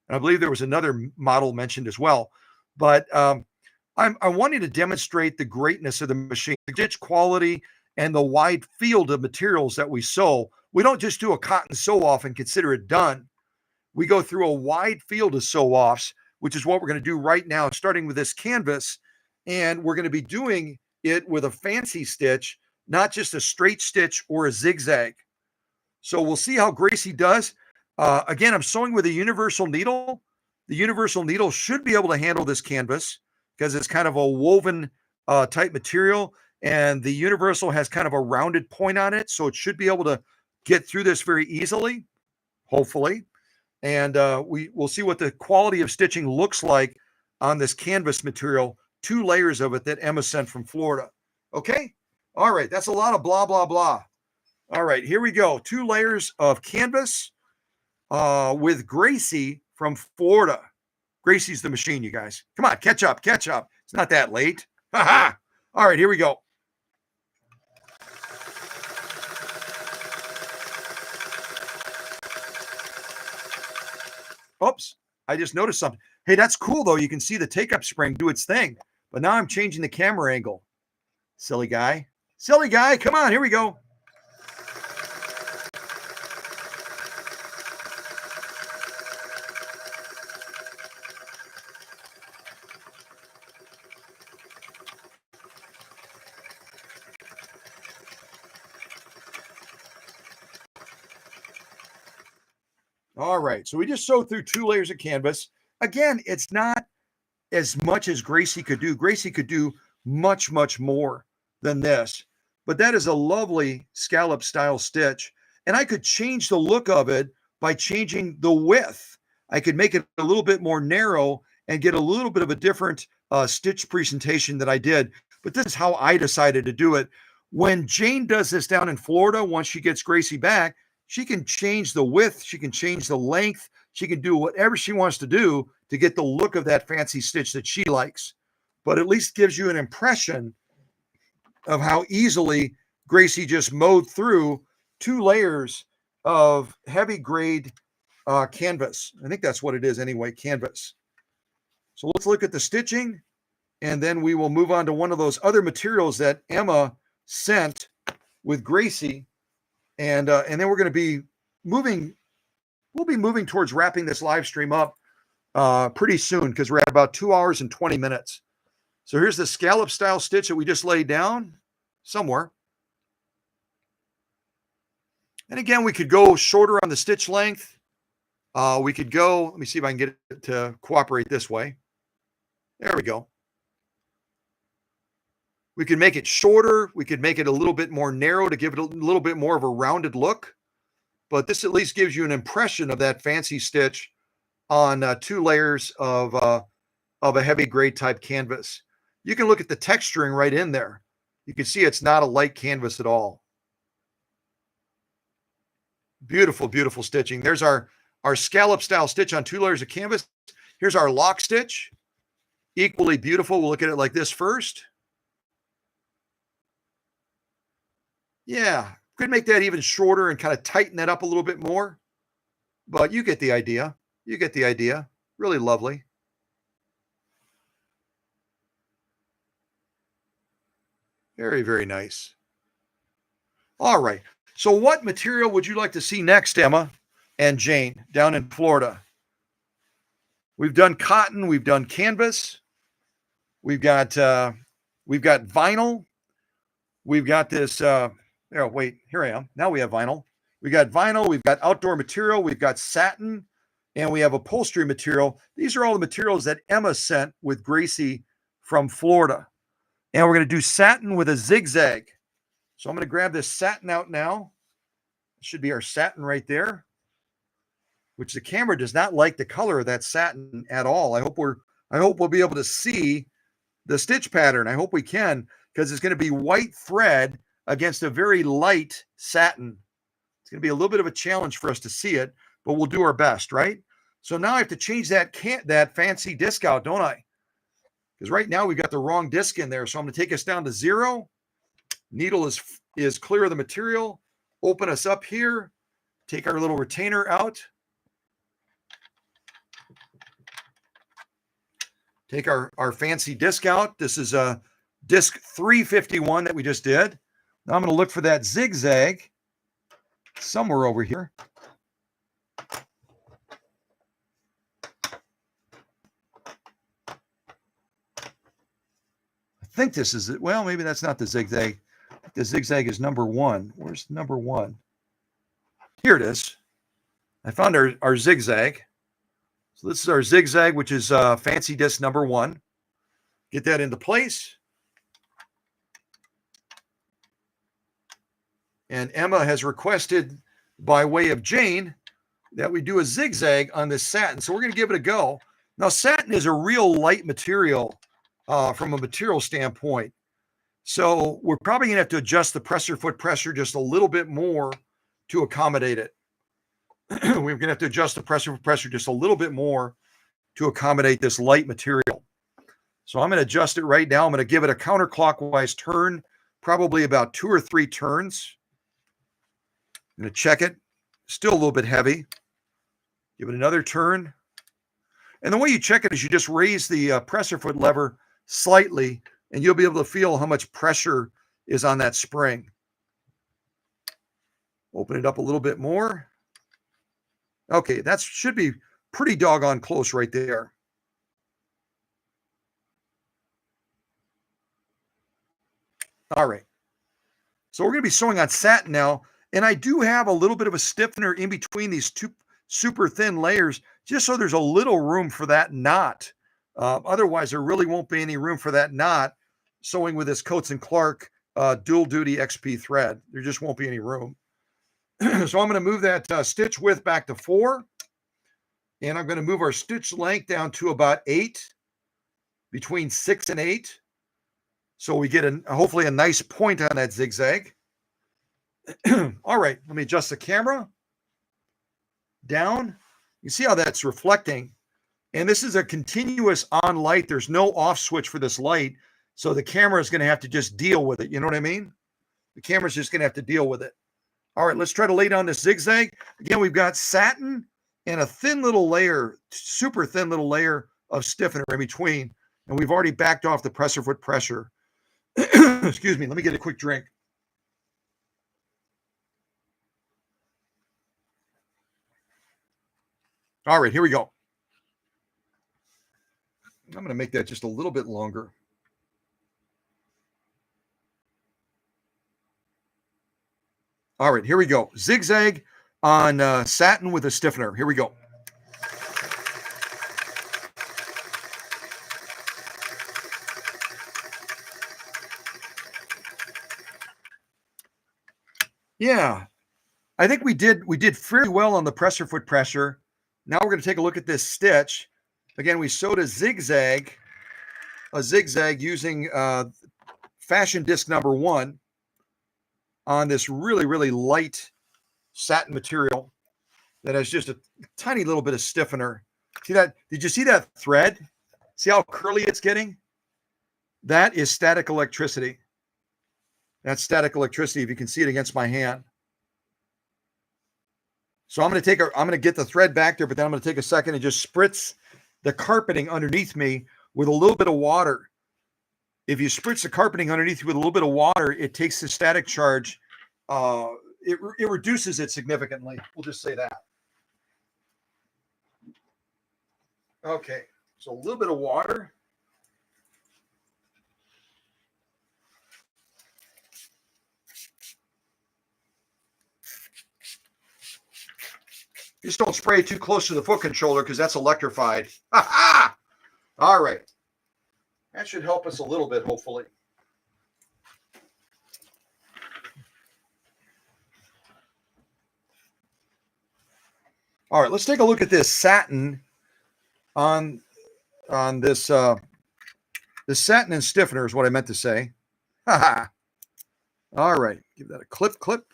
And I believe there was another model mentioned as well. But I wanted to demonstrate the greatness of the machine, the stitch quality, and the wide field of materials that we sew. We don't just do a cotton sew-off and consider it done. We go through a wide field of sew-offs, which is what we're going to do right now, starting with this canvas. And we're going to be doing it with a fancy stitch, not just a straight stitch or a zigzag. So we'll see how Gracie does. Again, I'm sewing with a universal needle. The universal needle should be able to handle this canvas because it's kind of a woven type material, and the universal has kind of a rounded point on it, so it should be able to get through this very easily, hopefully. And we'll see what the quality of stitching looks like on this canvas material, 2 layers of it that Emma sent from Florida. Okay? All right, that's a lot of blah, blah, blah. All right, here we go. 2 layers of canvas with Gracie from Florida. Gracie's the machine, you guys. Come on, catch up. It's not that late. Ha-ha! All right, here we go. Oops, I just noticed something. Hey, that's cool, though. You can see the take-up spring do its thing. But now I'm changing the camera angle. Silly guy. Come on, here we go. All right, so we just sewed through 2 layers of canvas. Again, it's not as much as Gracie could do. Gracie could do much, much more than this. But that is a lovely scallop style stitch. And I could change the look of it by changing the width. I could make it a little bit more narrow and get a little bit of a different stitch presentation that I did. But this is how I decided to do it. When Jane does this down in Florida, once she gets Gracie back, she can change the width, she can change the length, she can do whatever she wants to do to get the look of that fancy stitch that she likes. But at least gives you an impression of how easily Gracie just mowed through 2 layers of heavy grade canvas. I think that's what it is anyway, canvas. So let's look at the stitching, and then we will move on to one of those other materials that Emma sent with Gracie. And then we're going to be moving, we'll be moving towards wrapping this live stream up pretty soon because we're at about 2 hours and 20 minutes. So here's the scallop style stitch that we just laid down somewhere. And again, we could go shorter on the stitch length. We could go, let me see if I can get it to cooperate this way. There we go. We could make it shorter. We could make it a little bit more narrow to give it a little bit more of a rounded look. But this at least gives you an impression of that fancy stitch on 2 layers of a heavy grade type canvas. You can look at the texturing right in there. You can see it's not a light canvas at all. Beautiful, beautiful stitching. There's our scallop style stitch on 2 layers of canvas. Here's our lock stitch. Equally beautiful. We'll look at it like this first. Yeah, could make that even shorter and kind of tighten that up a little bit more. But you get the idea. You get the idea. Really lovely. Very, very nice. All right. So what material would you like to see next, Emma and Jane, down in Florida? We've done cotton. We've done canvas. We've got vinyl. We've got this. Oh, wait, here I am. Now we have vinyl. We got vinyl. We've got outdoor material. We've got satin, and we have upholstery material. These are all the materials that Emma sent with Gracie from Florida. And we're going to do satin with a zigzag. So I'm going to grab this satin out now. It should be our satin right there, which the camera does not like the color of that satin at all. I hope we'll be able to see the stitch pattern. I hope we can, because it's going to be white thread against a very light satin. It's going to be a little bit of a challenge for us to see it, but we'll do our best, right? So now I have to change that fancy disc out, don't I? Because right now we've got the wrong disc in there. So I'm going to take us down to 0. Needle is clear of the material. Open us up here. Take our little retainer out. Take our fancy disc out. This is a disc 351 that we just did. Now I'm going to look for that zigzag somewhere over here. I think this is it. Well, maybe that's not the zigzag. The zigzag is number 1. Where's number 1? Here it is. I found our zigzag. So this is our zigzag, which is fancy disc number 1. Get that into place. And Emma has requested, by way of Jane, that we do a zigzag on this satin. So we're going to give it a go. Now, satin is a real light material from a material standpoint. So we're probably going to have to adjust the presser foot pressure just a little bit more to accommodate it. We're going to have to adjust the presser foot pressure just a little bit more to accommodate this light material. So I'm going to adjust it right now. I'm going to give it a counterclockwise turn, probably about 2 or 3 turns. I'm going to check it. Still a little bit heavy. Give it another turn. And the way you check it is you just raise the presser foot lever slightly, and you'll be able to feel how much pressure is on that spring. Open it up a little bit more. Okay, that should be pretty doggone close right there. All right. So we're going to be sewing on satin now, and I do have a little bit of a stiffener in between these super thin layers, just so there's a little room for that knot. Otherwise, there really won't be any room for that knot sewing with this Coats and Clark dual duty XP thread. There just won't be any room. So I'm going to move that stitch width back to 4. And I'm going to move our stitch length down to about 8, between 6 and 8. So we get hopefully a nice point on that zigzag. All right, let me adjust the camera down. You see how that's reflecting. And this is a continuous on light. There's no off switch for this light. So the camera is going to have to just deal with it. You know what I mean? The camera's just going to have to deal with it. All right, let's try to lay down this zigzag. Again, we've got satin and a thin little layer, super thin little layer of stiffener in between. And we've already backed off the presser foot pressure. Excuse me, let me get a quick drink. All right, here we go. I'm going to make that just a little bit longer. All right, here we go. Zigzag on satin with a stiffener. Here we go. Yeah, I think we did fairly well on the presser foot pressure. Now we're going to take a look at this stitch. Again, we sewed a zigzag using fashion disc number 1 on this really, really light satin material that has just a tiny little bit of stiffener. See that? Did you see that thread? See how curly it's getting? That is static electricity. That's static electricity, if you can see it against my hand. So I'm going to get the thread back there, but then I'm going to take a second and just spritz the carpeting underneath me with a little bit of water. If you spritz the carpeting underneath you with a little bit of water, it takes the static charge. It reduces it significantly. We'll just say that. Okay, so a little bit of water. Just don't spray too close to the foot controller because that's electrified. Ha-ha! All right. That should help us a little bit, hopefully. All right, let's take a look at this satin on this this satin and stiffener is what I meant to say. All right, give that a clip.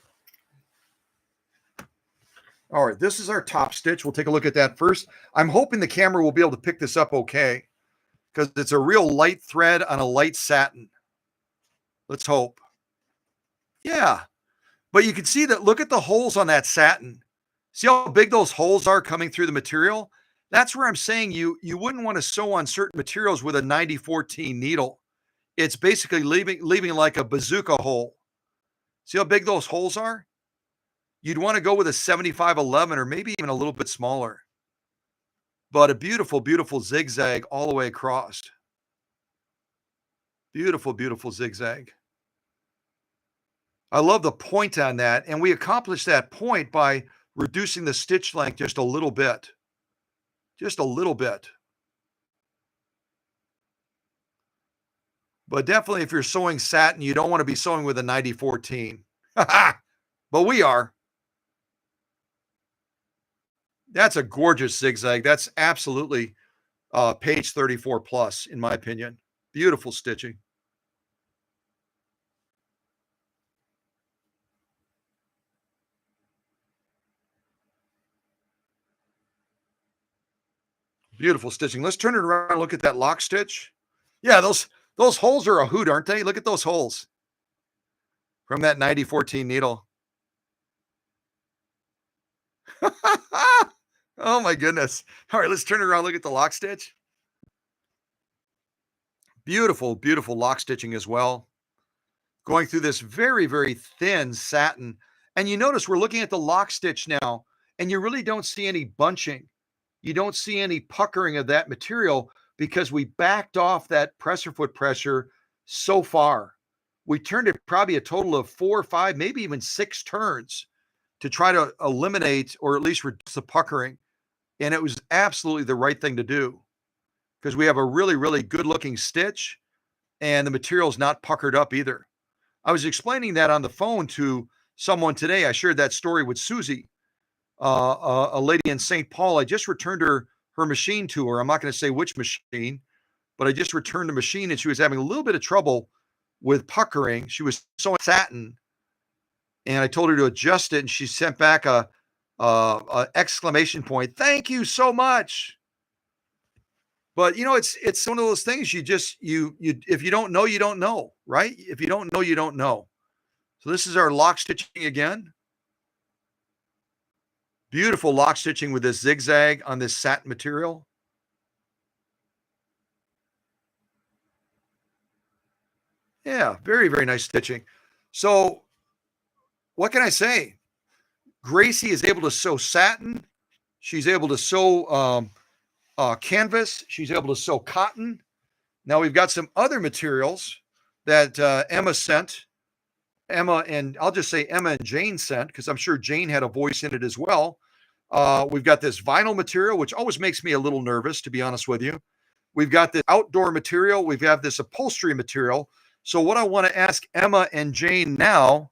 All right, this is our top stitch. We'll take a look at that first. I'm hoping the camera will be able to pick this up okay because it's a real light thread on a light satin. Let's hope. Yeah, but you can see that. Look at the holes on that satin. See how big those holes are coming through the material? That's where I'm saying you wouldn't want to sew on certain materials with a 9014 needle. It's basically leaving like a bazooka hole. See how big those holes are? You'd want to go with a 7511 or maybe even a little bit smaller. But a beautiful, beautiful zigzag all the way across. Beautiful, beautiful zigzag. I love the point on that. And we accomplished that point by reducing the stitch length just a little bit. Just a little bit. But definitely if you're sewing satin, you don't want to be sewing with a 9014. But we are. That's a gorgeous zigzag. That's absolutely page 34 plus, in my opinion. Beautiful stitching. Beautiful stitching. Let's turn it around and look at that lock stitch. Yeah, those holes are a hoot, aren't they? Look at those holes from that 9014 needle. Oh my goodness. All right, let's turn it around. Look at the lock stitch. Beautiful, beautiful lock stitching as well. Going through this very, very thin satin. And you notice we're looking at the lock stitch now, and you really don't see any bunching. You don't see any puckering of that material because we backed off that presser foot pressure so far. We turned it probably a total of 4 or 5, maybe even 6 turns to try to eliminate or at least reduce the puckering. And it was absolutely the right thing to do because we have a really, really good looking stitch and the material's not puckered up either. I was explaining that on the phone to someone today. I shared that story with Susie, a lady in St. Paul. I just returned her machine to her. I'm not going to say which machine, but I just returned the machine and she was having a little bit of trouble with puckering. She was sewing satin and I told her to adjust it and she sent back a exclamation point. Thank you so much. But it's one of those things you just if you don't know, you don't know, right? If you don't know, you don't know. So this is our lock stitching again. Beautiful lock stitching with this zigzag on this satin material. Yeah, very, very nice stitching. So what can I say? Gracie is able to sew satin. She's able to sew canvas. She's able to sew cotton. Now we've got some other materials that Emma sent. Emma and I'll just say Emma and Jane sent because I'm sure Jane had a voice in it as well. We've got this vinyl material, which always makes me a little nervous, to be honest with you. We've got this outdoor material. We've got this upholstery material. So what I want to ask Emma and Jane now.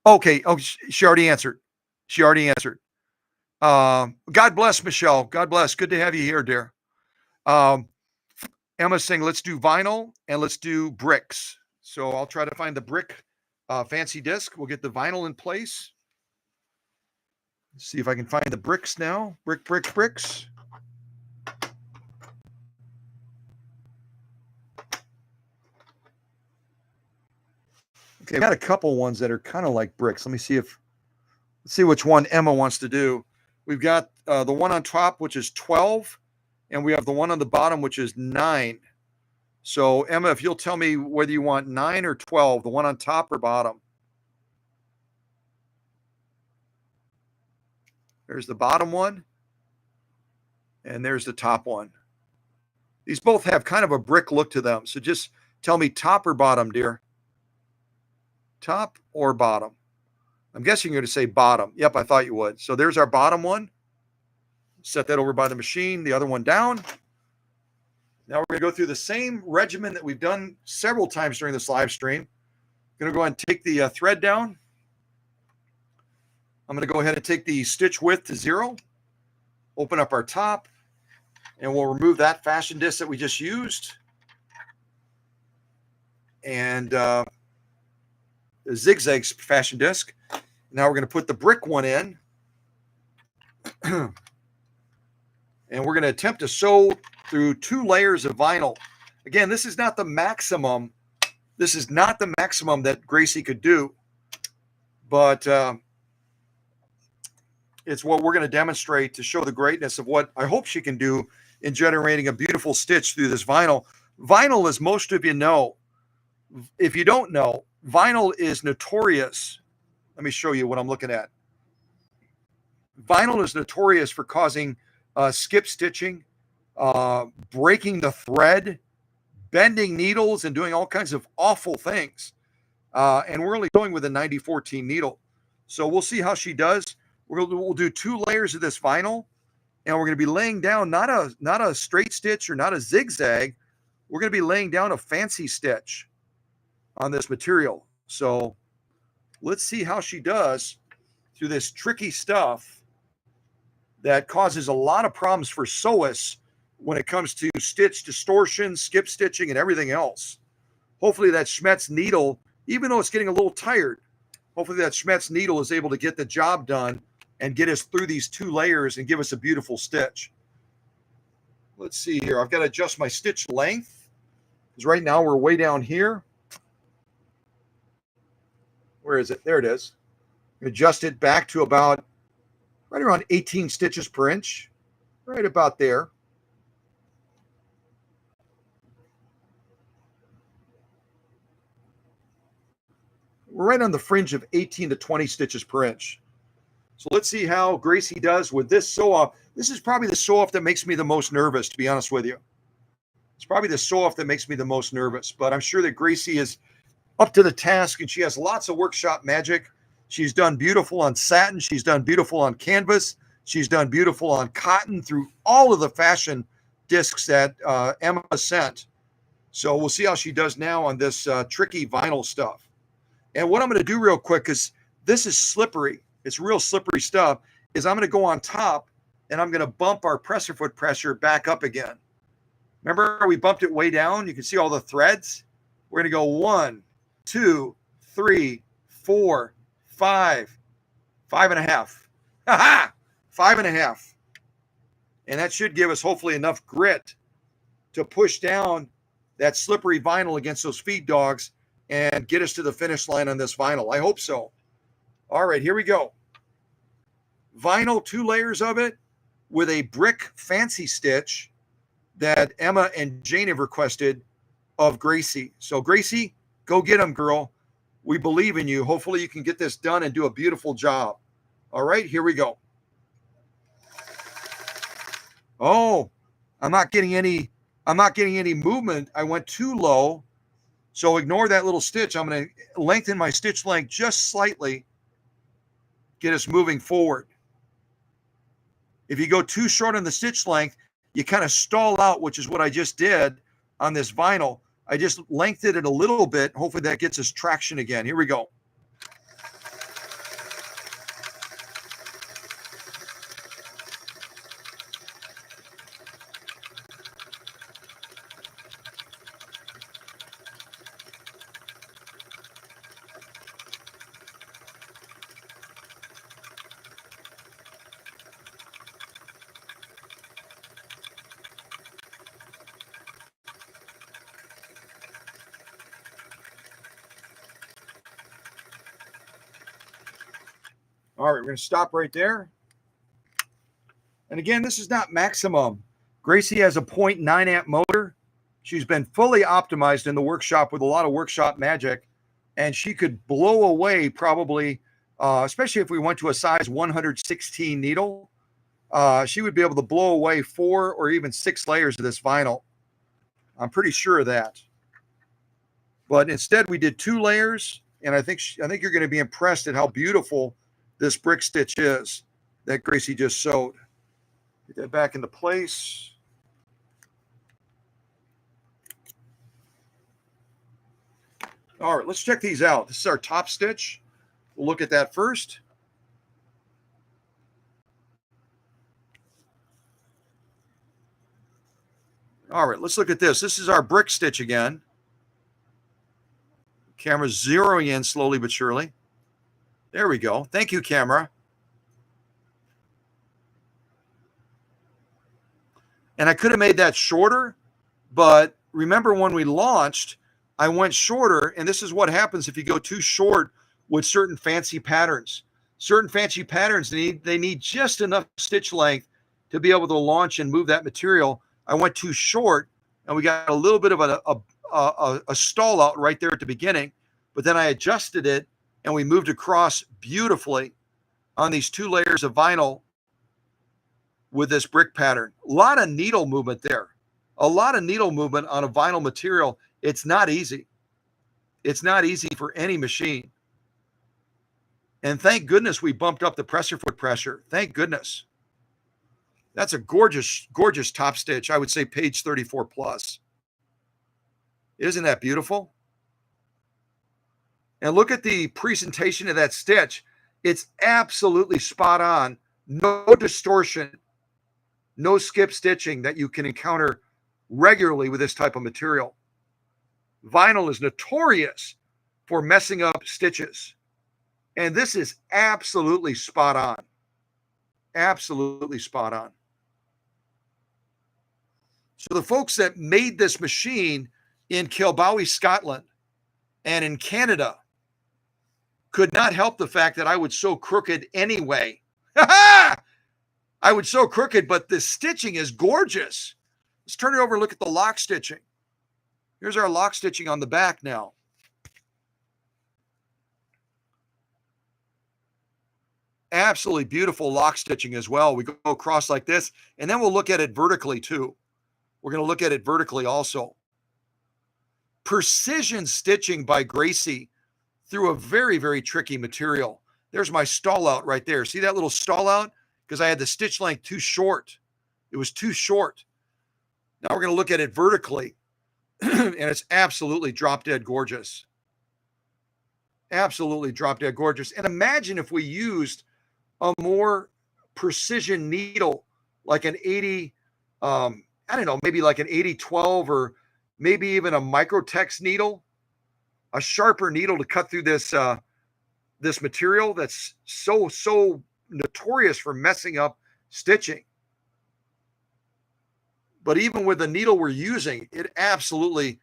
Okay. Oh, she already answered. She already answered. God bless, Michelle. God bless. Good to have you here, dear. Emma's saying, let's do vinyl and let's do bricks. So I'll try to find the brick fancy disc. We'll get the vinyl in place. Let's see if I can find the bricks now. Bricks. Okay, I've got a couple ones that are kind of like bricks. Let's see which one Emma wants to do. We've got the one on top, which is 12, and we have the one on the bottom, which is 9. So Emma, if you'll tell me whether you want 9 or 12, the one on top or bottom. There's the bottom one, and there's the top one. These both have kind of a brick look to them. So just tell me top or bottom, dear. Top or bottom? I'm guessing you're going to say bottom. Yep, I thought you would. So there's our bottom one. Set that over by the machine. The other one down. Now we're going to go through the same regimen that we've done several times during this live stream. I'm going to go ahead and take the thread down. I'm going to go ahead and take the stitch width to 0. Open up our top. And we'll remove that fashion disc that we just used. And the zigzag fashion disc. Now we're going to put the brick one in. And we're going to attempt to sew through 2 layers of vinyl. Again, this is not the maximum. This is not the maximum that Gracie could do. But it's what we're going to demonstrate to show the greatness of what I hope she can do in generating a beautiful stitch through this vinyl. Vinyl, as most of you know, if you don't know, vinyl is notorious. Let me show you what I'm looking at. Vinyl is notorious for causing skip stitching, breaking the thread, bending needles, and doing all kinds of awful things. And we're only going with a 9014 needle. So we'll see how she does. We'll do 2 layers of this vinyl, and we're going to be laying down not a straight stitch or not a zigzag. We're going to be laying down a fancy stitch on this material. So let's see how she does through this tricky stuff that causes a lot of problems for sewists when it comes to stitch distortion, skip stitching, and everything else. Hopefully that Schmetz needle, even though it's getting a little tired, hopefully that Schmetz needle is able to get the job done and get us through these 2 layers and give us a beautiful stitch. Let's see here. I've got to adjust my stitch length because right now we're way down here. Where is it? There it is. Adjust it back to about right around 18 stitches per inch, right about there. We're right on the fringe of 18 to 20 stitches per inch. So let's see how Gracie does with this sew-off. This is probably the sew-off that makes me the most nervous, to be honest with you. It's probably the sew-off that makes me the most nervous, but I'm sure that Gracie is up to the task and she has lots of workshop magic. She's done beautiful on satin. She's done beautiful on canvas. She's done beautiful on cotton through all of the fashion discs that Emma sent. So we'll see how she does now on this tricky vinyl stuff. And what I'm going to do real quick, because this is slippery, it's real slippery stuff, is I'm going to go on top and I'm going to bump our presser foot pressure back up again. Remember we bumped it way down? You can see all the threads. We're going to go 1, 2, 3, 4, 5, 5.5. Ha-ha! 5.5. And that should give us hopefully enough grit to push down that slippery vinyl against those feed dogs and get us to the finish line on this vinyl. I hope so. All right, here we go. Vinyl, 2 layers of it with a brick fancy stitch that Emma and Jane have requested of Gracie. So Gracie, go get them, girl. We believe in you. Hopefully you can get this done and do a beautiful job. All right, here we go. Oh, I'm not getting any movement. I went too low. So ignore that little stitch. I'm going to lengthen my stitch length just slightly. Get us moving forward. If you go too short on the stitch length, you kind of stall out, which is what I just did on this vinyl. I just lengthened it a little bit. Hopefully that gets us traction again. Here we go. All right, we're going to stop right there. And again, this is not maximum. Gracie has a 0.9 amp motor. She's been fully optimized in the workshop with a lot of workshop magic. And she could blow away probably, especially if we went to a size 116 needle, she would be able to blow away 4 or even 6 layers of this vinyl. I'm pretty sure of that. But instead, we did 2 layers. And I think you're going to be impressed at how beautiful this brick stitch is that Gracie just sewed. Get that back into place. All right, let's check these out. This is our top stitch. We'll look at that first. All right, let's look at this. This is our brick stitch again. Camera's zeroing in slowly but surely. There we go. Thank you, camera. And I could have made that shorter, but remember when we launched, I went shorter, and this is what happens if you go too short with certain fancy patterns. Certain fancy patterns, they need just enough stitch length to be able to launch and move that material. I went too short, and we got a little bit of a stall out right there at the beginning, but then I adjusted it, and we moved across beautifully on these 2 layers of vinyl with this brick pattern. A lot of needle movement there. A lot of needle movement on a vinyl material. It's not easy. It's not easy for any machine. And thank goodness we bumped up the presser foot pressure. Thank goodness. That's a gorgeous, gorgeous top stitch. I would say page 34 plus. Isn't that beautiful? And look at the presentation of that stitch. It's absolutely spot on. No distortion, no skip stitching that you can encounter regularly with this type of material. Vinyl is notorious for messing up stitches. And this is absolutely spot on. Absolutely spot on. So the folks that made this machine in Kilbowie, Scotland, and in Canada could not help the fact that I would sew crooked anyway. I would sew crooked, but the stitching is gorgeous. Let's turn it over and look at the lock stitching. Here's our lock stitching on the back now. Absolutely beautiful lock stitching as well. We go across like this, and then we'll look at it vertically too. We're going to look at it vertically also. Precision stitching by Gracie through a very, very tricky material. There's my stall out right there. See that little stall out? Because I had the stitch length too short. It was too short. Now we're going to look at it vertically. And it's absolutely drop dead gorgeous. Absolutely drop dead gorgeous. And imagine if we used a more precision needle, like an 80, I don't know, maybe like an 8012 or maybe even a Microtex needle, a sharper needle to cut through this this material that's so notorious for messing up stitching. But even with the needle we're using, it absolutely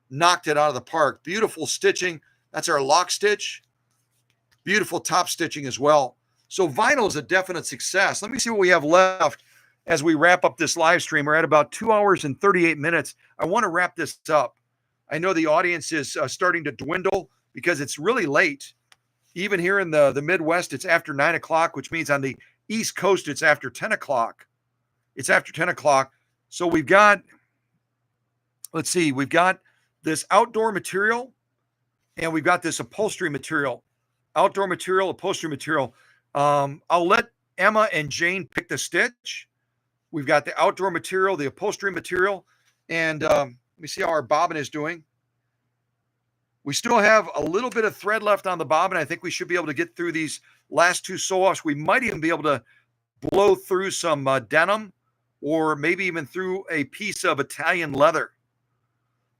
knocked it out of the park. Beautiful stitching. That's our lock stitch. Beautiful top stitching as well. So vinyl is a definite success. Let me see what we have left as we wrap up this live stream. We're at about 2 hours and 38 minutes. I want to wrap this up. I know the audience is starting to dwindle because it's really late. Even here in the Midwest, it's after 9 o'clock, which means on the East Coast, it's after 10 o'clock. It's after 10 o'clock. So we've got, let's see, we've got this outdoor material and we've got this upholstery material. Outdoor material, upholstery material. I'll let Emma and Jane pick the stitch. We've got the outdoor material, the upholstery material, and let me see how our bobbin is doing. We still have a little bit of thread left on the bobbin. I think we should be able to get through these last two sew-offs. We might even be able to blow through some denim or maybe even through a piece of Italian leather.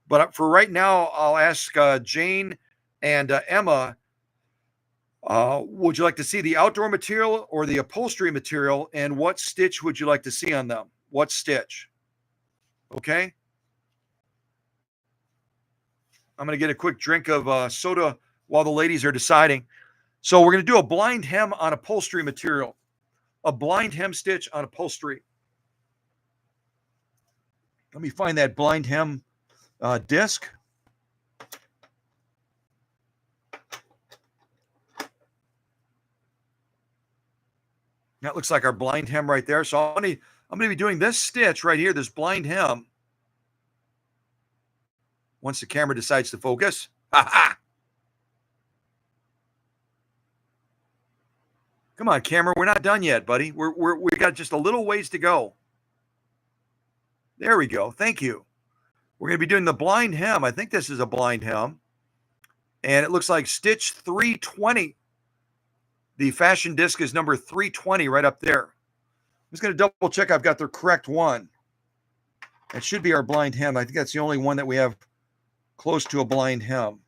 But for right now, I'll ask Jane and Emma, would you like to see the outdoor material or the upholstery material, and what stitch would you like to see on them? What stitch? Okay. I'm going to get a quick drink of soda while the ladies are deciding. So we're going to do a blind hem on upholstery material. A blind hem stitch on upholstery. Let me find that blind hem disc. That looks like our blind hem right there. So I'm going to be doing this stitch right here, this blind hem. Once the camera decides to focus. Ha-ha! Come on, camera. We're not done yet, buddy. We got just a little ways to go. There we go. Thank you. We're going to be doing the blind hem. I think this is a blind hem. And it looks like stitch 320. The fashion disc is number 320 right up there. I'm just going to double check I've got the correct one. It should be our blind hem. I think that's the only one that we have close to a blind hem.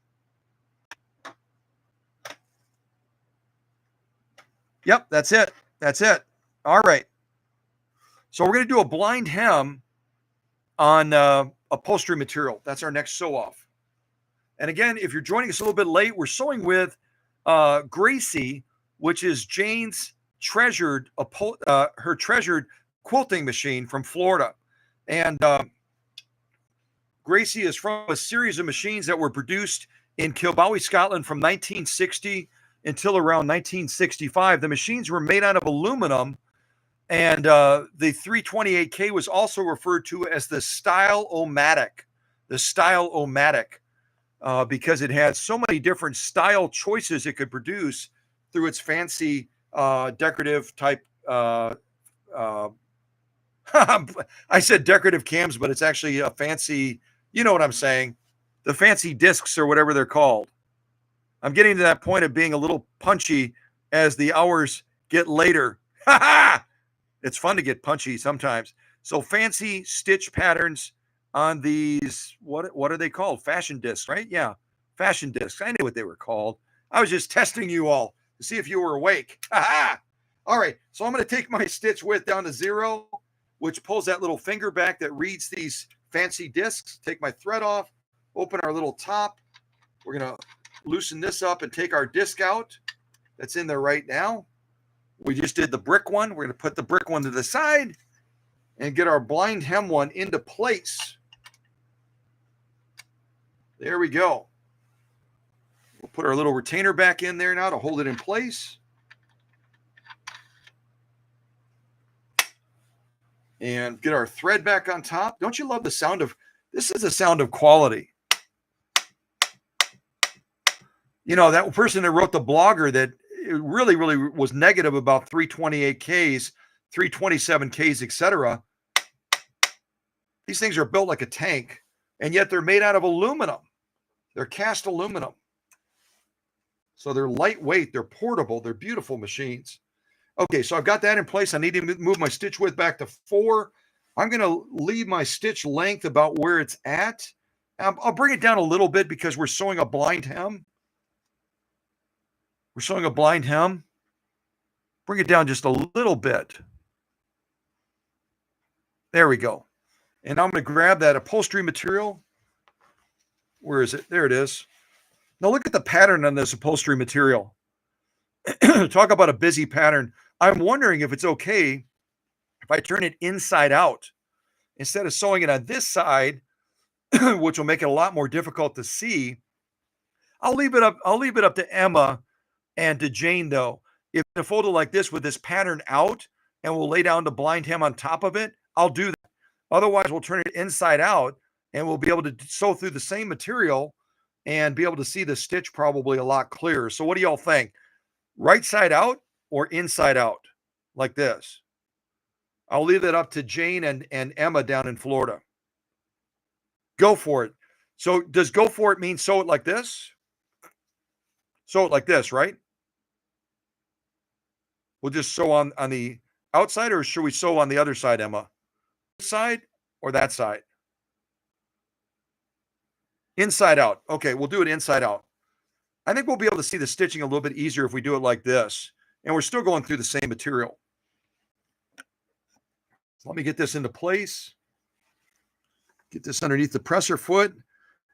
Yep, that's it. That's it. All right. So we're going to do a blind hem on upholstery material. That's our next sew-off. And again, if you're joining us a little bit late, we're sewing with Gracie, which is Jane's treasured quilting machine from Florida. And Gracie is from a series of machines that were produced in Kilbowie, Scotland from 1960 until around 1965. The machines were made out of aluminum, and the 328K was also referred to as the Style-O-Matic. The Style-O-Matic, because it had so many different style choices it could produce through its fancy decorative type. I said decorative cams, but it's actually a fancy, you know what I'm saying, the fancy discs or whatever they're called. I'm getting to that point of being a little punchy as the hours get later. It's fun to get punchy sometimes. So fancy stitch patterns on these, what are they called? Fashion discs, right? Yeah, fashion discs. I knew what they were called. I was just testing you all to see if you were awake. All right, so I'm going to take my stitch width down to 0, which pulls that little finger back that reads these fancy discs. Take my thread off, open our little top. We're going to loosen this up and take our disc out. That's in there right now. We just did the brick one. We're going to put the brick one to the side and get our blind hem one into place. There we go. We'll put our little retainer back in there now to hold it in place. And get our thread back on top. Don't you love the sound of, this is the sound of quality. You know, that person that wrote the blogger that it really, really was negative about 328Ks, 327Ks, etc. These things are built like a tank, and yet they're made out of aluminum. They're cast aluminum. So they're lightweight, they're portable, they're beautiful machines. Okay, so I've got that in place. I need to move my stitch width back to 4. I'm going to leave my stitch length about where it's at. I'll bring it down a little bit because we're sewing a blind hem. We're sewing a blind hem. Bring it down just a little bit. There we go. And I'm going to grab that upholstery material. Where is it? There it is. Now look at the pattern on this upholstery material. Talk about a busy pattern. I'm wondering if it's okay if I turn it inside out instead of sewing it on this side, which will make it a lot more difficult to see. I'll leave it up to Emma and to Jane though. If it's folded like this with this pattern out and we'll lay down the blind hem on top of it, I'll do that. Otherwise, we'll turn it inside out and we'll be able to sew through the same material and be able to see the stitch probably a lot clearer. So what do y'all think? Right side out or inside out like this? I'll leave it up to Jane and Emma down in Florida. Go for it. So does go for it mean sew it like this? Sew it like this, right? We'll just sew on the outside, or should we sew on the other side, Emma? This side or that side? Inside out. Okay, we'll do it inside out. I think we'll be able to see the stitching a little bit easier if we do it like this. And we're still going through the same material. So let me get this into place. Get this underneath the presser foot.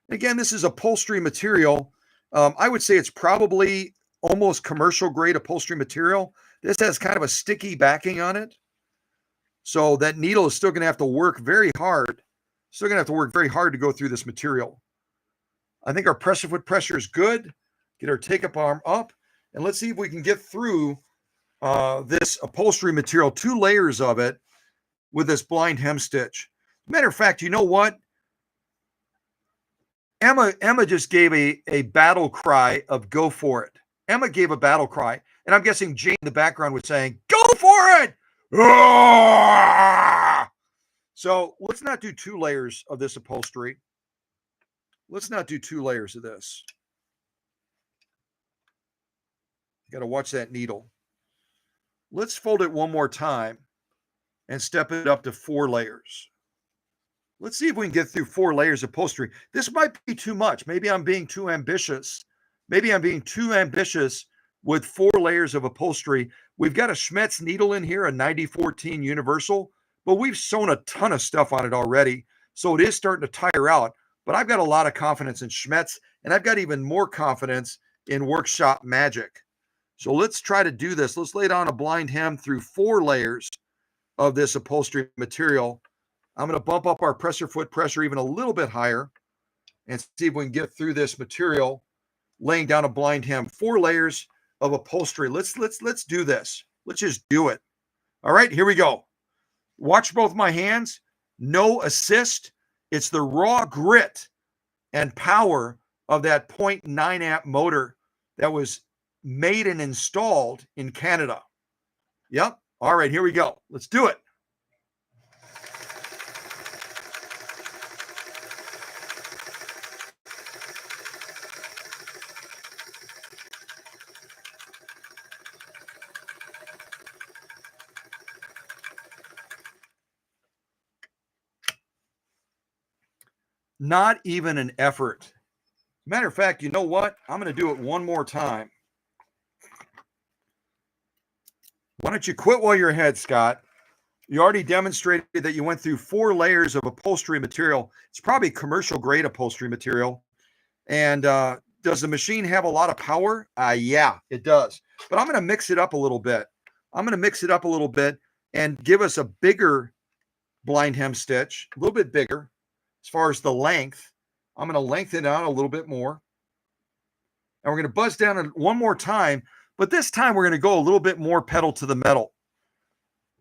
Again, this is upholstery material. I would say it's probably almost commercial grade upholstery material. This has kind of a sticky backing on it. So that needle is still going to have to work very hard. Still going to have to work very hard to go through this material. I think our presser foot pressure is good. Get our take-up arm up. And let's see if we can get through this upholstery material, 2 layers of it with this blind hem stitch. Matter of fact, you know what? Emma just gave a battle cry of go for it. Emma gave a battle cry. And I'm guessing Jane in the background was saying, go for it! Ah! So let's not do 2 layers of this upholstery. Let's not do 2 layers of this. You got to watch that needle. Let's fold it one more time and step it up to 4 layers. Let's see if we can get through 4 layers of upholstery. This might be too much. Maybe I'm being too ambitious. Maybe I'm being too ambitious with 4 layers of upholstery. We've got a Schmetz needle in here, a 9014 universal, but we've sewn a ton of stuff on it already. So it is starting to tire out, but I've got a lot of confidence in Schmetz, and I've got even more confidence in Workshop Magic. So let's try to do this. Let's lay down a blind hem through 4 layers of this upholstery material. I'm going to bump up our presser foot pressure even a little bit higher and see if we can get through this material, laying down a blind hem. 4 layers of upholstery. Let's do this. Let's just do it. All right, here we go. Watch both my hands. No assist. It's the raw grit and power of that 0.9 amp motor that was made and installed in Canada. Yep. All right, here we go. Let's do it. Not even an effort. Matter of fact, you know what? I'm going to do it one more time. Why don't you quit while you're ahead, Scott? You already demonstrated that you went through 4 layers of upholstery material. It's probably commercial grade upholstery material. And does the machine have a lot of power? Yeah, it does. But I'm going to mix it up a little bit. I'm going to mix it up a little bit and give us a bigger blind hem stitch, a little bit bigger. As far as the length, I'm going to lengthen it out a little bit more. And we're going to buzz down it one more time, but this time we're going to go a little bit more pedal to the metal.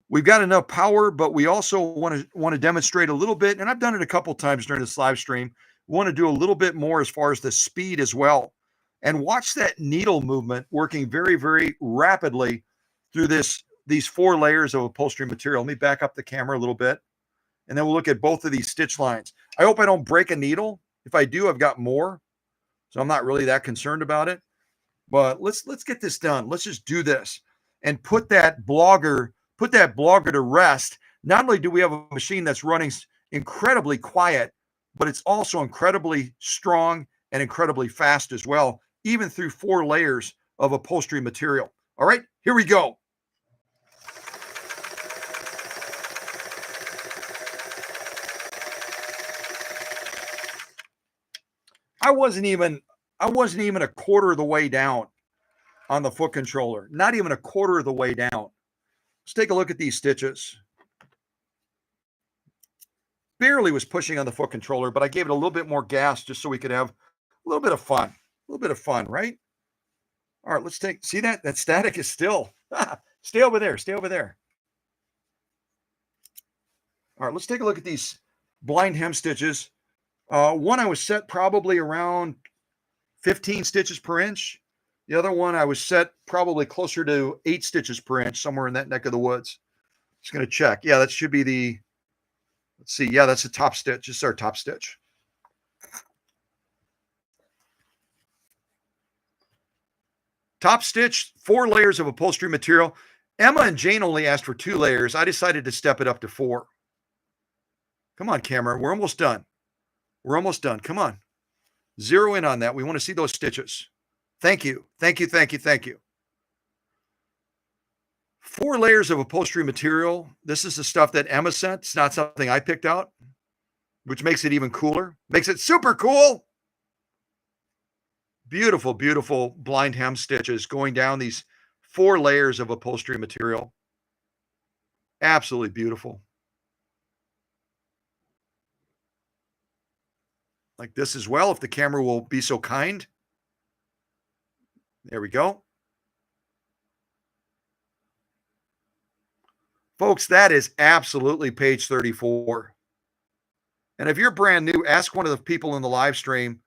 We've got enough power, but we also want to demonstrate a little bit, and I've done it a couple times during this live stream. We want to do a little bit more as far as the speed as well. and watch that needle movement working very, very rapidly through these 4 layers of upholstery material. Let me back up the camera a little bit, and then we'll look at both of these stitch lines. I hope I don't break a needle. If I do, I've got more, so I'm not really that concerned about it. But let's get this done. Let's just do this and put that blogger to rest. Not only do we have a machine that's running incredibly quiet, but it's also incredibly strong and incredibly fast as well, even through 4 layers of upholstery material. All right, here we go. I wasn't even a quarter of the way down on the foot controller, not even a quarter of the way down. Let's take a look at these stitches. Barely was pushing on the foot controller, but I gave it a little bit more gas just so we could have a little bit of fun. A little bit of fun, right? All right, let's see that static is still. Stay over there. Stay over there. All right, let's take a look at these blind hem stitches. One I was set probably around 15 stitches per inch. The other one I was set probably closer to 8 stitches per inch, somewhere in that neck of the woods. Just going to check. Yeah, that should be the, let's see. Yeah, that's the top stitch. This is our top stitch. Top stitch, 4 layers of upholstery material. Emma and Jane only asked for 2 layers. I decided to step it up to 4. Come on, camera. We're almost done. We're almost done. Come on. Zero in on that. We want to see those stitches. Thank you. Thank you. Thank you. Thank you. 4 layers of upholstery material. This is the stuff that Emma sent. It's not something I picked out, which makes it even cooler. Makes it super cool. Beautiful, beautiful blind hem stitches going down these 4 layers of upholstery material. Absolutely beautiful. Like this as well, if the camera will be so kind. There we go. Folks, that is absolutely page 34. And if you're brand new, ask one of the people in the live stream,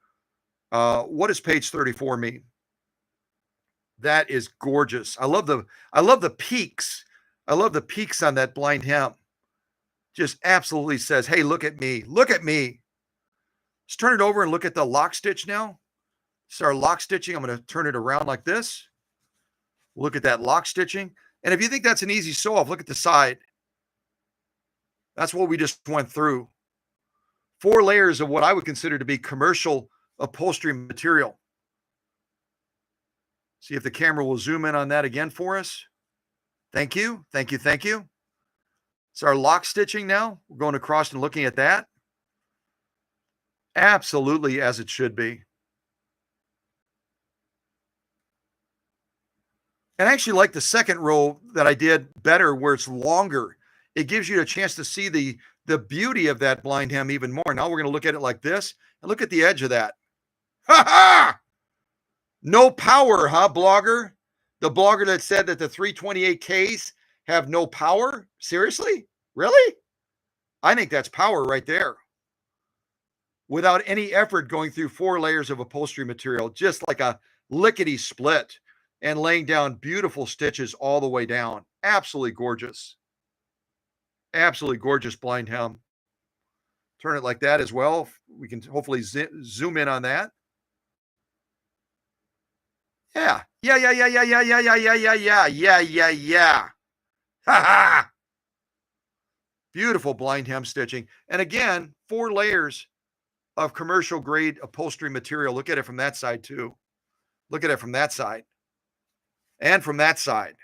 what does page 34 mean? That is gorgeous. I love the peaks. I love the peaks on that blind hem. Just absolutely says, hey, look at me. Look at me. Let's turn it over and look at the lock stitch now. Start lock stitching. I'm going to turn it around like this. Look at that lock stitching. And if you think that's an easy sew off, look at the side. That's what we just went through. 4 layers of what I would consider to be commercial upholstery material. See if the camera will zoom in on that again for us. Thank you. Thank you. Thank you. It's our lock stitching now. We're going across and looking at that. Absolutely as it should be. And I actually like the second row that I did better where it's longer. It gives you a chance to see the beauty of that blind hem even more. Now we're going to look at it like this and look at the edge of that. Ha ha! No power, huh, blogger? The blogger that said that the 328Ks have no power? Seriously? Really? I think that's power right there. Without any effort going through 4 layers of upholstery material, just like a lickety split, and laying down beautiful stitches all the way down. Absolutely gorgeous. Absolutely gorgeous blind hem. Turn it like that as well. We can hopefully zoom in on that. Yeah. Yeah. Ha ha. Beautiful blind hem stitching. And again, 4 layers of commercial grade upholstery material. Look at it from that side too. Look at it from that side. And from that side.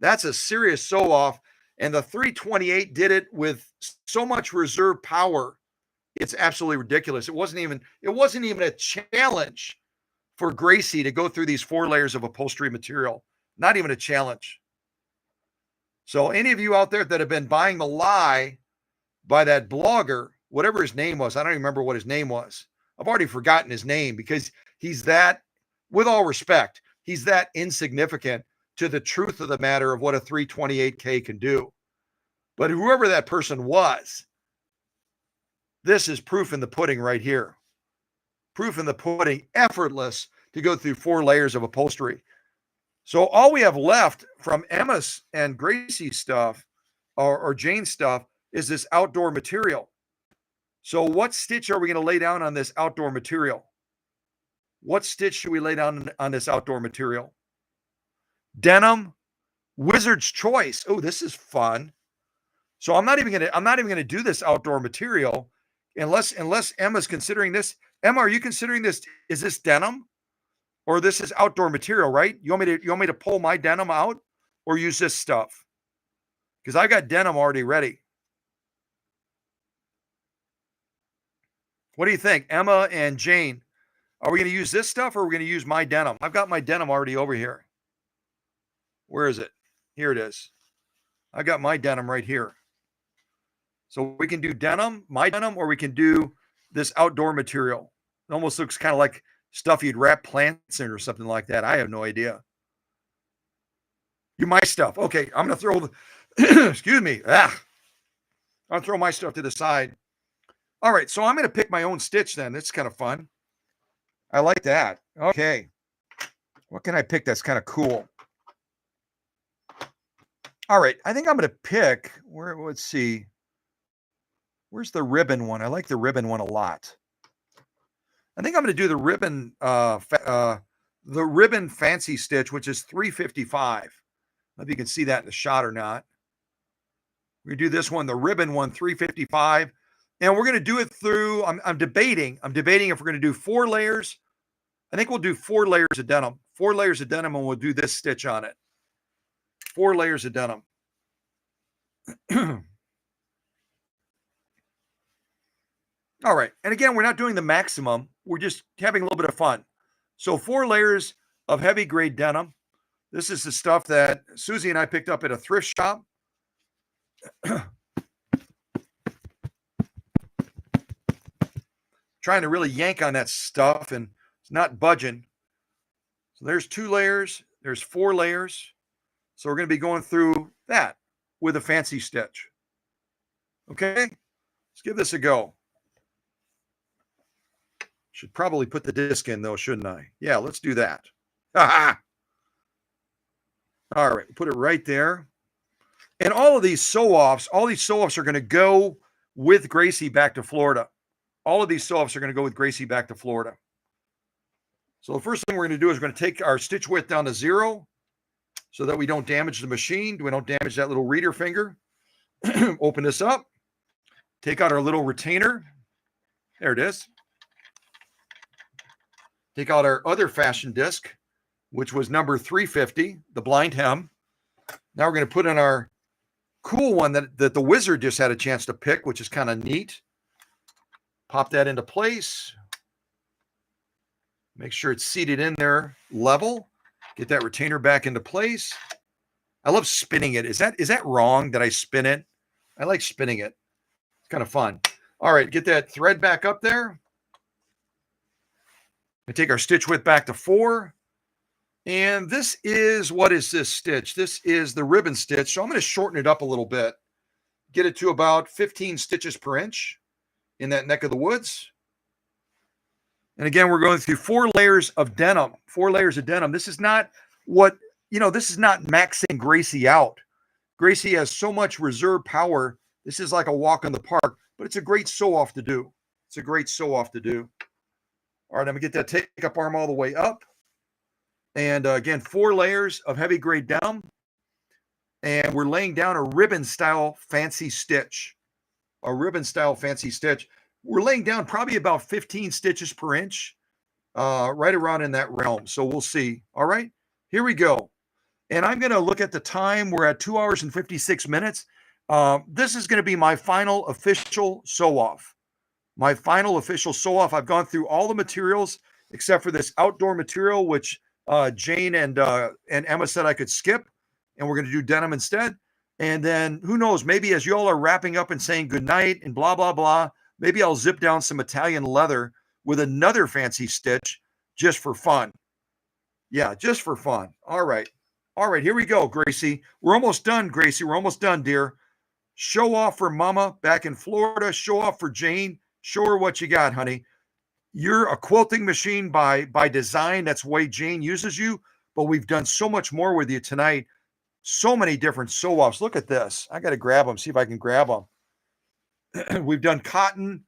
That's a serious sew off. And the 328 did it with so much reserve power. It's absolutely ridiculous. It wasn't even a challenge for Gracie to go through these 4 layers of upholstery material. Not even a challenge. So any of you out there that have been buying the lie by that blogger, whatever his name was, I don't even remember what his name was. I've already forgotten his name because he's that, with all respect, he's that insignificant to the truth of the matter of what a 328K can do. But whoever that person was, this is proof in the pudding right here. proof in the pudding, effortless to go through 4 layers of upholstery. So all we have left from Emma's and Gracie's stuff or Jane's stuff is this outdoor material. So what stitch are we going to lay down on this outdoor material? What stitch should we lay down on this outdoor material? Denim, Wizard's Choice. Oh, this is fun. So I'm not even gonna do this outdoor material unless Emma's considering this. Emma, are you considering this? Is this denim or this is outdoor material, right? You want me to pull my denim out or use this stuff? Because I got denim already ready. What do you think, Emma and Jane? Are we going to use this stuff or are we going to use my denim? I've got my denim already over here. Where is it? Here it is. I got my denim right here. So we can do denim, my denim, or we can do this outdoor material. It almost looks kind of like stuff you'd wrap plants in or something like that. I have no idea. You my stuff. Okay, I'm going to throw the, excuse me. I'll throw my stuff to the side. All right, so I'm going to pick my own stitch then. It's kind of fun. I like that. Okay. What can I pick that's kind of cool? All right, I think I'm going to pick, let's see. Where's the ribbon one? I like the ribbon one a lot. I think I'm going to do the ribbon fancy stitch, which is $3.55. I don't know if you can see that in the shot or not. We're going to do this one, the ribbon one, $3.55. And we're going to do it through, I'm debating if we're going to do 4 layers. I think we'll do 4 layers of denim. 4 layers of denim, and we'll do this stitch on it. 4 layers of denim. All right. And again, we're not doing the maximum. We're just having a little bit of fun. So 4 layers of heavy grade denim. This is the stuff that Susie and I picked up at a thrift shop. Trying to really yank on that stuff and it's not budging. So there's 2 layers. There's 4 layers. So we're going to be going through that with a fancy stitch. Okay. Let's give this a go. Should probably put the disc in though, shouldn't I? Yeah, let's do that. All right, put it right there. And all of these sew-offs are going to go with Gracie back to Florida. All of these sew-offs are going to go with Gracie back to Florida. So the first thing we're going to do is we're going to take our stitch width down to 0 so that we don't damage the machine. We don't damage that little reader finger. Open this up. Take out our little retainer. There it is. Take out our other fashion disc, which was number 350, the blind hem. Now we're going to put in our cool one that the Wizard just had a chance to pick, which is kind of neat. Pop that into place. Make sure it's seated in there level. Get that retainer back into place. I love spinning it. Is that wrong that I spin it? I like spinning it. It's kind of fun. All right, get that thread back up there. We take our stitch width back to 4. And this is, what is this stitch? This is the ribbon stitch. So I'm going to shorten it up a little bit. Get it to about 15 stitches per inch in that neck of the woods. And again, we're going through 4 layers of denim. 4 layers of denim. This is not this is not maxing Gracie out. Gracie has so much reserve power. This is like a walk in the park, but it's a great sew-off to do. It's a great sew-off to do. All right, I'm going to get that take-up arm all the way up. And again, 4 layers of heavy grade denim. And we're laying down a ribbon-style fancy stitch. A ribbon-style fancy stitch. We're laying down probably about 15 stitches per inch, right around in that realm. So we'll see. All right, here we go. And I'm going to look at the time. We're at 2 hours and 56 minutes. This is going to be my final official sew-off. My final official sew-off. I've gone through all the materials except for this outdoor material, which Jane and Emma said I could skip, and we're going to do denim instead. And then who knows, maybe as you all are wrapping up and saying goodnight and blah, blah, blah, maybe I'll zip down some Italian leather with another fancy stitch just for fun. Yeah, just for fun. All right. All right, here we go, Gracie. We're almost done, Gracie. We're almost done, dear. Show off for Mama back in Florida. Show off for Jane. Show her what you got, honey. You're a quilting machine by design. That's the way Jane uses you. But we've done so much more with you tonight. So many different sew-offs. Look at this. I got to grab them. See if I can grab them. We've done cotton.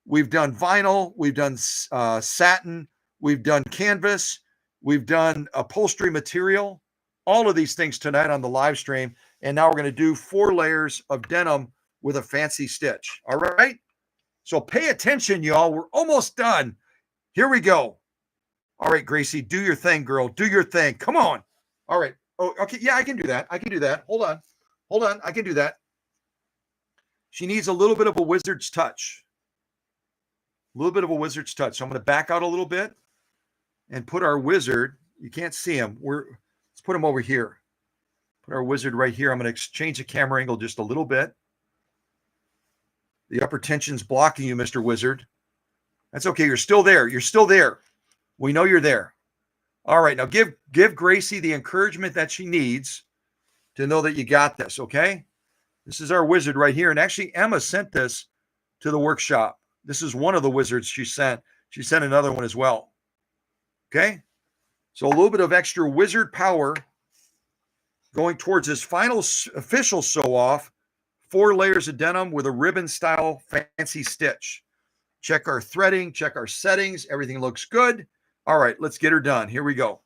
We've done vinyl. We've done satin. We've done canvas. We've done upholstery material. All of these things tonight on the live stream. And now we're going to do 4 layers of denim with a fancy stitch. All right? So pay attention, y'all. We're almost done. Here we go. All right, Gracie, do your thing, girl. Do your thing. Come on. All right. Oh, okay. Yeah, I can do that. I can do that. Hold on. Hold on. I can do that. She needs a little bit of a wizard's touch. A little bit of a wizard's touch. So I'm going to back out a little bit and put our wizard. You can't see him. Let's put him over here. Put our wizard right here. I'm going to change the camera angle just a little bit. The upper tension's blocking you, Mr. Wizard. That's okay. You're still there. You're still there. We know you're there. All right. Now give Gracie the encouragement that she needs to know that you got this, okay? This is our wizard right here. And actually, Emma sent this to the workshop. This is one of the wizards she sent. She sent another one as well. Okay? So a little bit of extra wizard power going towards this final official sew-off. 4 layers of denim with a ribbon-style fancy stitch. Check our threading. Check our settings. Everything looks good. All right, let's get her done. Here we go.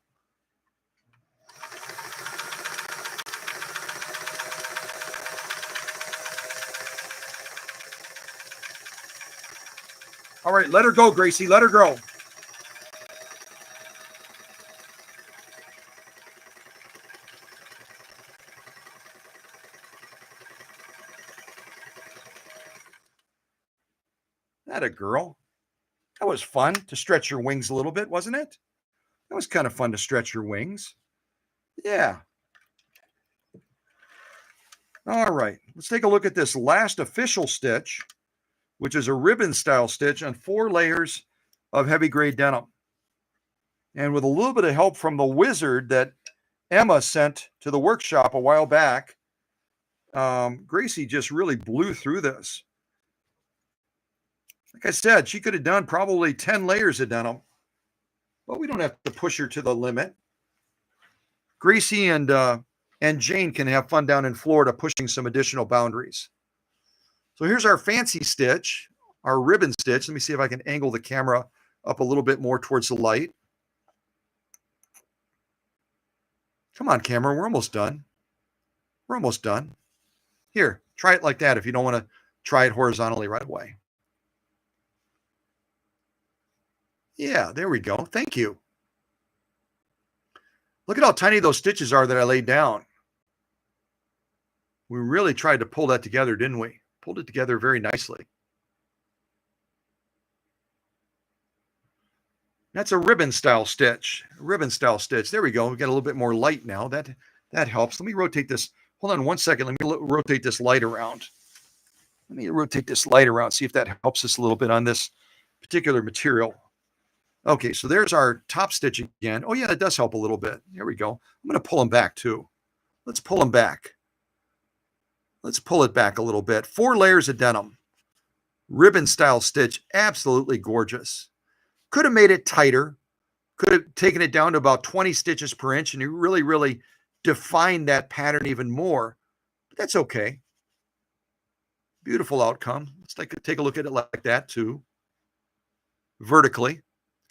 All right, let her go, Gracie. Let her go. That a girl. That was fun to stretch your wings a little bit, wasn't it? That was kind of fun to stretch your wings. Yeah. All right, let's take a look at this last official stitch, which is a ribbon style stitch on 4 layers of heavy grade denim. And with a little bit of help from the wizard that Emma sent to the workshop a while back, Gracie just really blew through this. Like I said, she could have done probably 10 layers of denim, but we don't have to push her to the limit. Gracie and Jane can have fun down in Florida pushing some additional boundaries. So here's our fancy stitch, our ribbon stitch. Let me see if I can angle the camera up a little bit more towards the light. Come on, camera. We're almost done. We're almost done. Here, try it like that if you don't want to try it horizontally right away. Yeah, there we go. Thank you. Look at how tiny those stitches are that I laid down. We really tried to pull that together, didn't we? Pulled it together very nicely. That's a ribbon style stitch. Ribbon style stitch. There we go. We got a little bit more light now. That helps. Let me rotate this. Hold on one second. Let me rotate this light around. Let me rotate this light around. See if that helps us a little bit on this particular material. Okay, so there's our top stitch again. Oh, yeah, it does help a little bit. There we go. I'm going to pull them back, too. Let's pull them back. Let's pull it back a little bit. 4 layers of denim. Ribbon-style stitch. Absolutely gorgeous. Could have made it tighter. Could have taken it down to about 20 stitches per inch, and you really, really defined that pattern even more. But that's okay. Beautiful outcome. Let's take a look at it like that, too. Vertically.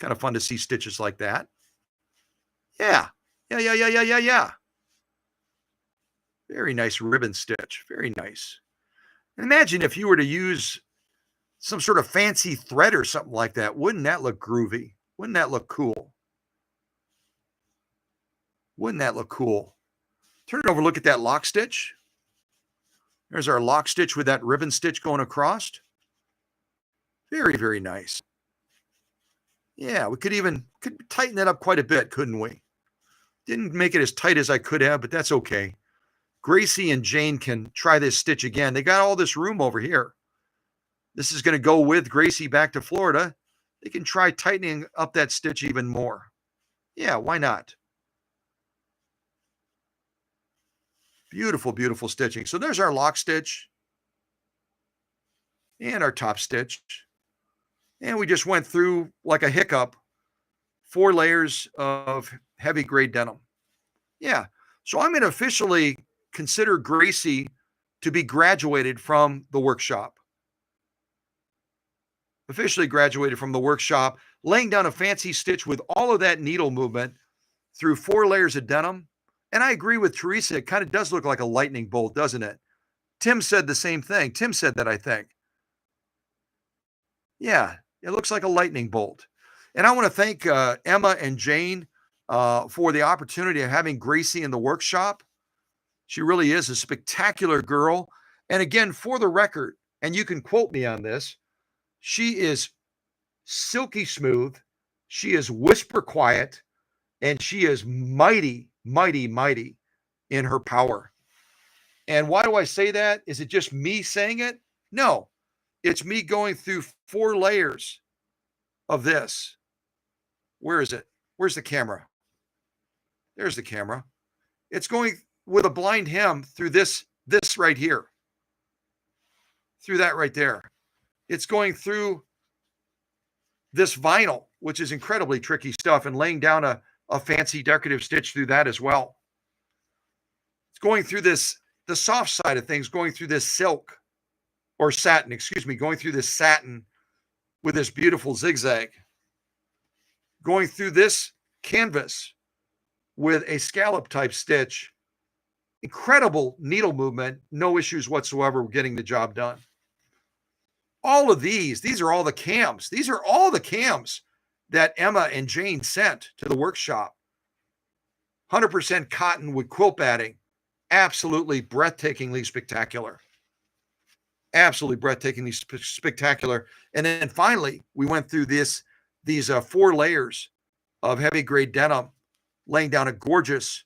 Kind of fun to see stitches like that. Yeah. Yeah. Very nice ribbon stitch. Very nice. And imagine if you were to use some sort of fancy thread or something like that. Wouldn't that look groovy? Wouldn't that look cool? Wouldn't that look cool? Turn it over, look at that lock stitch. There's our lock stitch with that ribbon stitch going across. Very, very nice. Yeah, we could tighten that up quite a bit, couldn't we? Didn't make it as tight as I could have, but that's okay. Gracie and Jane can try this stitch again. They got all this room over here. This is going to go with Gracie back to Florida. They can try tightening up that stitch even more. Yeah, why not? Beautiful, beautiful stitching. So there's our lock stitch and our top stitch. And we just went through like a hiccup, 4 layers of heavy grade denim. Yeah. So I'm going to officially consider Gracie to be graduated from the workshop. Officially graduated from the workshop, laying down a fancy stitch with all of that needle movement through 4 layers of denim. And I agree with Teresa. It kind of does look like a lightning bolt, doesn't it? Tim said the same thing. Tim said that, I think. Yeah, it looks like a lightning bolt. And I want to thank Emma and Jane for the opportunity of having Gracie in the workshop. She really is a spectacular girl. And again, for the record, and you can quote me on this, she is silky smooth. She is whisper quiet. And she is mighty, mighty, mighty in her power. And why do I say that? Is it just me saying it? No, it's me going through 4 layers of this. Where is it? Where's the camera? There's the camera. It's going with a blind hem through this right here. Through that right there. It's going through this vinyl, which is incredibly tricky stuff, and laying down a fancy decorative stitch through that as well. It's going through the soft side of things, going through this silk or satin, excuse me, going through this satin with this beautiful zigzag. Going through this canvas with a scallop type stitch. Incredible needle movement, no issues whatsoever with getting the job done. All of these are all the cams. These are all the cams that Emma and Jane sent to the workshop. 100% cotton with quilt batting. Absolutely breathtakingly spectacular. Absolutely breathtakingly spectacular. And then finally, we went through these 4 layers of heavy grade denim, laying down a gorgeous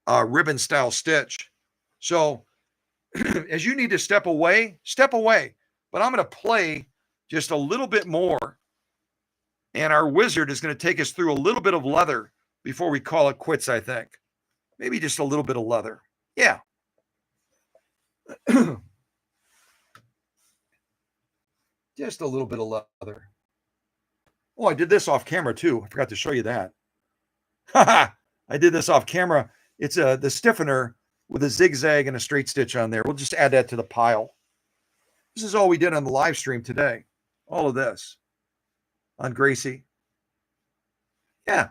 ribbon style stitch. So as you need to step away, but I'm going to play just a little bit more. And our wizard is going to take us through a little bit of leather before we call it quits, I think. Maybe just a little bit of leather. Yeah. Just a little bit of leather. Oh, I did this off camera too. I forgot to show you that. I did this off camera. It's the stiffener with a zigzag and a straight stitch on there. We'll just add that to the pile. This is all we did on the live stream today. All of this on Gracie. Yeah.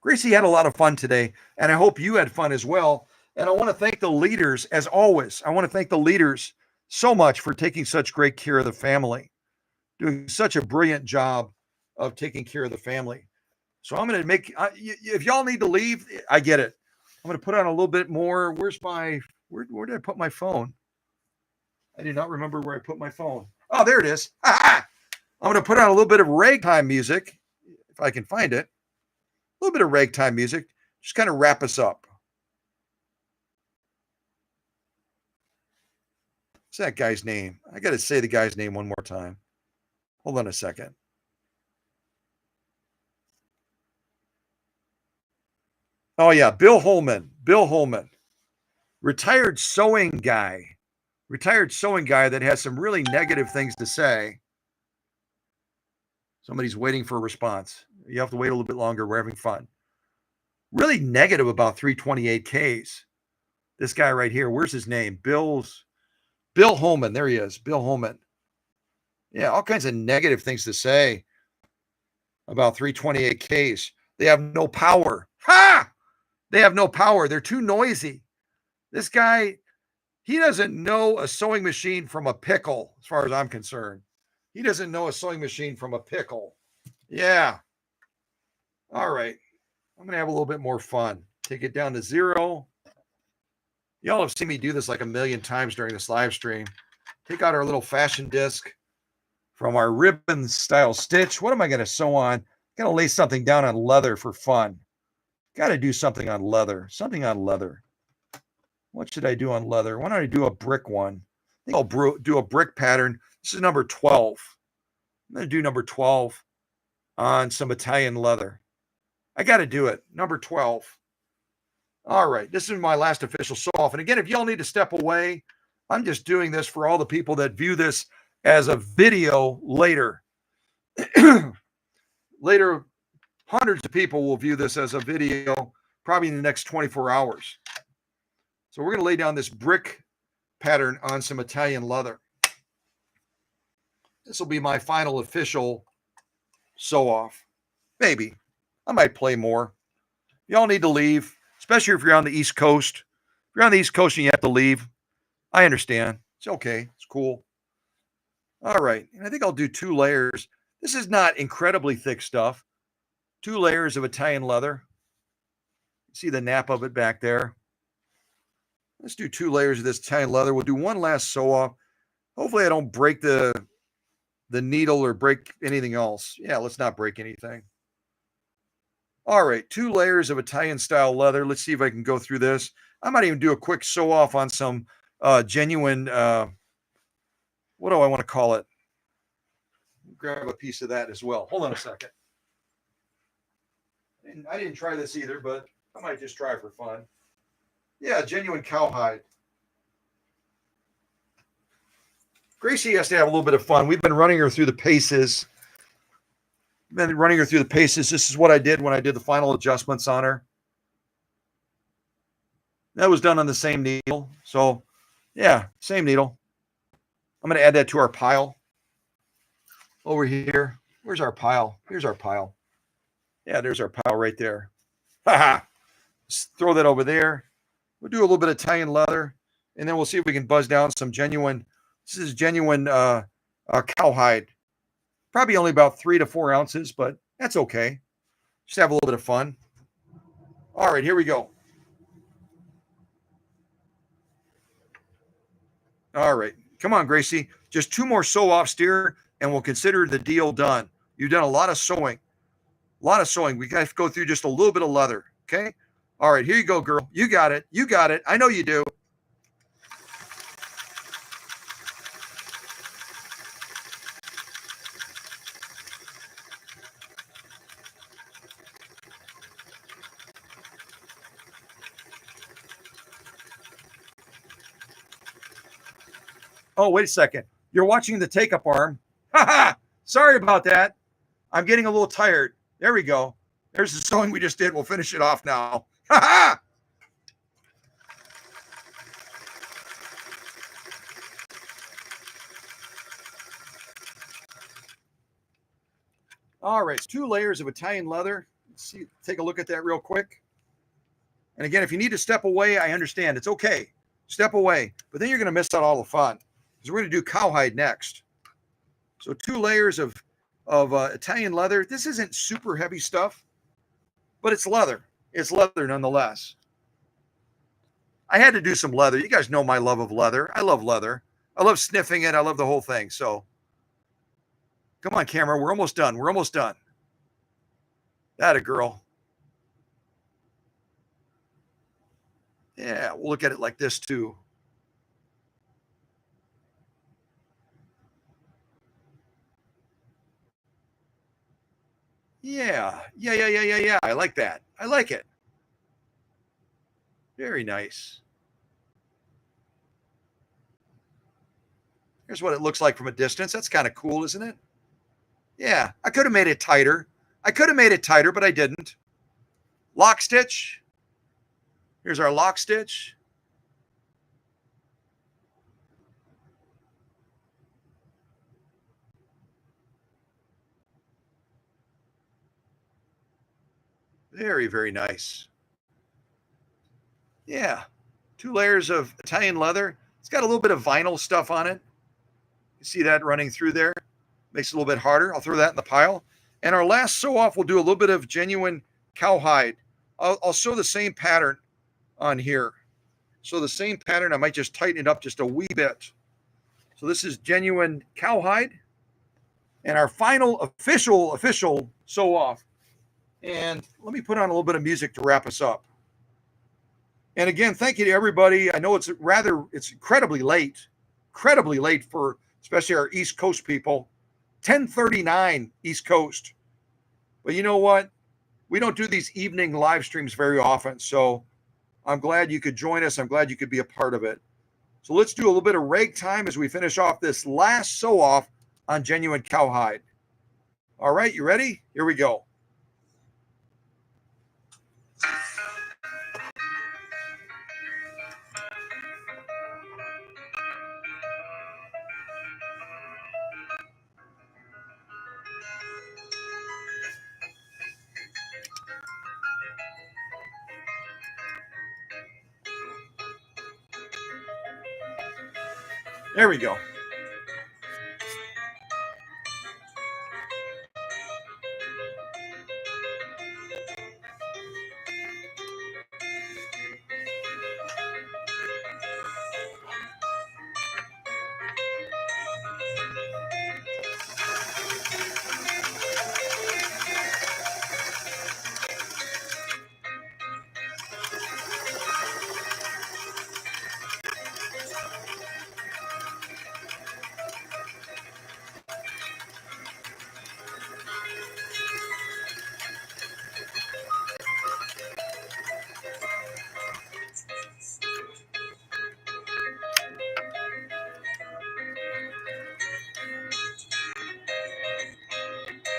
Gracie had a lot of fun today, and I hope you had fun as well. And I want to thank the leaders, as always. I want to thank the leaders so much for taking such great care of the family, doing such a brilliant job of taking care of the family. So I'm going to make, if y'all need to leave, I get it. I'm going to put on a little bit more. Where did I put my phone? I do not remember where I put my phone. Oh, there it is. I'm going to put on a little bit of ragtime music, if I can find it. A little bit of ragtime music, just kind of wrap us up. What's that guy's name? I got to say the guy's name one more time. Hold on a second. Oh, yeah, Bill Holman. Bill Holman. Retired sewing guy that has some really negative things to say. Somebody's waiting for a response. You have to wait a little bit longer. We're having fun. Really negative about 328Ks. This guy right here. Where's his name? Bill Holman. There he is. Bill Holman. Yeah, all kinds of negative things to say about 328Ks. They have no power. Ha! They have no power. They're too noisy. This guy, he doesn't know a sewing machine from a pickle, as far as I'm concerned. He doesn't know a sewing machine from a pickle. Yeah. All right. I'm going to have a little bit more fun. Take it down to 0. Y'all have seen me do this like a million times during this live stream. Take out our little fashion disc from our ribbon style stitch. What am I going to sew on? I'm going to lay something down on leather for fun. Got to do something on leather. Something on leather. What should I do on leather? Why don't I do a brick one? I think I'll do a brick pattern. This is number 12. I'm going to do number 12 on some Italian leather. I got to do it. Number 12. All right. This is my last official sew off. And again, if y'all need to step away, I'm just doing this for all the people that view this as a video later. Later, hundreds of people will view this as a video probably in the next 24 hours. So we're going to lay down this brick pattern on some Italian leather. This will be my final official sew off. Maybe. I might play more. Y'all need to leave, especially if you're on the East Coast. If you're on the East Coast and you have to leave, I understand. It's okay. It's cool. All right. And I think I'll do 2 layers. This is not incredibly thick stuff. 2 layers of Italian leather. See the nap of it back there. Let's do 2 layers of this Italian leather. We'll do one last sew off. Hopefully I don't break the needle or break anything else. Yeah, let's not break anything. All right, 2 layers of Italian style leather. Let's see if I can go through this. I might even do a quick sew off on some genuine, what do I want to call it? Grab a piece of that as well. Hold on a second. And I didn't try this either, but I might just try for fun. Yeah, genuine cowhide. Gracie has to have a little bit of fun. We've been running her through the paces. This is what I did when I did the final adjustments on her. That was done on the same needle. So, yeah, same needle. I'm going to add that to our pile over here. Where's our pile? Here's our pile. Yeah, there's our pile right there. Just throw that over there. We'll do a little bit of Italian leather, and then we'll see if we can buzz down some genuine. This is genuine cowhide. Probably only about 3 to 4 ounces, but that's okay. Just have a little bit of fun. All right, here we go. All right. Come on, Gracie. Just 2 more sew-offs here, and we'll consider the deal done. You've done a lot of sewing. A lot of sewing. We got to go through just a little bit of leather, okay? All right, here you go, girl. You got it. You got it. I know you do. Oh, wait a second. You're watching the take-up arm. Ha! Sorry about that. I'm getting a little tired. There we go. There's the sewing we just did. We'll finish it off now. Ha! All right, it's 2 layers of Italian leather. Let's see, take a look at that real quick. And again, if you need to step away, I understand. It's okay. Step away. But then you're going to miss out all the fun. Because we're going to do cowhide next. So 2 layers of Italian leather. This isn't super heavy stuff, but it's leather. It's leather nonetheless. I had to do some leather. You guys know my love of leather. I love leather. I love sniffing it. I love the whole thing. So come on, camera. We're almost done. We're almost done. That a girl. Yeah, we'll look at it like this too. Yeah. I like that. I like it. Very nice. Here's what it looks like from a distance. That's kind of cool, isn't it? Yeah, I could have made it tighter. But I didn't. Lock stitch. Here's our lock stitch. Very, very nice. Yeah, 2 layers of Italian leather. It's got a little bit of vinyl stuff on it. You see that running through there? Makes it a little bit harder. I'll throw that in the pile. And our last sew off, we'll do a little bit of genuine cowhide. I'll sew the same pattern on here. So the same pattern, I might just tighten it up just a wee bit. So this is genuine cowhide. And our final official sew off. And let me put on a little bit of music to wrap us up. And again, thank you to everybody. I know it's incredibly late for especially our East Coast people. 10:39 East Coast. But you know what? We don't do these evening live streams very often. So I'm glad you could join us. I'm glad you could be a part of it. So let's do a little bit of ragtime as we finish off this last sew off on genuine cowhide. All right, you ready? Here we go. There we go.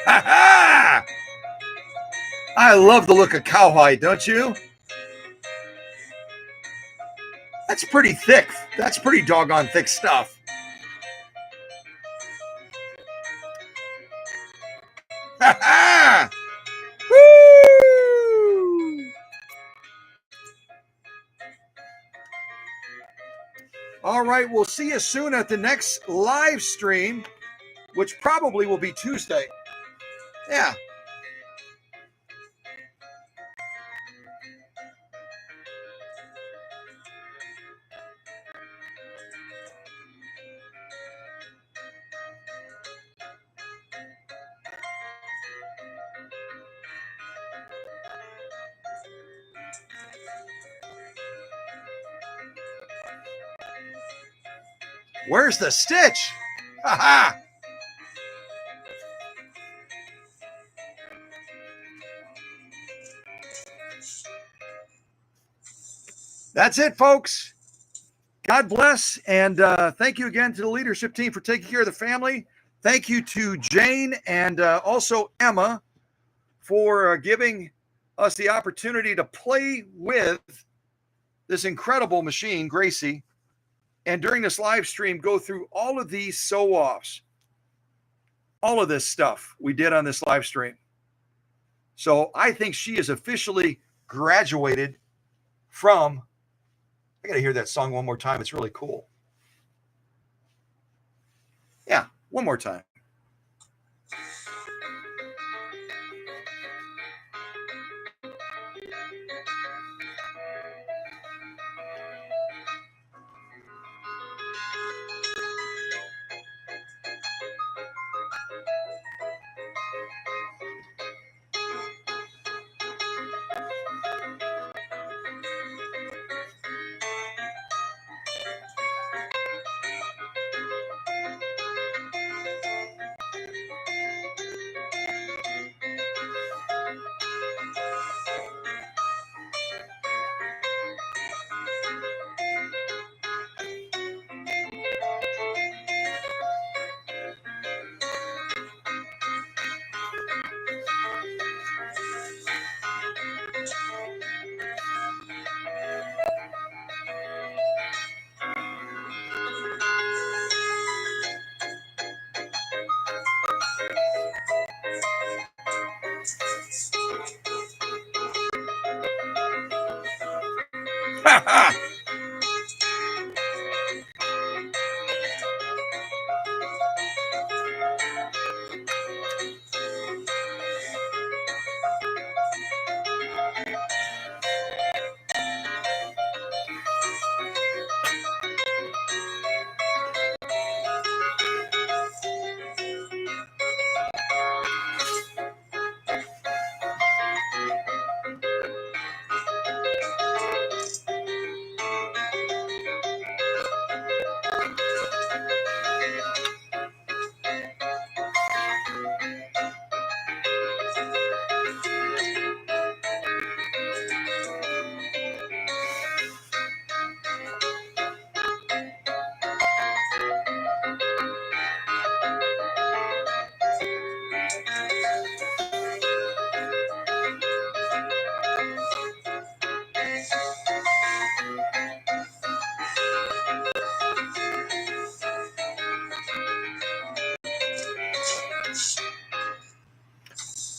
Ha ha! I love the look of cowhide, don't you? That's pretty thick. That's pretty doggone thick stuff. Ha ha! Woo! All right, we'll see you soon at the next live stream, which probably will be Tuesday. Yeah. Where's the stitch? Ha ha! That's it, folks. God bless. And thank you again to the leadership team for taking care of the family. Thank you to Jane and also Emma for giving us the opportunity to play with this incredible machine, Gracie. And during this live stream, go through all of these sew-offs, all of this stuff we did on this live stream. So I think she is officially graduated from, I got to hear that song one more time. It's really cool. Yeah, one more time.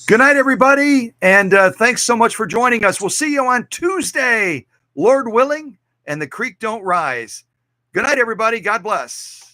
Good night, everybody. And thanks so much for joining us. We'll see you on Tuesday, Lord willing, and the creek don't rise. Good night, everybody. God bless.